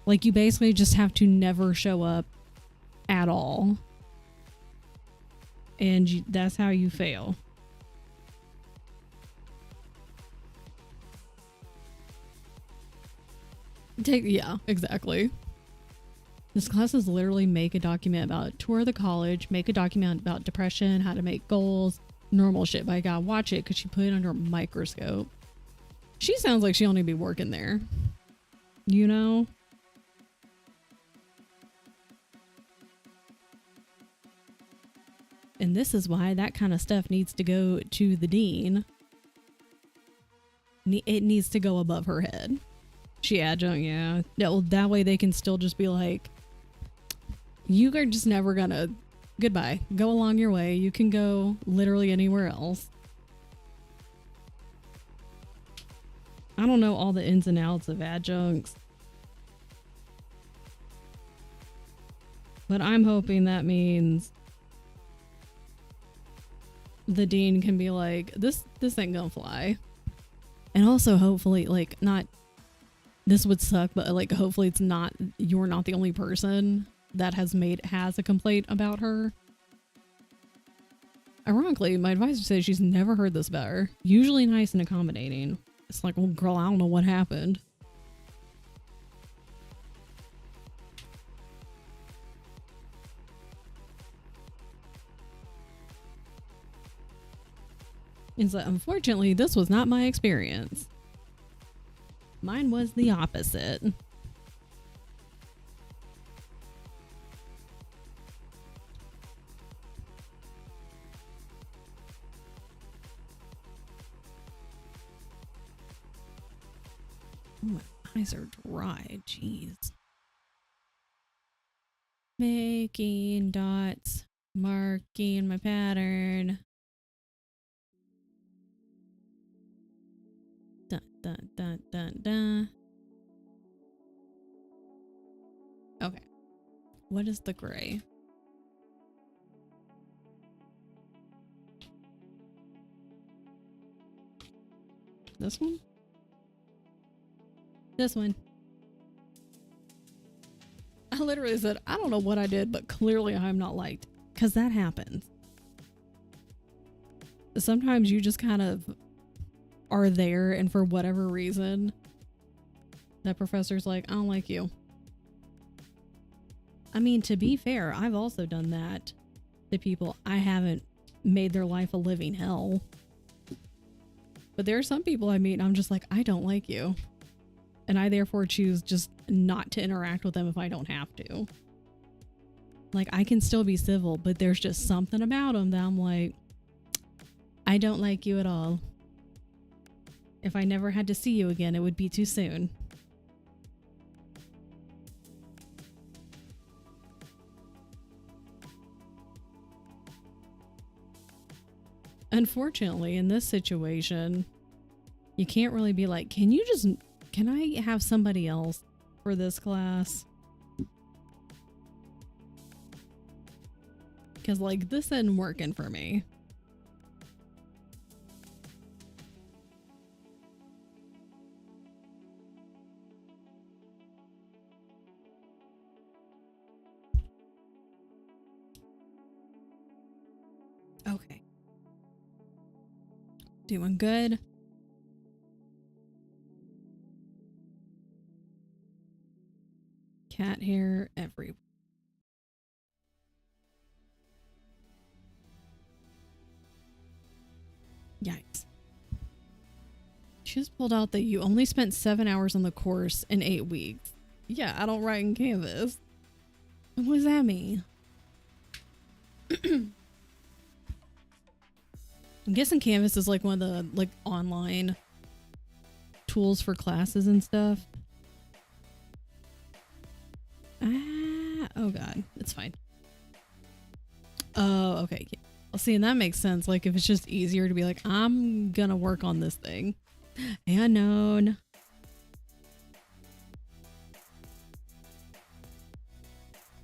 Like, you basically just have to never show up at all. And that's how you fail. Yeah, exactly. This class is literally make a document about tour the college, make a document about depression, how to make goals, normal shit, but I gotta watch it because she put it under a microscope. She sounds like she only be working there. You know? And this is why that kind of stuff needs to go to the dean. It needs to go above her head. She adjunct, yeah. Well, that way they can still just be like, you are just never gonna, goodbye, go along your way. You can go literally anywhere else. I don't know all the ins and outs of adjuncts, but I'm hoping that means the dean can be like, this ain't gonna fly. And also hopefully, like, not, this would suck, but like hopefully it's not, you're not the only person that has a complaint about her. Ironically, my advisor says she's never heard this about her. Usually nice and accommodating. It's like, well, girl, I don't know what happened. It's like, unfortunately, this was not my experience. Mine was the opposite. Oh, my eyes are dry. Jeez. Making dots, marking my pattern. Dun, dun, dun, dun, dun. Okay. What is the gray? This one? This one. I literally said, I don't know what I did, but clearly I'm not liked. Because that happens. Sometimes you just kind of are there, and for whatever reason, that professor's like, I don't like you. I mean, to be fair, I've also done that to people. I haven't made their life a living hell. But there are some people I meet and I'm just like, I don't like you. And I therefore choose just not to interact with them if I don't have to. Like, I can still be civil, but there's just something about them that I'm like, I don't like you at all. If I never had to see you again, it would be too soon. unfortunately, in this situation, you can't really be like, can I have somebody else for this class? Because, like, this isn't working for me. Okay. Doing good. Cat hair everywhere. Yikes. She just pulled out that you only spent 7 hours on the course in 8 weeks. Yeah, I don't write in Canvas. What does that mean? I'm guessing Canvas is like one of the like online tools for classes and stuff. Oh god, it's fine. Oh, okay. Well, see, and that makes sense. Like, if it's just easier to be like, I'm gonna work on this thing. Unknown.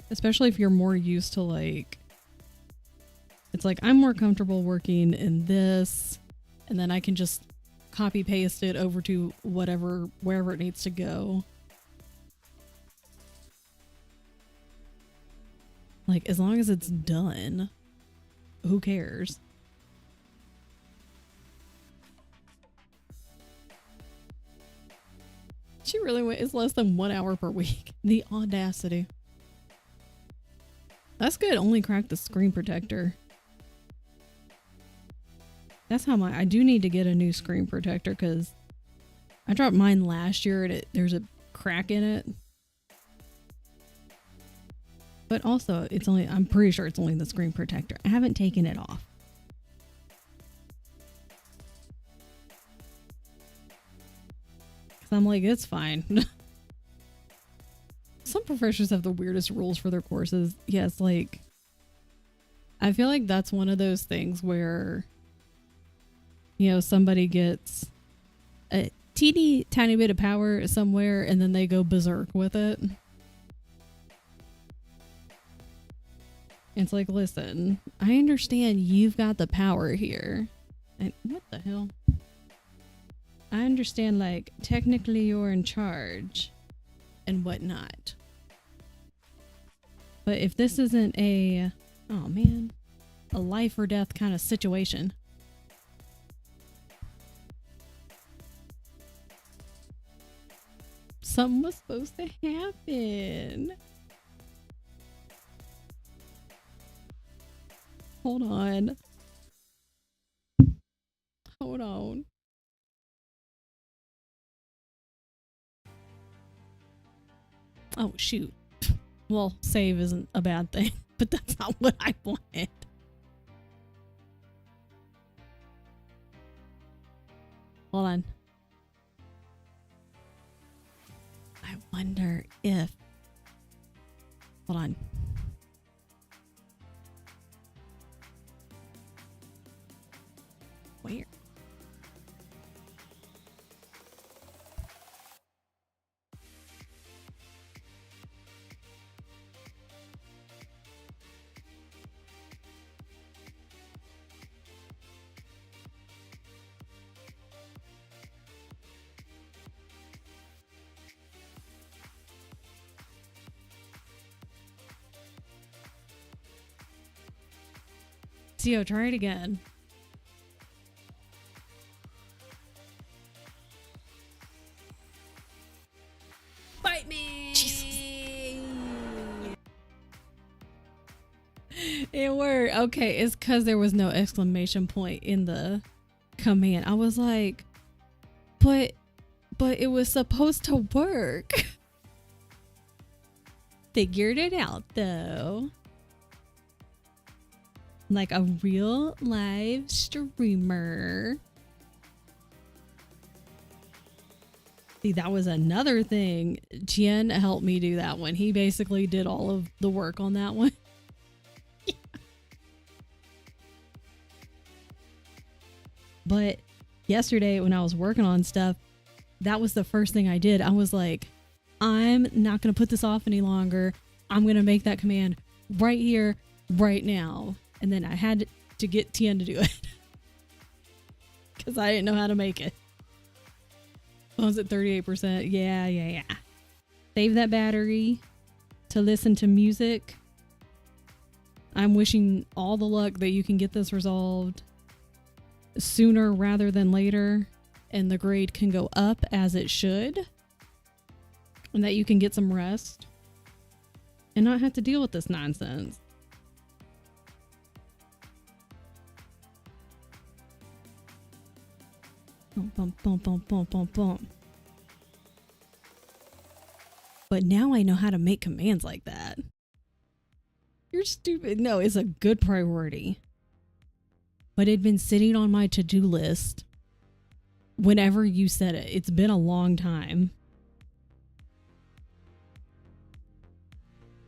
Especially if you're more used to, like, it's like, I'm more comfortable working in this, and then I can just copy paste it over to wherever it needs to go. Like, as long as it's done, who cares? She really went, it's less than 1 hour per week. The audacity. That's good. Only cracked the screen protector. That's how I do need to get a new screen protector because I dropped mine last year and there's a crack in it. But also, I'm pretty sure it's only the screen protector. I haven't taken it off. Because I'm like, it's fine. Some professors have the weirdest rules for their courses. Yes, like, I feel like that's one of those things where, you know, somebody gets a teeny tiny bit of power somewhere and then they go berserk with it. It's like, listen, I understand you've got the power here. And what the hell? I understand, like, technically you're in charge and whatnot. But if this isn't a life or death kind of situation. Something was supposed to happen. Hold on. Hold on. Oh, shoot. Well, save isn't a bad thing, but that's not what I wanted. Hold on. I wonder if... Hold on. Where? Zio, try it again. Fight me! Jesus. It worked. Okay, it's because there was no exclamation point in the command. I was like, but it was supposed to work. Figured it out though. Like a real live streamer. See, that was another thing. Tien helped me do that one. He basically did all of the work on that one. Yeah. But yesterday when I was working on stuff, that was the first thing I did. I was like, I'm not going to put this off any longer. I'm going to make that command right here, right now. And then I had to get Tien to do it because I didn't know how to make it. What was it, 38%? Yeah. Save that battery to listen to music. I'm wishing all the luck that you can get this resolved sooner rather than later, and the grade can go up as it should, and that you can get some rest and not have to deal with this nonsense. Bum, bum, bum, bum, bum, bum. But now I know how to make commands like that. You're stupid. No, it's a good priority. But it'd been sitting on my to-do list whenever you said it. It's been a long time.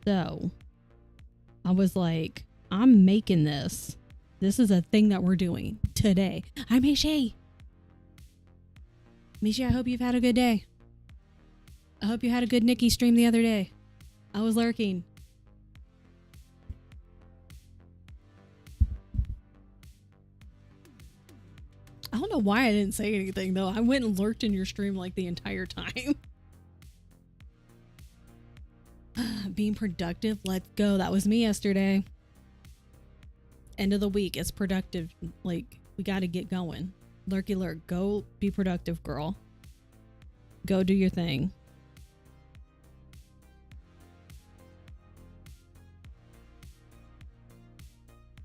So I was like, I'm making this. This is a thing that we're doing today. Hi, Mishi. Mishi, I hope you've had a good day. I hope you had a good Nikki stream the other day. I was lurking. I don't know why I didn't say anything though. I went and lurked in your stream like the entire time. Being productive, let's go. That was me yesterday. End of the week, it's productive. Like, we got to get going. Lurky lurk, go be productive, girl. Go do your thing.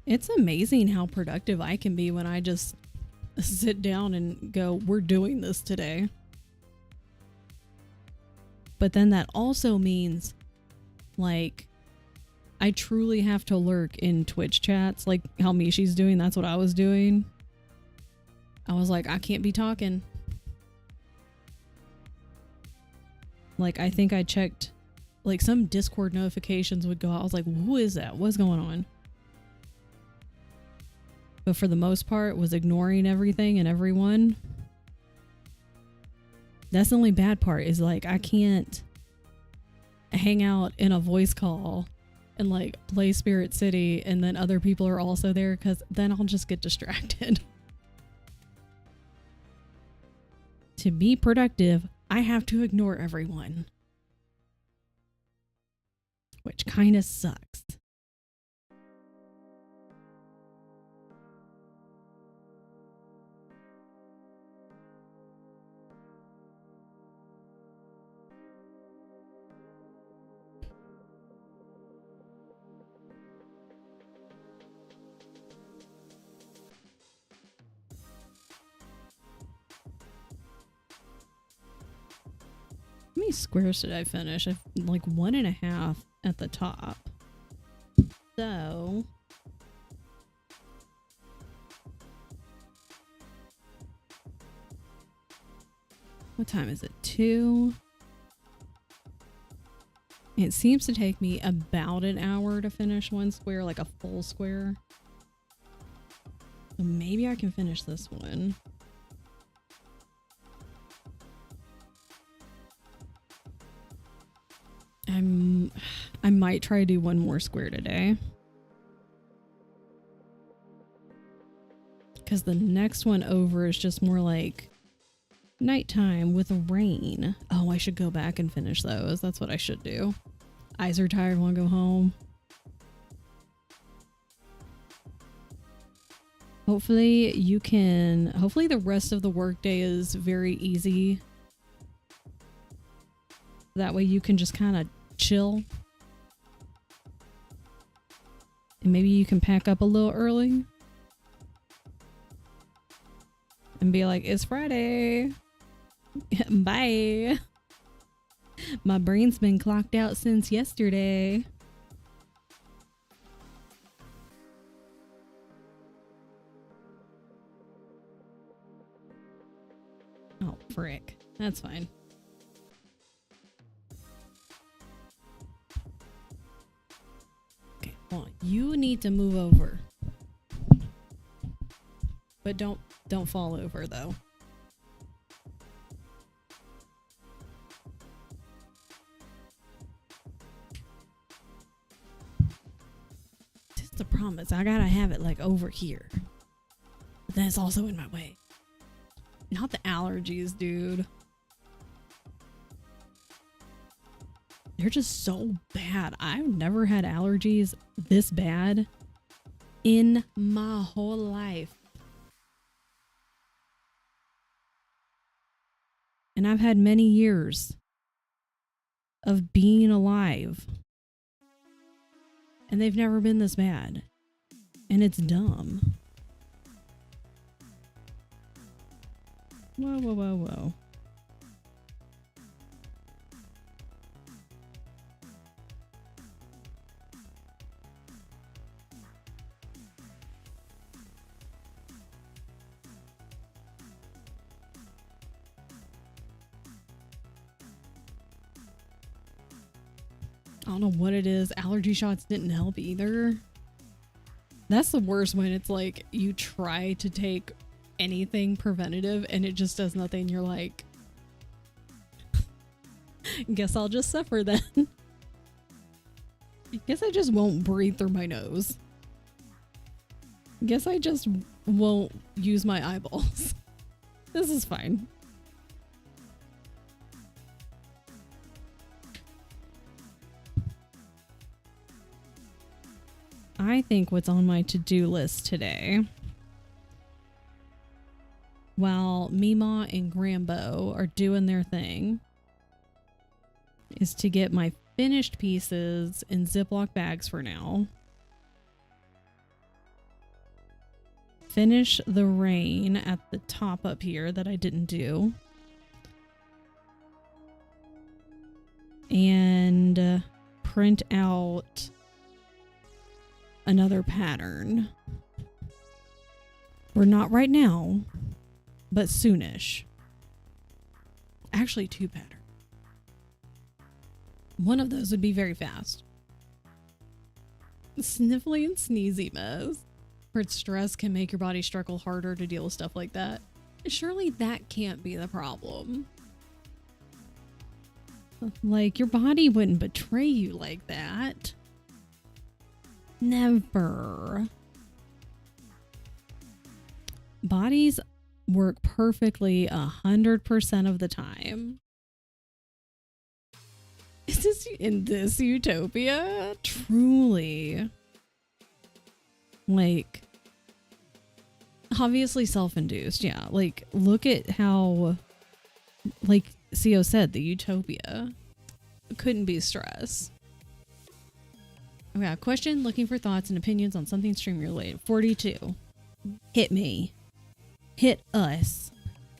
It's amazing how productive I can be when I just sit down and go, we're doing this today. But then that also means, like, I truly have to lurk in Twitch chats, like how Mishi's doing. That's what I was doing. I was like, I can't be talking. Like, I think I checked, like, some Discord notifications would go out. I was like, who is that? What's going on? But for the most part, was ignoring everything and everyone. That's the only bad part, is like, I can't hang out in a voice call and like play Spirit City and then other people are also there, because then I'll just get distracted. To be productive, I have to ignore everyone, which kind of sucks. How many squares did I finish? I've like 1.5 at the top. So what time is it? 2. It seems to take me about an hour to finish one square, like a full square. So maybe I can finish this one. I might try to do one more square today, because the next one over is just more like nighttime with rain. Oh, I should go back and finish those. That's what I should do. Eyes are tired, want to go home. Hopefully you can, hopefully the rest of the workday is very easy. That way you can just kind of chill. And maybe you can pack up a little early and be like, it's Friday. Bye. My brain's been clocked out since yesterday. Oh, frick. That's fine. Well, you need to move over, but don't Don't fall over though. That's the problem is I gotta have it like over here. But then it's also in my way. Not the allergies, dude. They're just so bad. I've never had allergies this bad in my whole life. And I've had many years of being alive. And they've never been this bad. And it's dumb. Whoa, whoa, whoa, whoa. I don't know what it is. Allergy shots didn't help either. That's the worst when it's like you try to take anything preventative and it just does nothing. You're like, guess I'll just suffer then. Guess I just won't breathe through my nose. Guess I just won't use my eyeballs. This is fine. I think what's on my to-do list today, while Mima and Grambo are doing their thing, is to get my finished pieces in Ziploc bags for now. Finish the rain at the top up here that I didn't do. And print out another pattern. We're not right now, but soonish. Actually, 2 patterns. One of those would be very fast. Sniffly and sneezy mess. Where stress can make your body struggle harder to deal with stuff like that. Surely that can't be the problem. Like, your body wouldn't betray you like that. Never. Bodies work perfectly 100% of the time. Is this in this utopia? Truly. Like, obviously self-induced, yeah. Like, look at how, like Co said, the utopia couldn't be stress. Okay, question, looking for thoughts and opinions on something stream related. 42. Hit me. Hit us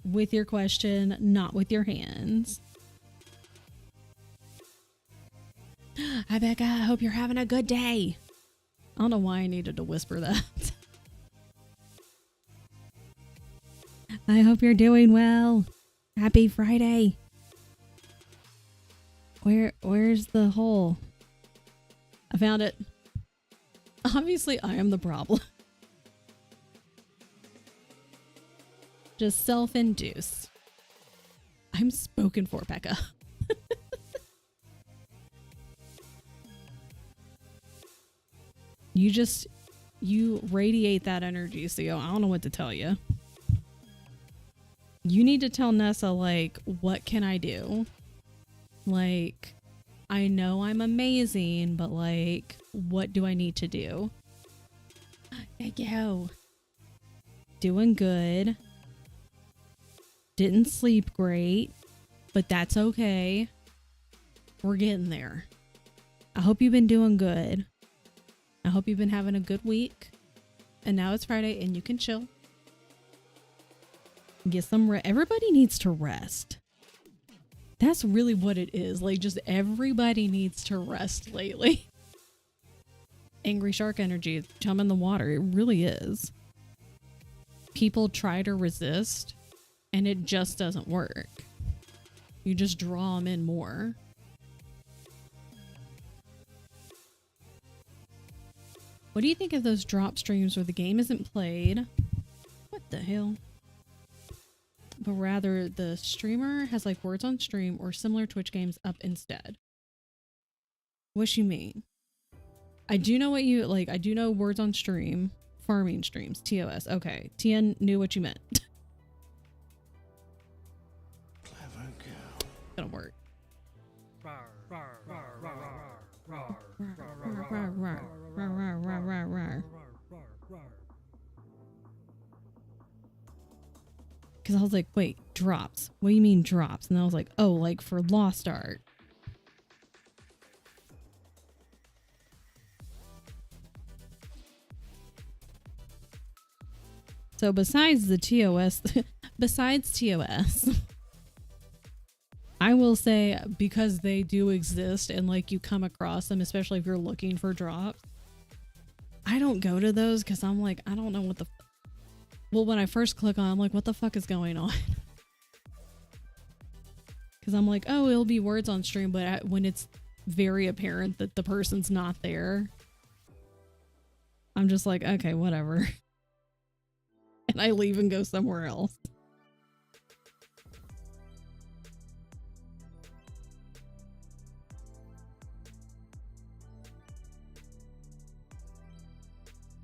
with your question, not with your hands. Hi, Becca. I hope you're having a good day. I don't know why I needed to whisper that. I hope you're doing well. Happy Friday. Where's the hole? I found it. Obviously, I am the problem. Just self-induce. I'm spoken for, Becca. You radiate that energy, so I don't know what to tell you. You need to tell Nessa, like, what can I do? Like, I know I'm amazing, but like, what do I need to do? Thank you. Doing good. Didn't sleep great, but that's okay. We're getting there. I hope you've been doing good. I hope you've been having a good week. And now it's Friday and you can chill. Get some rest. Everybody needs to rest. That's really what it is. Like, just everybody needs to rest lately. Angry shark energy, chum in the water. It really is. People try to resist and it just doesn't work. You just draw them in more. What do you think of those drop streams where the game isn't played? What the hell? but rather the streamer has like words on stream or similar Twitch games up instead. What you mean? I do know what you like. I do know words on stream, farming streams, TOS. Okay, Tien knew what you meant. Clever girl. Gonna work. Because I was like, wait, drops. What do you mean drops? And I was like, oh, like for Lost Art. So besides the TOS, besides TOS, I will say because they do exist and like you come across them, especially if you're looking for drops, I don't go to those because I'm like, I don't know what the well, when I first click on, I'm like, what the fuck is going on? Because I'm like, oh, it'll be words on stream, but when it's very apparent that the person's not there, I'm just like, okay, whatever. And I leave and go somewhere else.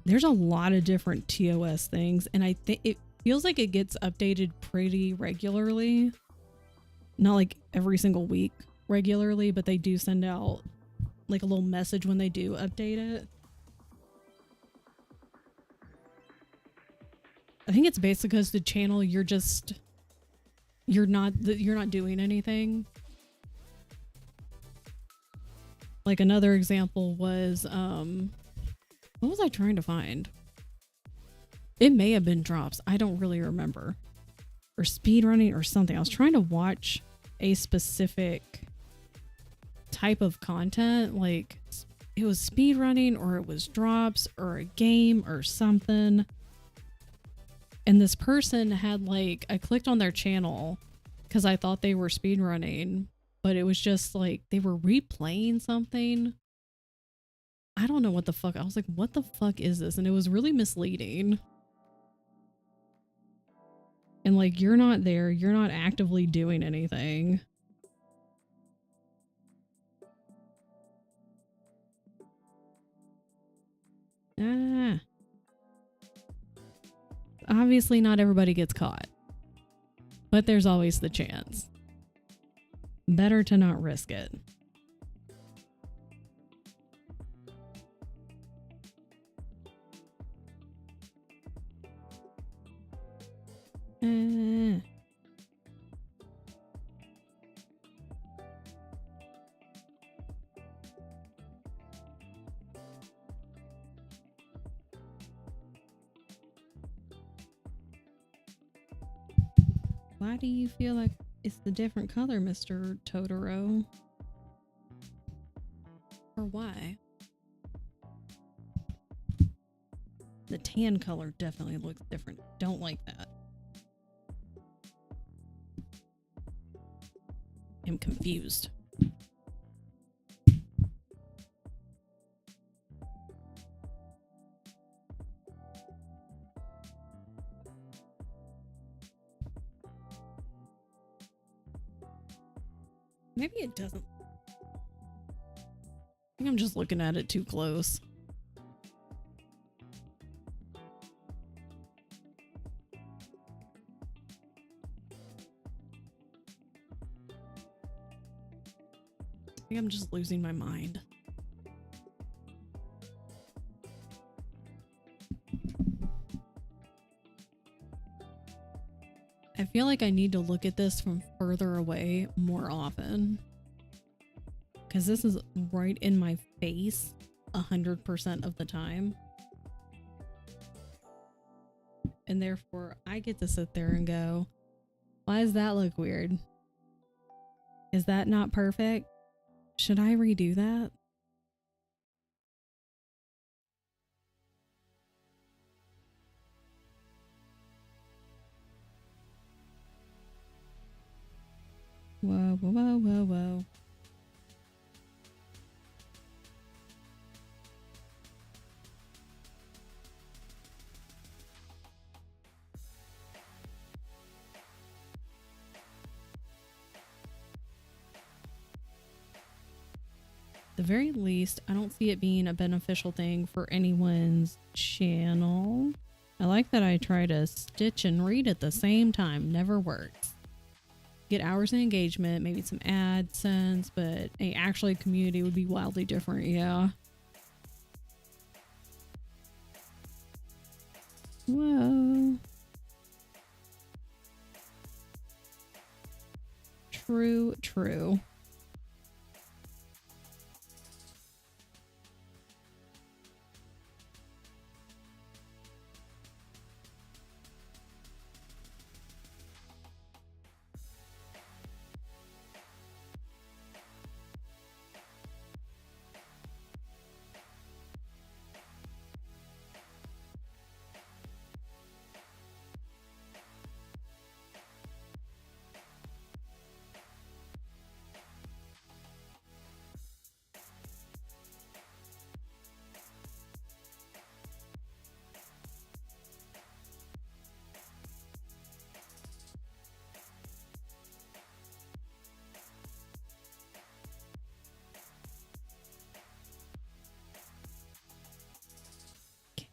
There's a lot of different TOS things, and I think it feels like it gets updated pretty regularly. Not like every single week regularly, but they do send out like a little message when they do update it. I think it's basically because the channel you're not doing anything. Like another example was what was I trying to find? It may have been drops. I don't really remember. Or speedrunning or something. I was trying to watch a specific type of content. Like it was speedrunning or it was drops or a game or something. And this person had like, I clicked on their channel because I thought they were speedrunning, but it was just like they were replaying something. I don't know what the fuck. I was like, what the fuck is this? And it was really misleading. And like, you're not there. You're not actively doing anything. Ah. Obviously not everybody gets caught. But there's always the chance. Better to not risk it. Why do you feel like it's the different color, Mr. Totoro? Or why? The tan color definitely looks different. Don't like that. I'm confused. Maybe it doesn't. I think I'm just looking at it too close. I think I'm just losing my mind. I feel like I need to look at this from further away more often. Because this is right in my face 100% of the time. And therefore, I get to sit there and go, why does that look weird? Is that not perfect? Should I redo that? Whoa, whoa, whoa, whoa, whoa. very least, I don't see it being a beneficial thing for anyone's channel. I like that I try to stitch and read at the same time. Never works. Get hours of engagement, maybe some AdSense, but a actually community would be wildly different, yeah. Whoa. True, true.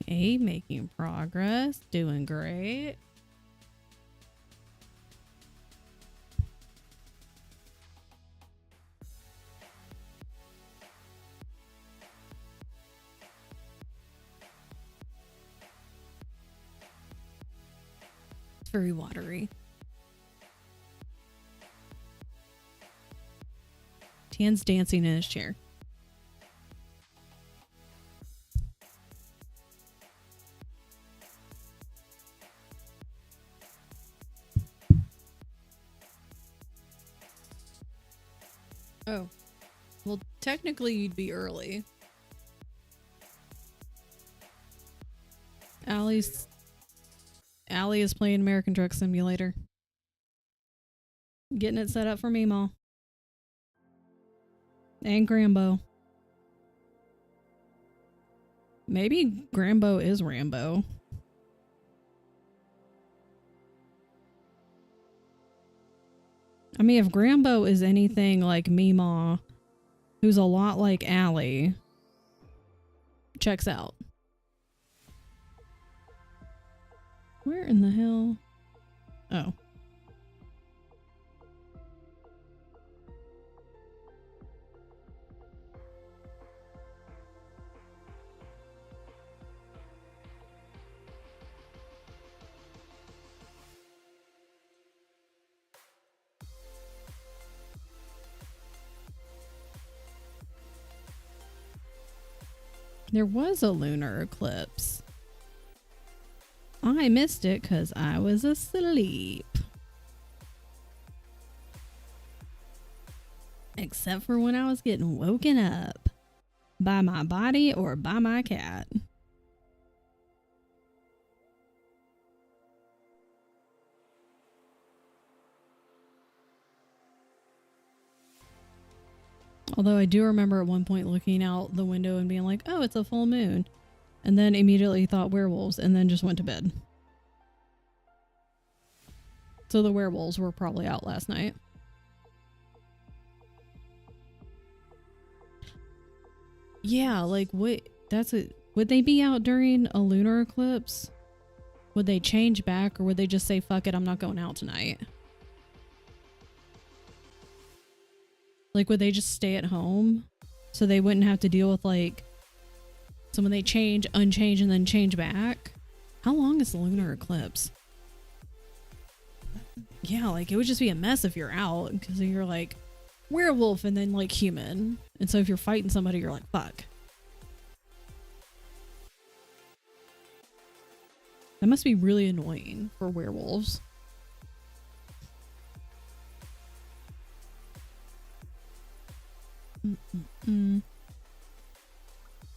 Okay, making progress, doing great. It's very watery. Tan's dancing in his chair. Oh. Well, technically you'd be early. Allie is playing American Truck Simulator. Getting it set up for Meemaw. And Grambo. Maybe Grambo is Rambo. I mean, if Grambo is anything like Meemaw, who's a lot like Allie, checks out. Where in the hell? Oh. There was a lunar eclipse. I missed it because I was asleep. Except for when I was getting woken up by my body or by my cat. Although I do remember at one point looking out the window and being like, oh, it's a full moon. And then immediately thought werewolves and then just went to bed. So the werewolves were probably out last night. Yeah, like what? That's it. Would they be out during a lunar eclipse? Would they change back or would they just say, fuck it, I'm not going out tonight? Like, would they just stay at home so they wouldn't have to deal with, like, so when they change, unchange, and then change back? How long is the lunar eclipse? Yeah, like, it would just be a mess if you're out because you're, like, werewolf and then, like, human. And so if you're fighting somebody, you're like, fuck. That must be really annoying for werewolves.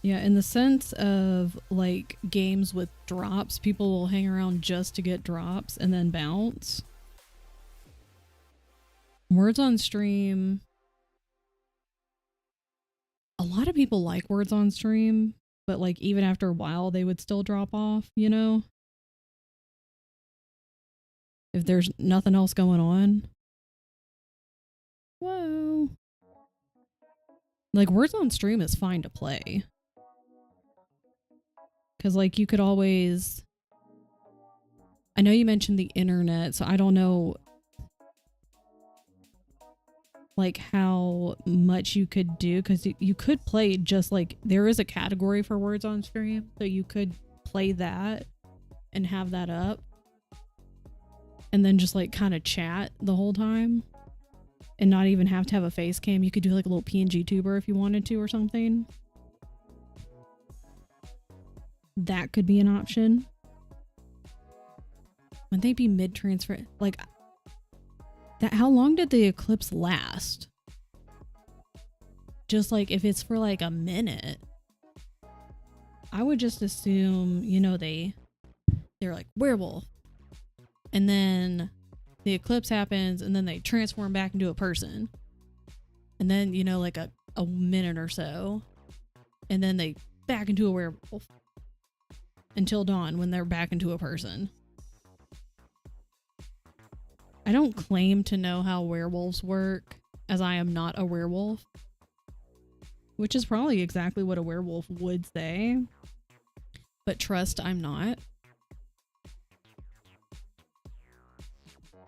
Yeah, in the sense of like games with drops, people will hang around just to get drops and then bounce. Words on stream. A lot of people like words on stream, but like even after a while they would still drop off, you know? If there's nothing else going on. Whoa. Like, words on stream is fine to play. Because, like, you could always... I know you mentioned the internet, so I don't know, like, how much you could do. Because you could play just, like... There is a category for words on stream. So you could play that and have that up. And then just, like, kind of chat the whole time. And not even have to have a face cam. You could do like a little PNG tuber if you wanted to or something. That could be an option. Would they be mid-transfer? Like, that? How long did the eclipse last? Just like if it's for like a minute. I would just assume, you know, they're like werewolf. And then the eclipse happens and then they transform back into a person. And then, you know, like a minute or so. And then they back into a werewolf. Until dawn when they're back into a person. I don't claim to know how werewolves work, as I am not a werewolf. Which is probably exactly what a werewolf would say. But trust, I'm not.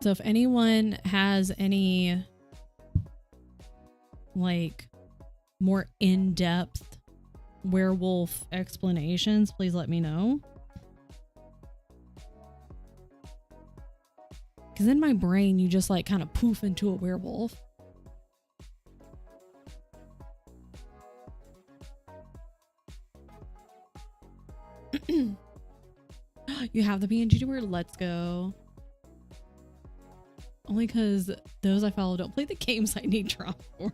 So if anyone has any, like, more in-depth werewolf explanations, please let me know. Because in my brain, you just, like, kind of poof into a werewolf. You have the PNG word? Let's go. Only because those I follow don't play the games I need drop for.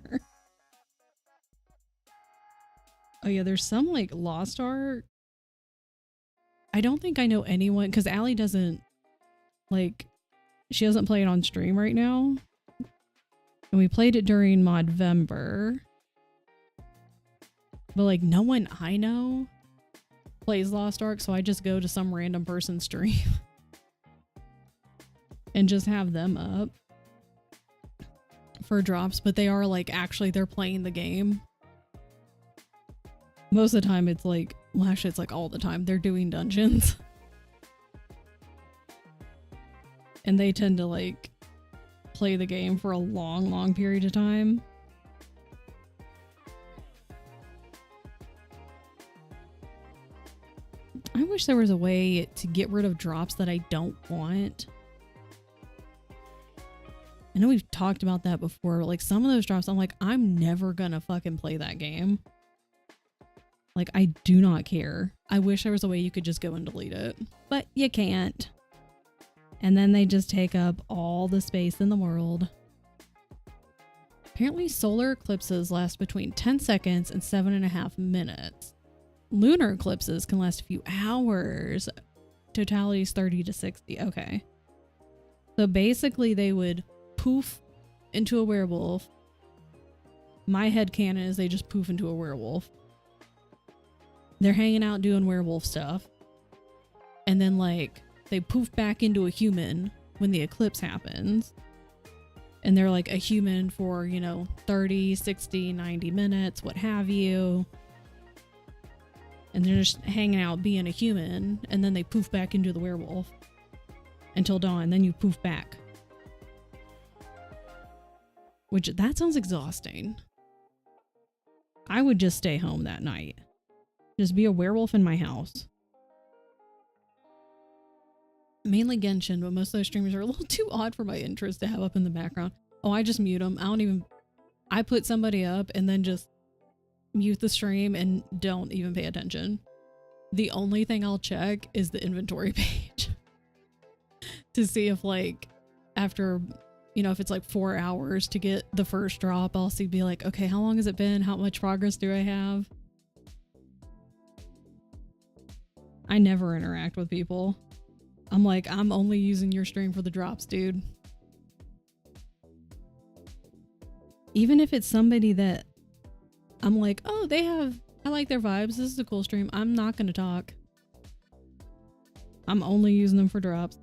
Oh yeah, there's some like Lost Ark. I don't think I know anyone, because Allie doesn't, like, she doesn't play it on stream right now. And we played it during Modvember. But like no one I know plays Lost Ark, so I just go to some random person's stream. And just have them up for drops, but they are like, actually they're playing the game. Most of the time it's like, well actually it's like all the time they're doing dungeons. And they tend to like play the game for a long period of time. I wish there was a way to get rid of drops that I don't want. I know we've talked about that before. Like some of those drops, I'm like, I'm never gonna fucking play that game. Like, I do not care. I wish there was a way you could just go and delete it. But you can't. And then they just take up all the space in the world. Apparently solar eclipses last between 10 seconds and 7.5 minutes. Lunar eclipses can last a few hours. Totality is 30 to 60. Okay. So basically they would poof into a werewolf. My headcanon is they just poof into a werewolf. They're hanging out doing werewolf stuff. And then like they poof back into a human when the eclipse happens. And they're like a human for, you know, 30, 60, 90 minutes, what have you. And they're just hanging out being a human. And then they poof back into the werewolf until dawn. Then you poof back. Which, that sounds exhausting. I would just stay home that night. Just be a werewolf in my house. Mainly Genshin, but most of those streamers are a little too odd for my interest to have up in the background. Oh, I just mute them. I put somebody up and then just mute the stream and don't even pay attention. The only thing I'll check is the inventory page. To see if like, after, you know, if it's like 4 hours to get the first drop, I'll be like, okay, how long has it been? How much progress do I have? I never interact with people. I'm like, I'm only using your stream for the drops, dude. Even if it's somebody that I'm like, oh, I like their vibes. This is a cool stream. I'm not going to talk. I'm only using them for drops.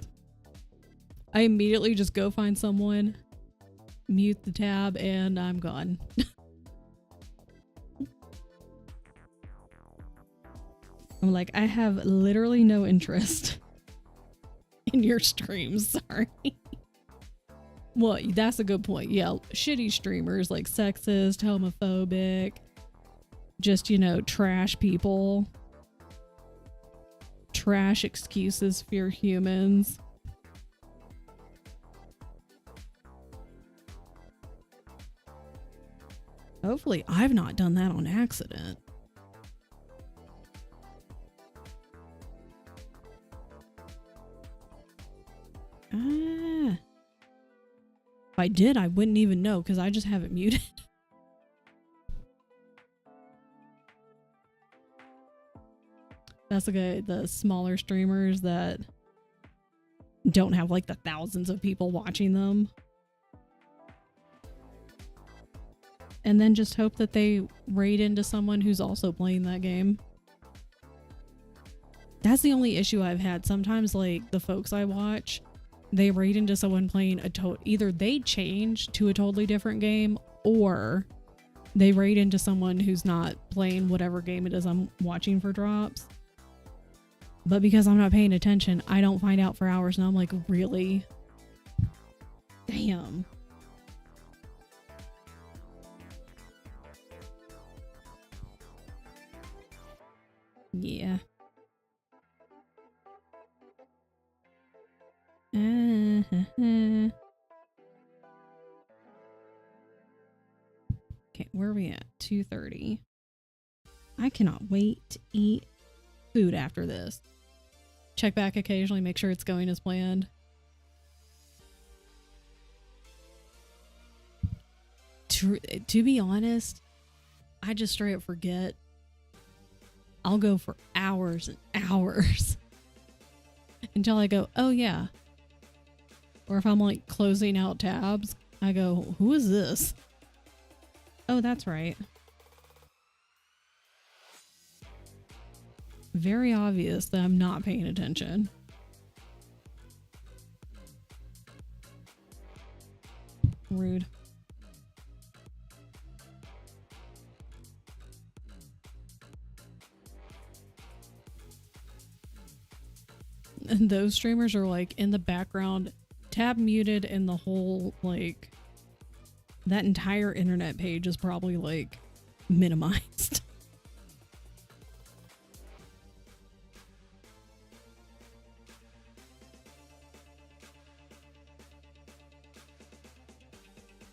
I immediately just go find someone, mute the tab, and I'm gone. I'm like, I have literally no interest in your streams. Sorry. Well, that's a good point. Yeah, shitty streamers like sexist, homophobic, just, you know, trash people. Trash excuses for your humans. Hopefully, I've not done that on accident. Ah. If I did, I wouldn't even know because I just have it muted. That's the smaller streamers that don't have like the thousands of people watching them. And then just hope that they raid into someone who's also playing that game. That's the only issue I've had. Sometimes like the folks I watch, they raid into someone playing either they change to a totally different game or they raid into someone who's not playing whatever game it is I'm watching for drops. But because I'm not paying attention, I don't find out for hours and I'm like, really? Damn. Yeah. Okay, where are we at? 2:30. I cannot wait to eat food after this. Check back occasionally, make sure it's going as planned. To be honest, I just straight up forget. I'll go for hours and hours until I go, oh yeah. Or if I'm like closing out tabs, I go, who is this? Oh, that's right. Very obvious that I'm not paying attention. Rude. And those streamers are like in the background, tab muted, and the whole like that entire internet page is probably like minimized.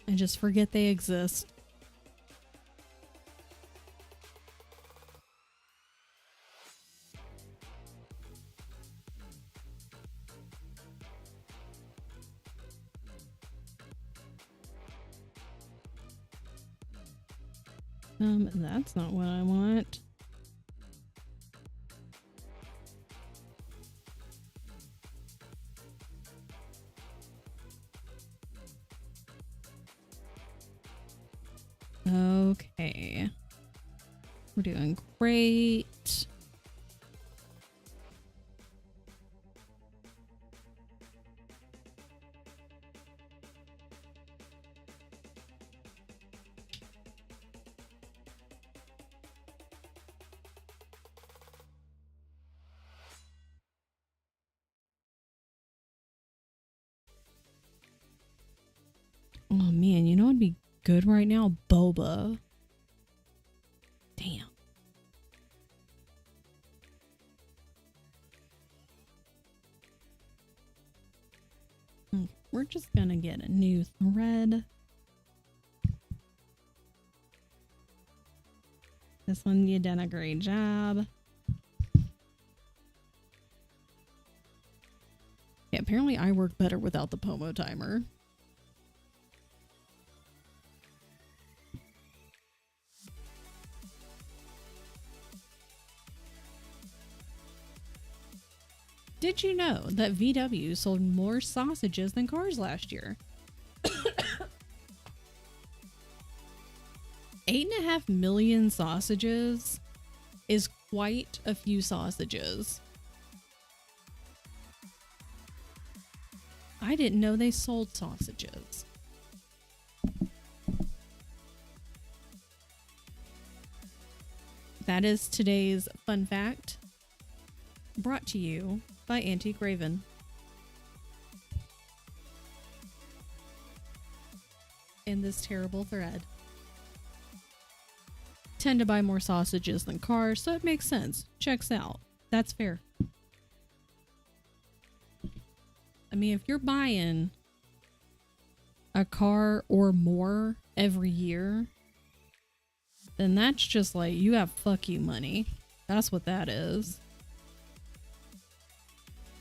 I just forget they exist. That's not what I want. Okay. We're doing great. Oh man, you know what'd be good right now? Boba. Damn. We're just gonna get a new thread. This one, you done a great job. Yeah, apparently I work better without the Pomo timer. Did you know that VW sold more sausages than cars last year? 8.5 million sausages is quite a few sausages. I didn't know they sold sausages. That is today's fun fact. brought to you by Antique Raven. In this terrible thread. Tend to buy more sausages than cars, so it makes sense. Checks out. That's fair. I mean, if you're buying a car or more every year, then that's just like, you have fuck you money. That's what that is.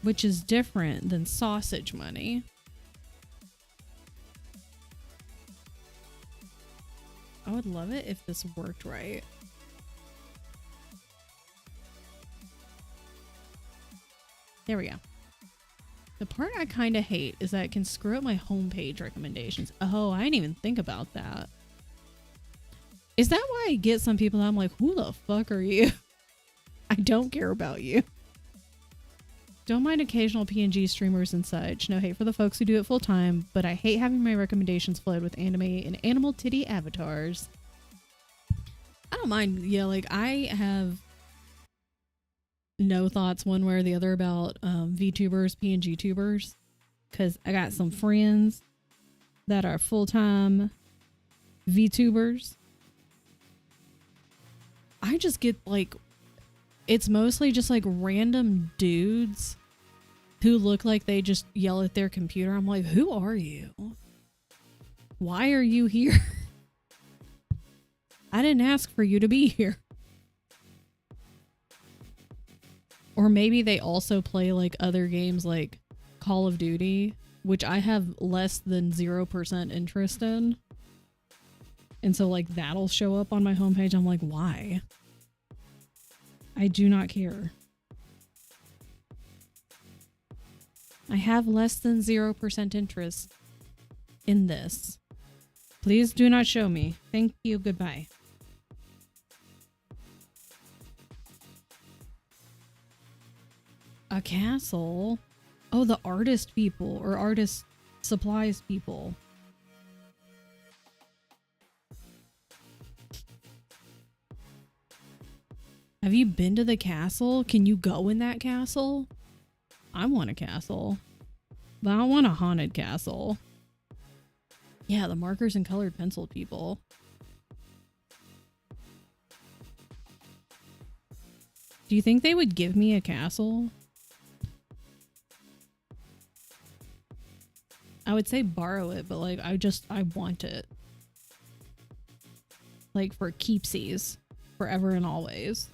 Which is different than sausage money. I would love it if this worked right. There we go. The part I kind of hate is that it can screw up my homepage recommendations. Oh, I didn't even think about that. Is that why I get some people that I'm like, who the fuck are you? I don't care about you. Don't mind occasional PNG streamers and such. No hate for the folks who do it full time, but I hate having my recommendations flood with anime and animal titty avatars. I don't mind. Yeah, like I have no thoughts one way or the other about VTubers, PNG tubers, because I got some friends that are full-time VTubers. I just get like, it's mostly just like random dudes who look like they just yell at their computer. I'm like, who are you? Why are you here? I didn't ask for you to be here. Or maybe they also play like other games like Call of Duty, which I have less than 0% interest in. And so like that'll show up on my homepage. I'm like, why? I do not care. I have less than 0% interest in this. Please do not show me. Thank you. Goodbye. A castle? Oh, the artist people or artist supplies people. Have you been to the castle? Can you go in that castle? I want a castle. But I want a haunted castle. Yeah, the markers and colored pencil people. Do you think they would give me a castle? I would say borrow it, but like I want it. Like for keepsies. Forever and always.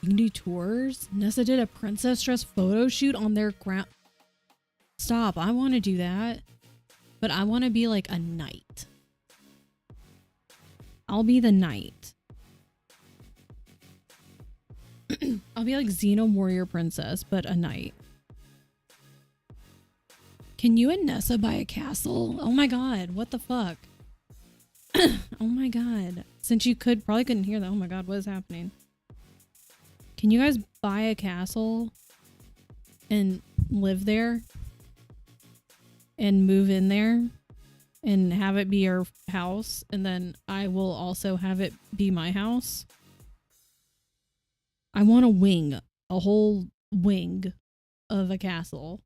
You can do tours. Nessa did a princess dress photo shoot on their ground. Stop. I want to do that. But I want to be like a knight. I'll be the knight. I'll be like Xena warrior princess, but a knight. Can you and Nessa buy a castle? Oh my god. What the fuck? Oh my god. Since you probably couldn't hear that. Oh my god. What is happening? Can you guys buy a castle and live there and move in there and have it be your house, and then I will also have it be my house? I want a whole wing of a castle.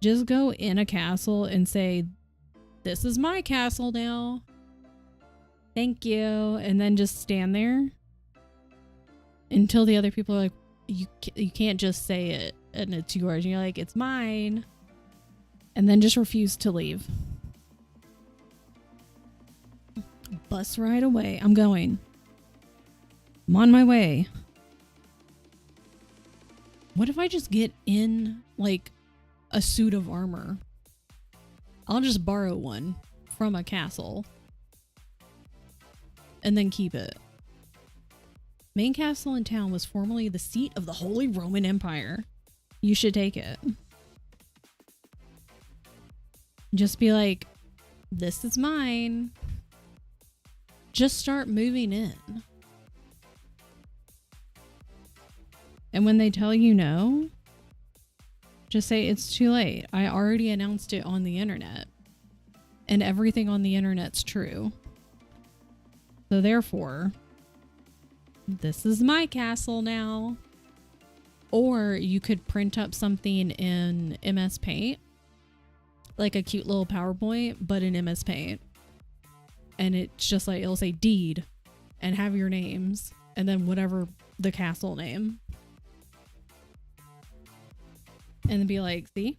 Just go in a castle and say, this is my castle now. Thank you. And then just stand there. Until the other people are like, you can't just say it and it's yours. And you're like, it's mine. And then just refuse to leave. Bus ride away. I'm going. I'm on my way. What if I just get in like a suit of armor? I'll just borrow one from a castle. And then keep it. Main castle in town was formerly the seat of the Holy Roman Empire. You should take it. Just be like, this is mine. Just start moving in. And when they tell you no, just say it's too late. I already announced it on the internet. and everything on the internet's true. So therefore, this is my castle now. Or you could print up something in MS Paint, like a cute little PowerPoint, but in MS Paint. And it's just like, it'll say deed and have your names and then whatever the castle name. And then be like, see?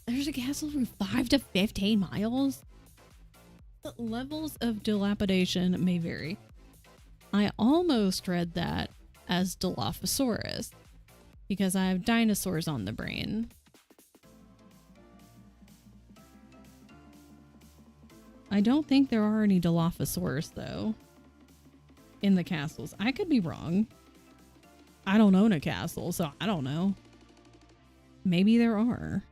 There's a castle from 5 to 15 miles. The levels of dilapidation may vary. I almost read that as Dilophosaurus because I have dinosaurs on the brain. I don't think there are any Dilophosaurus though in the castles. I could be wrong. I don't own a castle, so I don't know. Maybe there are.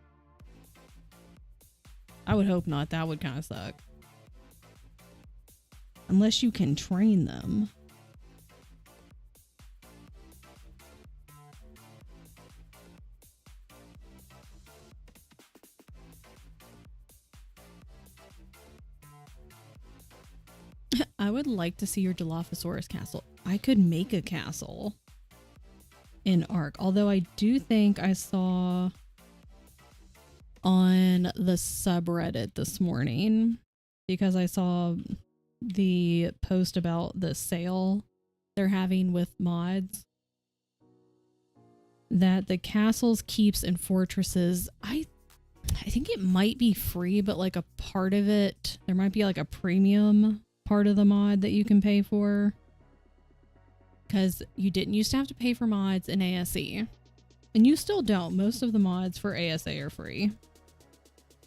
I would hope not. That would kind of suck. Unless you can train them. I would like to see your Dilophosaurus castle. I could make a castle in Ark. Although I do think I saw on the subreddit this morning, because I saw the post about the sale they're having with mods, that the castles, keeps, and fortresses, I think it might be free, but like a part of it, there might be like a premium part of the mod that you can pay for, because you didn't used to have to pay for mods in ASE, and you still don't. Most of the mods for ASA are free,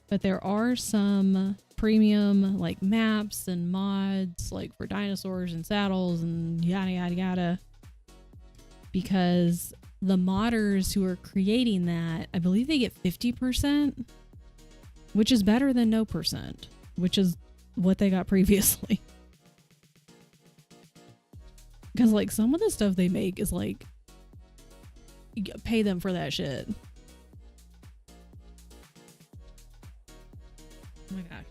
but there are some premium like maps and mods like for dinosaurs and saddles and yada yada yada, because the modders who are creating that, I believe they get 50%, which is better than no percent, which is what they got previously. Because like some of the stuff they make is like, you pay them for that shit. Oh my god.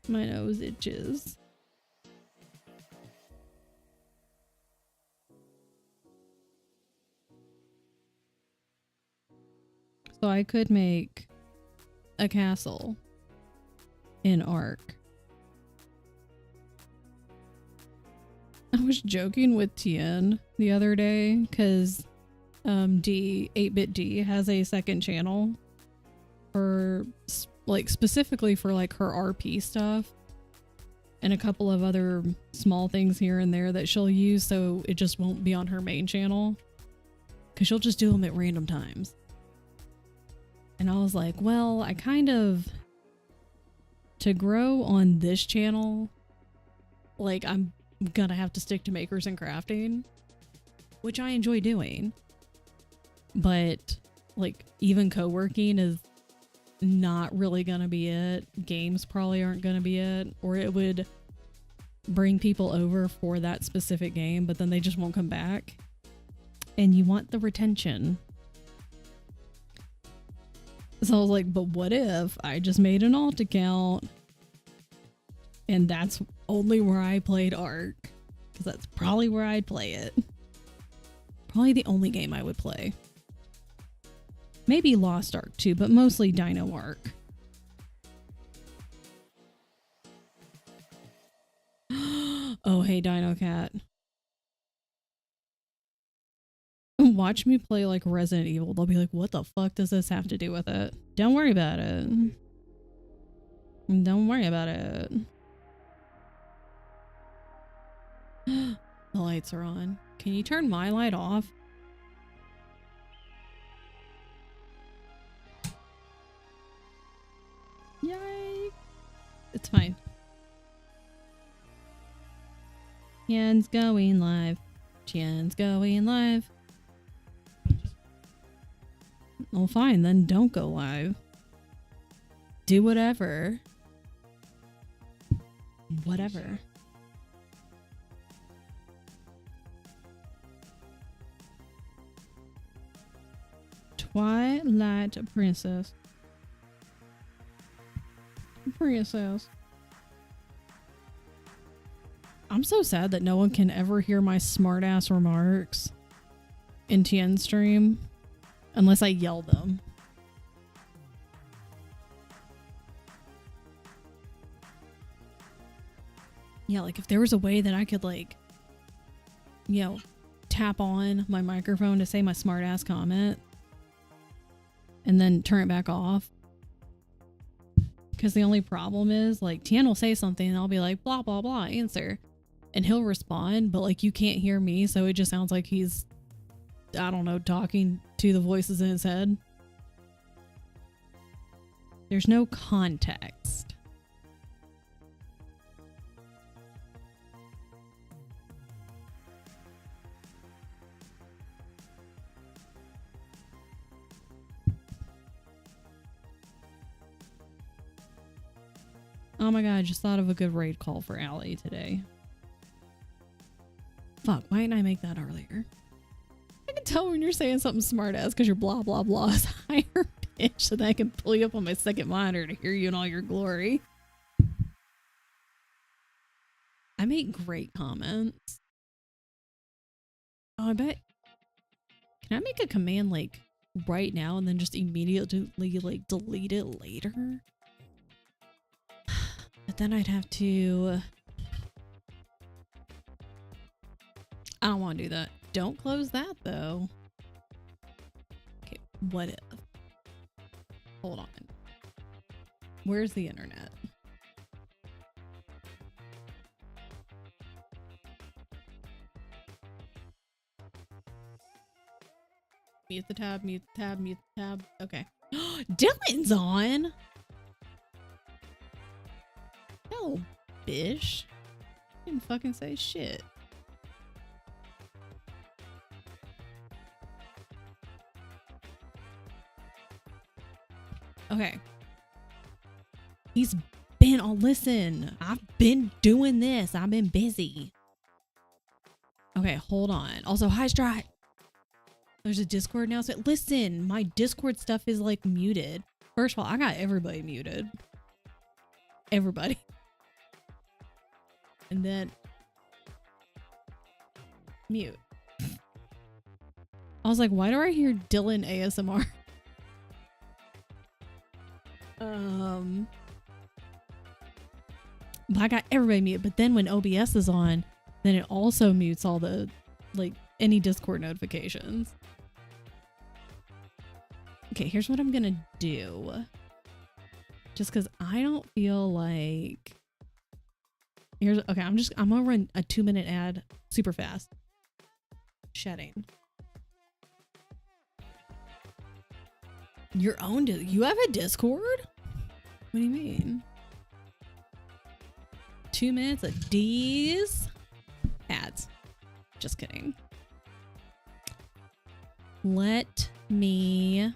My nose itches. So I could make a castle in Ark. I was joking with Tien the other day because 8-Bit D has a second channel for like specifically for like her RP stuff and a couple of other small things here and there that she'll use, so it just won't be on her main channel because she'll just do them at random times. And I was like, well, I kind of, to grow on this channel, like I'm gonna have to stick to makers and crafting, which I enjoy doing, but like even co-working is not really gonna be it. Games probably aren't gonna be it, or it would bring people over for that specific game, but then they just won't come back, and you want the retention. So I was like, but what if I just made an alt account and that's only where I played Ark? Because that's probably where I'd play it. Probably the only game I would play. Maybe Lost Ark too, but mostly Dino Ark. Oh, hey, Dino Cat. Watch me play like Resident Evil. They'll be like, what the fuck does this have to do with it? Don't worry about it. Don't worry about it. The lights are on. Can you turn my light off? Yay! It's fine. Tien's going live. Tien's going live. Well, fine, then don't go live. Do whatever. Whatever. Twilight Princess. Princess. I'm so sad that no one can ever hear my smart-ass remarks in TN stream unless I yell them. Yeah, like if there was a way that I could like, you know, tap on my microphone to say my smart-ass comment and then turn it back off. Because the only problem is like TN will say something and I'll be like, blah, blah, blah, answer. And he'll respond, but like you can't hear me, so it just sounds like he's, I don't know, talking to the voices in his head. There's no context. Oh my god, I just thought of a good raid call for Allie today. Fuck, why didn't I make that earlier? I can tell when you're saying something smart ass because your blah blah blah is higher pitch so that I can pull you up on my second monitor to hear you in all your glory. I make great comments. Oh, I bet. Can I make a command like right now and then just immediately like delete it later? But then I'd have to... I don't want to do that. Don't close that though. Okay, what if? Hold on. Where's the internet? Mute the tab, mute the tab, mute the tab. Okay. Dylan's on! No, bish. Didn't fucking say shit. Okay. He's been on. Listen, I've been doing this. I've been busy. Okay, hold on. Also, hi, Strat. There's a Discord now. So listen, my Discord stuff is like muted. First of all, I got everybody muted. Everybody. And then mute. I was like, why do I hear Dylan ASMR? But I got everybody mute. But then when OBS is on, then it also mutes all the, like, any Discord notifications. Okay, here's what I'm gonna do. Just because I don't feel like... Okay, I'm gonna run a 2-minute ad super fast. Shedding. Your own... You have a Discord? What do you mean? 2 minutes of D's ads. Just kidding. Let me...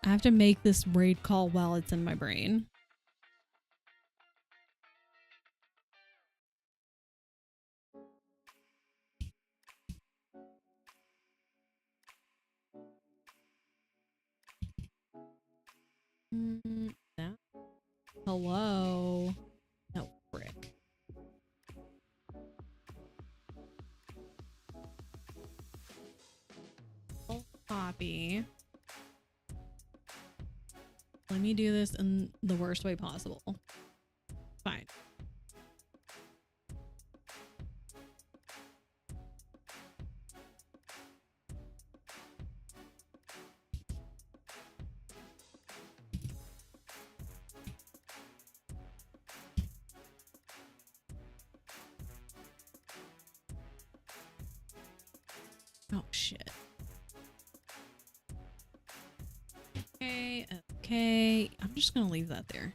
I have to make this raid call while it's in my brain. No. Hello. No, frick. Copy. Let me do this in the worst way possible. Fine. Oh, shit. Okay. I'm just gonna leave that there.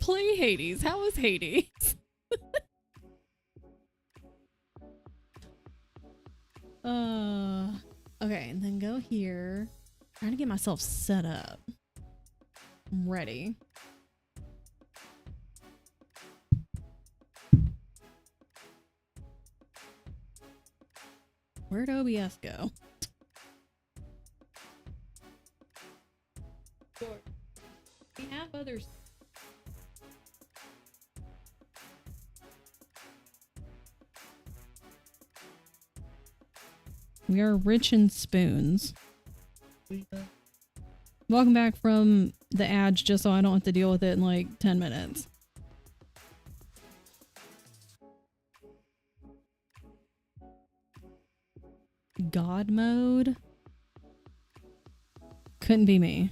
Play Hades. How is Hades? Okay, and then go here. Trying to get myself set up. I'm ready. Where'd OBS go? We have others. We are rich in spoons. Welcome back from the ads, just so I don't have to deal with it in like 10 minutes. God mode? Couldn't be me.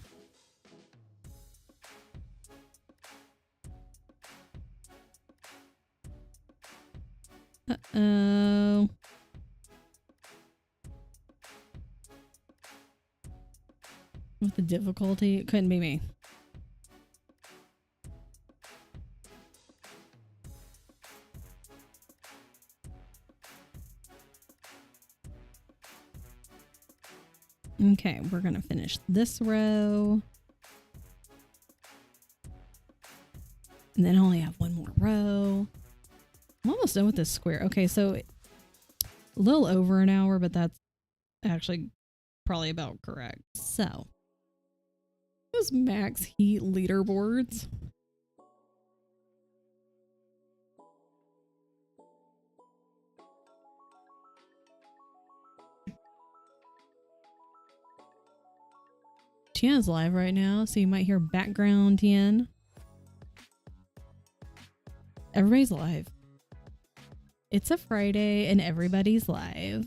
Uh-oh. With the difficulty, it couldn't be me. Okay, we're gonna finish this row. And then I only have one more row. I'm almost done with this square. Okay, so a little over an hour, but that's actually probably about correct. So, those max heat leaderboards. Tiana's live right now, so you might hear background Tian. Everybody's live. It's a Friday and everybody's live.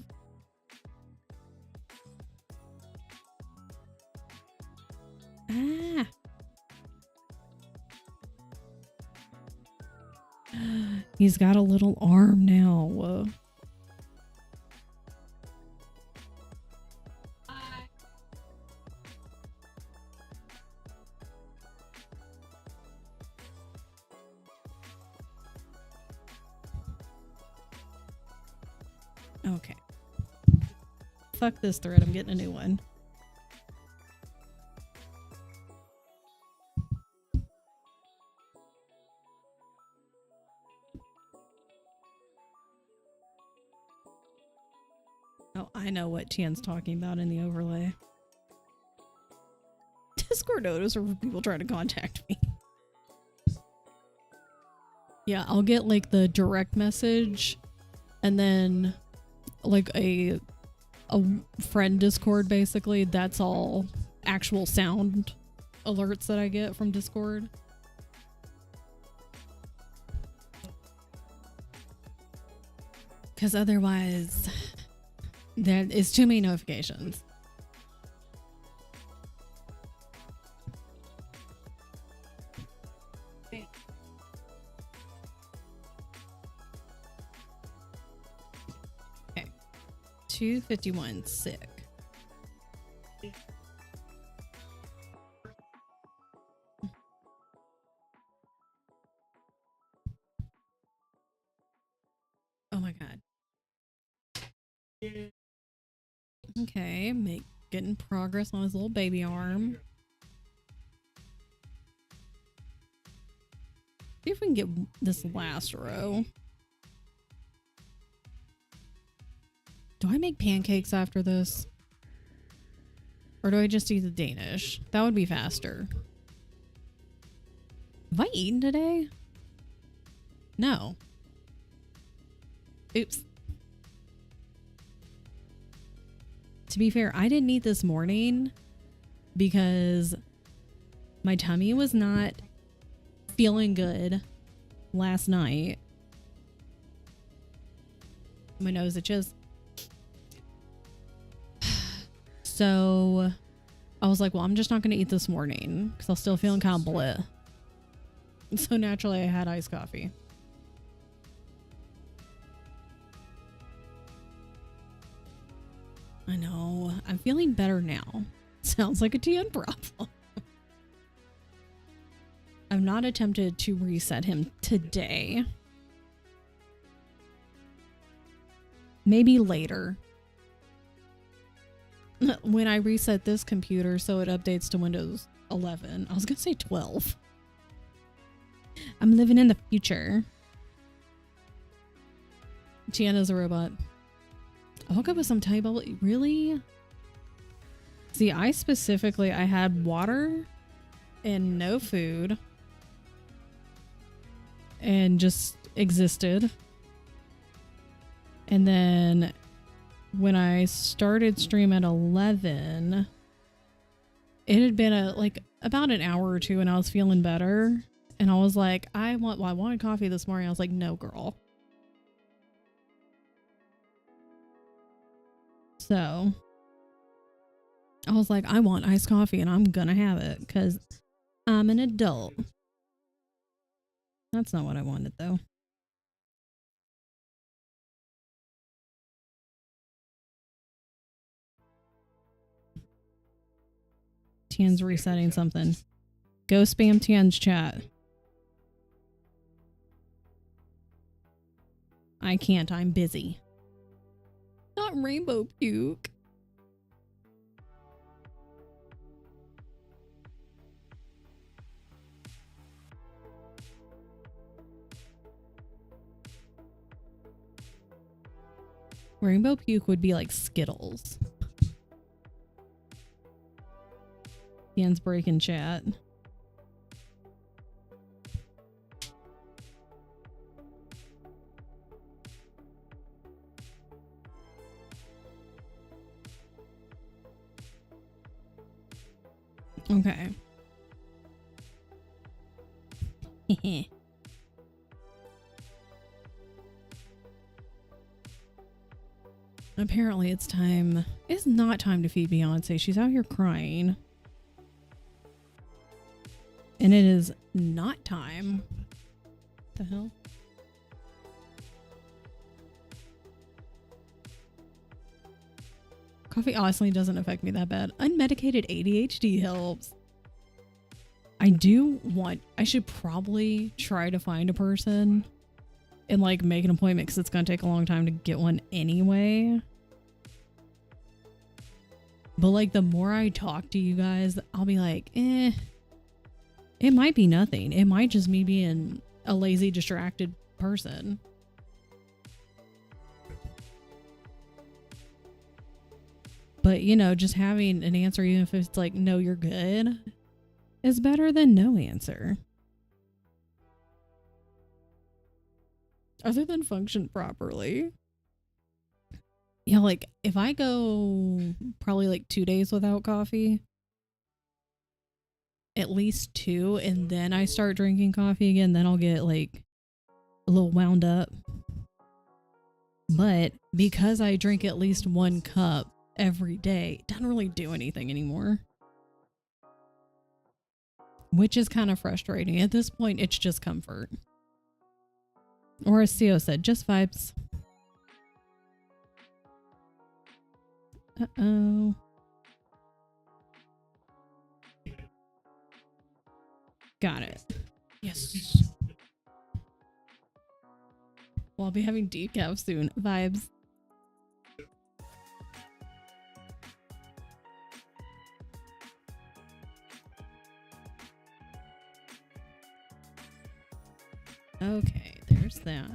Ah. He's got a little arm now. Whoa. Okay. Fuck this thread. I'm getting a new one. Oh, I know what Tian's talking about in the overlay. Discord notice for people trying to contact me. Yeah, I'll get like the direct message and then like a friend Discord basically. That's all actual sound alerts that I get from Discord. Because otherwise there is too many notifications. Okay. 251 sick. Oh my god. Okay, getting progress on his little baby arm. See if we can get this last row. Do I make pancakes after this? Or do I just eat the Danish? That would be faster. Have I eaten today? No. Oops. To be fair, I didn't eat this morning because my tummy was not feeling good last night. My nose itches. So I was like, well, I'm just not going to eat this morning because I'll still feeling kind of bleh. So naturally I had iced coffee. I know. I'm feeling better now. Sounds like a TN problem. I've not attempted to reset him today. Maybe later. When I reset this computer so it updates to Windows 11. I was going to say 12. I'm living in the future. Tiana's a robot. I woke up with some Thai bubble. Really? See, I had water and no food and just existed. And then when I started stream at 11, it had been about an hour or two and I was feeling better. And I was like, I wanted coffee this morning. I was like, no, girl. So I was like, I want iced coffee and I'm gonna have it because I'm an adult. That's not what I wanted though. Tian's resetting something. Go spam Tian's chat. I can't, I'm busy. Not rainbow puke. Rainbow puke would be like Skittles. Tian's breaking chat. Okay. Apparently it's time. It's not time to feed Beyonce. She's out here crying. And it is not time. What the hell? Coffee honestly doesn't affect me that bad. Unmedicated ADHD helps. I should probably try to find a person and like make an appointment because it's going to take a long time to get one anyway. But like the more I talk to you guys, I'll be like, it might be nothing. It might just me being a lazy, distracted person. But, you know, just having an answer, even if it's like, no, you're good, is better than no answer. Other than function properly. Yeah, like, if I go probably like 2 days without coffee, at least 2, and then I start drinking coffee again, then I'll get like a little wound up. But because I drink at least 1 cup every day, it doesn't really do anything anymore. Which is kind of frustrating. At this point, it's just comfort. Or as Theo said, just vibes. Uh-oh. Got it. Yes. Well, I'll be having decaf soon. Vibes. Okay, there's that.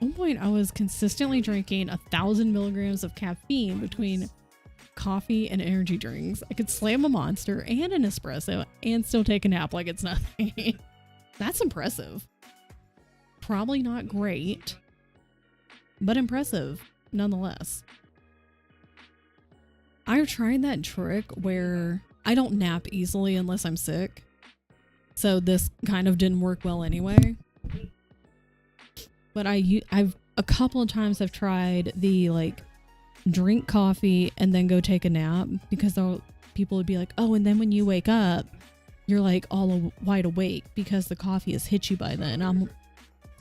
At one point, I was consistently drinking 1,000 milligrams of caffeine between coffee and energy drinks. I could slam a Monster and an espresso and still take a nap like it's nothing. That's impressive. Probably not great, but impressive nonetheless. I've tried that trick where I don't nap easily unless I'm sick. So this kind of didn't work well anyway. But I've a couple of times I've tried the like drink coffee and then go take a nap, because people would be like, oh, and then when you wake up, you're like all wide awake because the coffee has hit you by then.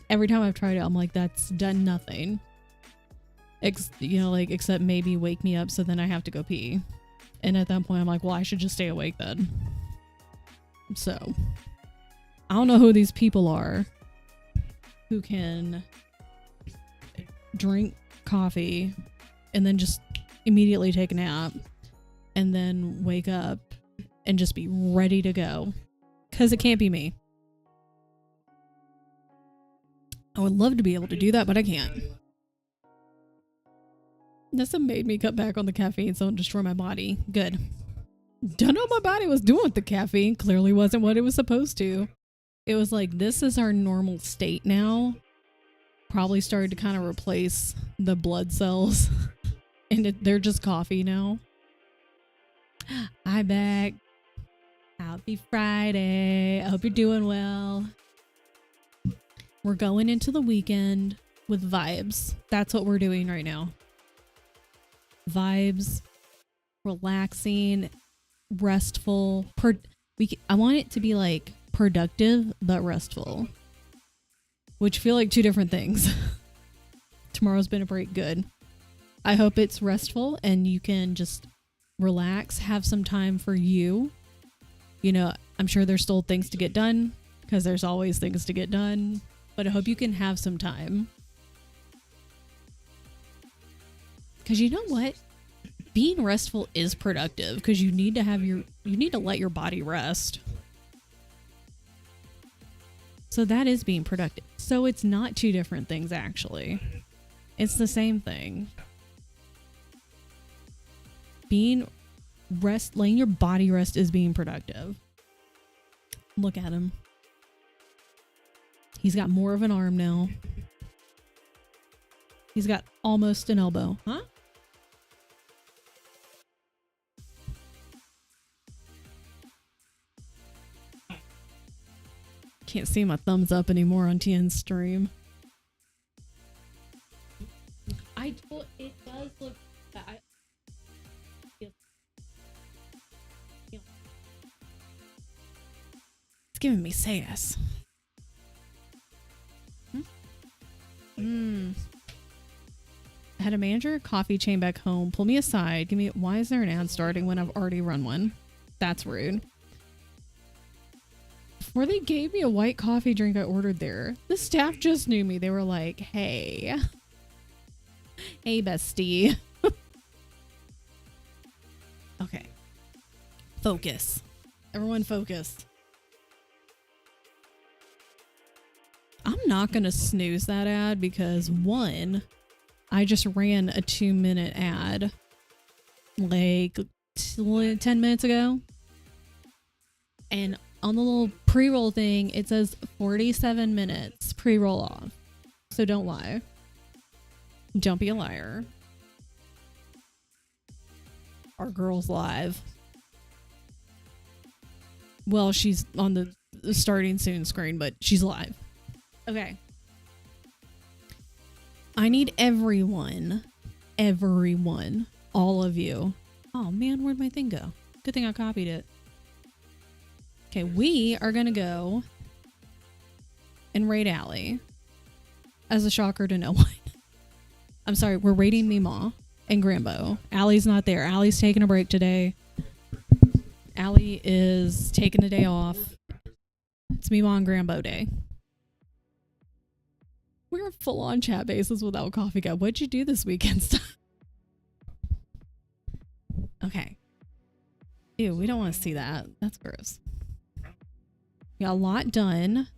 Every time I've tried it, I'm like, that's done nothing. Except maybe wake me up so then I have to go pee. And at that point, I'm like, well, I should just stay awake then. So, I don't know who these people are who can drink coffee and then just immediately take a nap and then wake up and just be ready to go. Because it can't be me. I would love to be able to do that, but I can't. This made me cut back on the caffeine so it don't destroy my body. Good. Don't know what my body was doing with the caffeine. Clearly wasn't what it was supposed to. It was like, this is our normal state now. Probably started to kind of replace the blood cells. And they're just coffee now. I'm back. Happy Friday. I hope you're doing well. We're going into the weekend with vibes. That's what we're doing right now. Vibes, relaxing, restful. I want it to be like productive but restful, which feel like two different things. Tomorrow's been a break. Good. I hope it's restful and you can just relax, have some time for you. You know, I'm sure there's still things to get done because there's always things to get done, but I hope you can have some time. Because you know what? Being restful is productive because you need to let your body rest. So that is being productive. So it's not two different things, actually. It's the same thing. Letting your body rest is being productive. Look at him. He's got more of an arm now. He's got almost an elbow. Huh? Can't see my thumbs up anymore on TN's stream. It does look... It's giving me sass. I had a manager coffee chain back home pull me aside. Why is there an ad starting when I've already run one? That's rude. Before they gave me a white coffee drink I ordered there, the staff just knew me. They were like, hey, bestie. Okay. Focus. Everyone focus. I'm not going to snooze that ad because, one, I just ran a 2-minute ad like 10 minutes ago. And on the little pre-roll thing, it says 47 minutes pre-roll off. So don't lie. Don't be a liar. Our girl's live. Well, she's on the starting soon screen, but she's live. Okay. I need everyone, all of you. Oh man, where'd my thing go? Good thing I copied it. Okay, we are gonna go and raid Allie. As a shocker to no one. I'm sorry, we're raiding Mima and Grambo. Allie's not there. Allie's taking a break today. Allie is taking a day off. It's Mima and Grambo day. We're full on chat bases without Coffee Guy. What'd you do this weekend? Okay. Ew, we don't want to see that. That's gross. Got a lot done.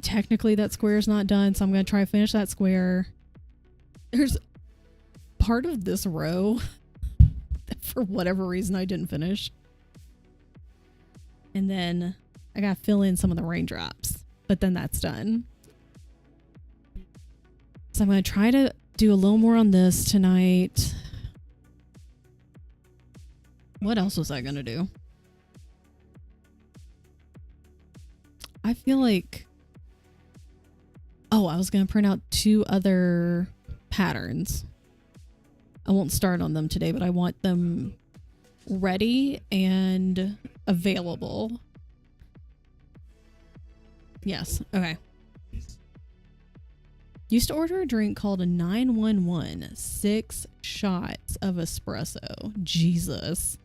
Technically that square's not done, so I'm going to try to finish that square. There's part of this row that for whatever reason I didn't finish. And then I got to fill in some of the raindrops, but then that's done. So I'm going to try to do a little more on this tonight. What else was I going to do? I feel like... Oh, I was going to print out 2 other patterns. I won't start on them today, but I want them ready and available. Yes. Okay. Used to order a drink called a 911. 6 shots of espresso. Jesus.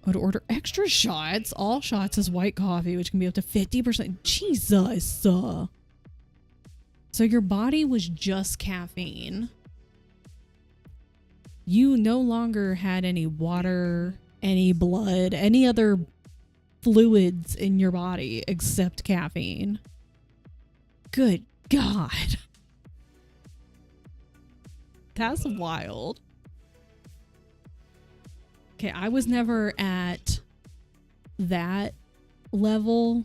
I would order extra shots. All shots is white coffee, which can be up to 50%. Jesus. So your body was just caffeine. You no longer had any water, any blood, any other fluids in your body except caffeine. Good God. That's wild. Okay, I was never at that level.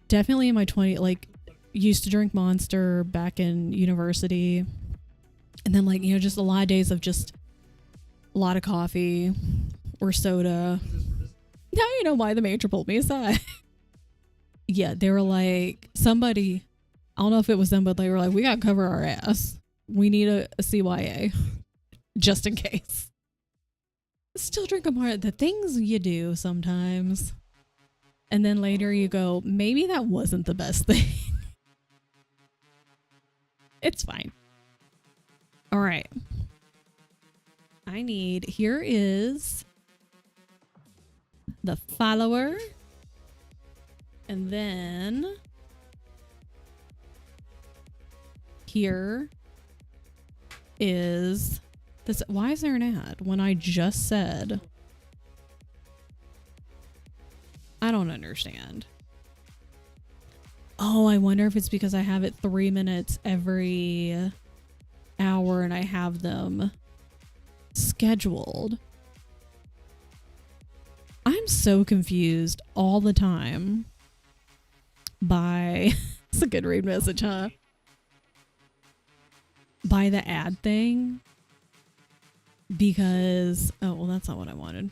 Definitely in my 20s, like, used to drink Monster back in university. And then, like, you know, just a lot of days of just a lot of coffee or soda. Now you know why the major pulled me aside. Yeah, they were like, somebody, I don't know if it was them, but they were like, we got to cover our ass. We need a CYA just in case. Still drink more. The things you do sometimes. And then later you go, maybe that wasn't the best thing. It's fine. All right. Here is the follower. And then here is this. Why is there an ad when I just said? I don't understand. Oh, I wonder if it's because I have it 3 minutes every hour and I have them scheduled. I'm so confused all the time by it's a good read message, huh? By the ad thing. Because oh well, that's not what I wanted.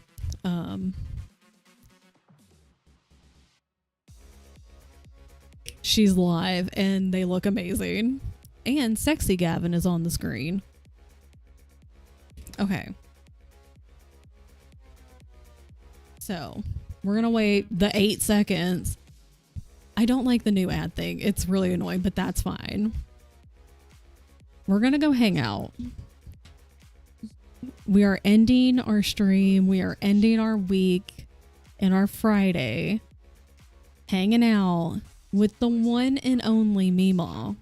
She's live and they look amazing. And sexy Gavin is on the screen. Okay. So we're gonna wait the 8 seconds. I don't like the new ad thing. It's really annoying, but that's fine. We're gonna go hang out. We are ending our stream. We are ending our week and our Friday hanging out with the one and only Mima.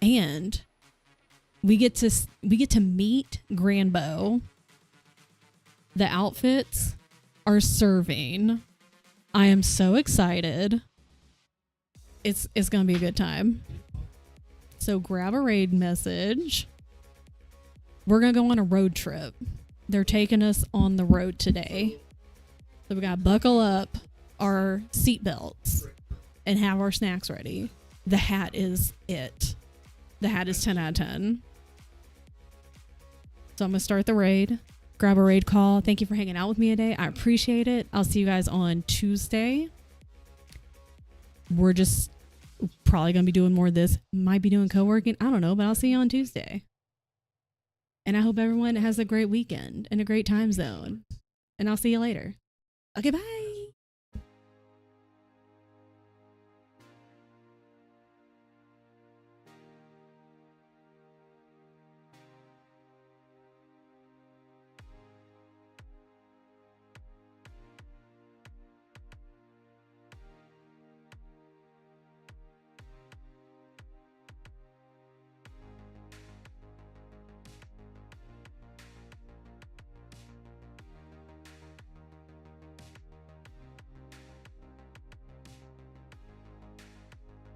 And we get to meet Granbo. The outfits are serving. I am so excited. It's gonna be a good time. So grab a raid message. We're gonna go on a road trip. They're taking us on the road today. So we gotta buckle up our seatbelts and have our snacks ready. The hat is it. The hat is 10 out of 10. So I'm gonna start the raid. Grab a raid call. Thank you for hanging out with me today. I appreciate it. I'll see you guys on Tuesday. We're just probably gonna be doing more of this. Might be doing co-working. I don't know, but I'll see you on Tuesday. And I hope everyone has a great weekend and a great time zone. And I'll see you later. Okay, bye.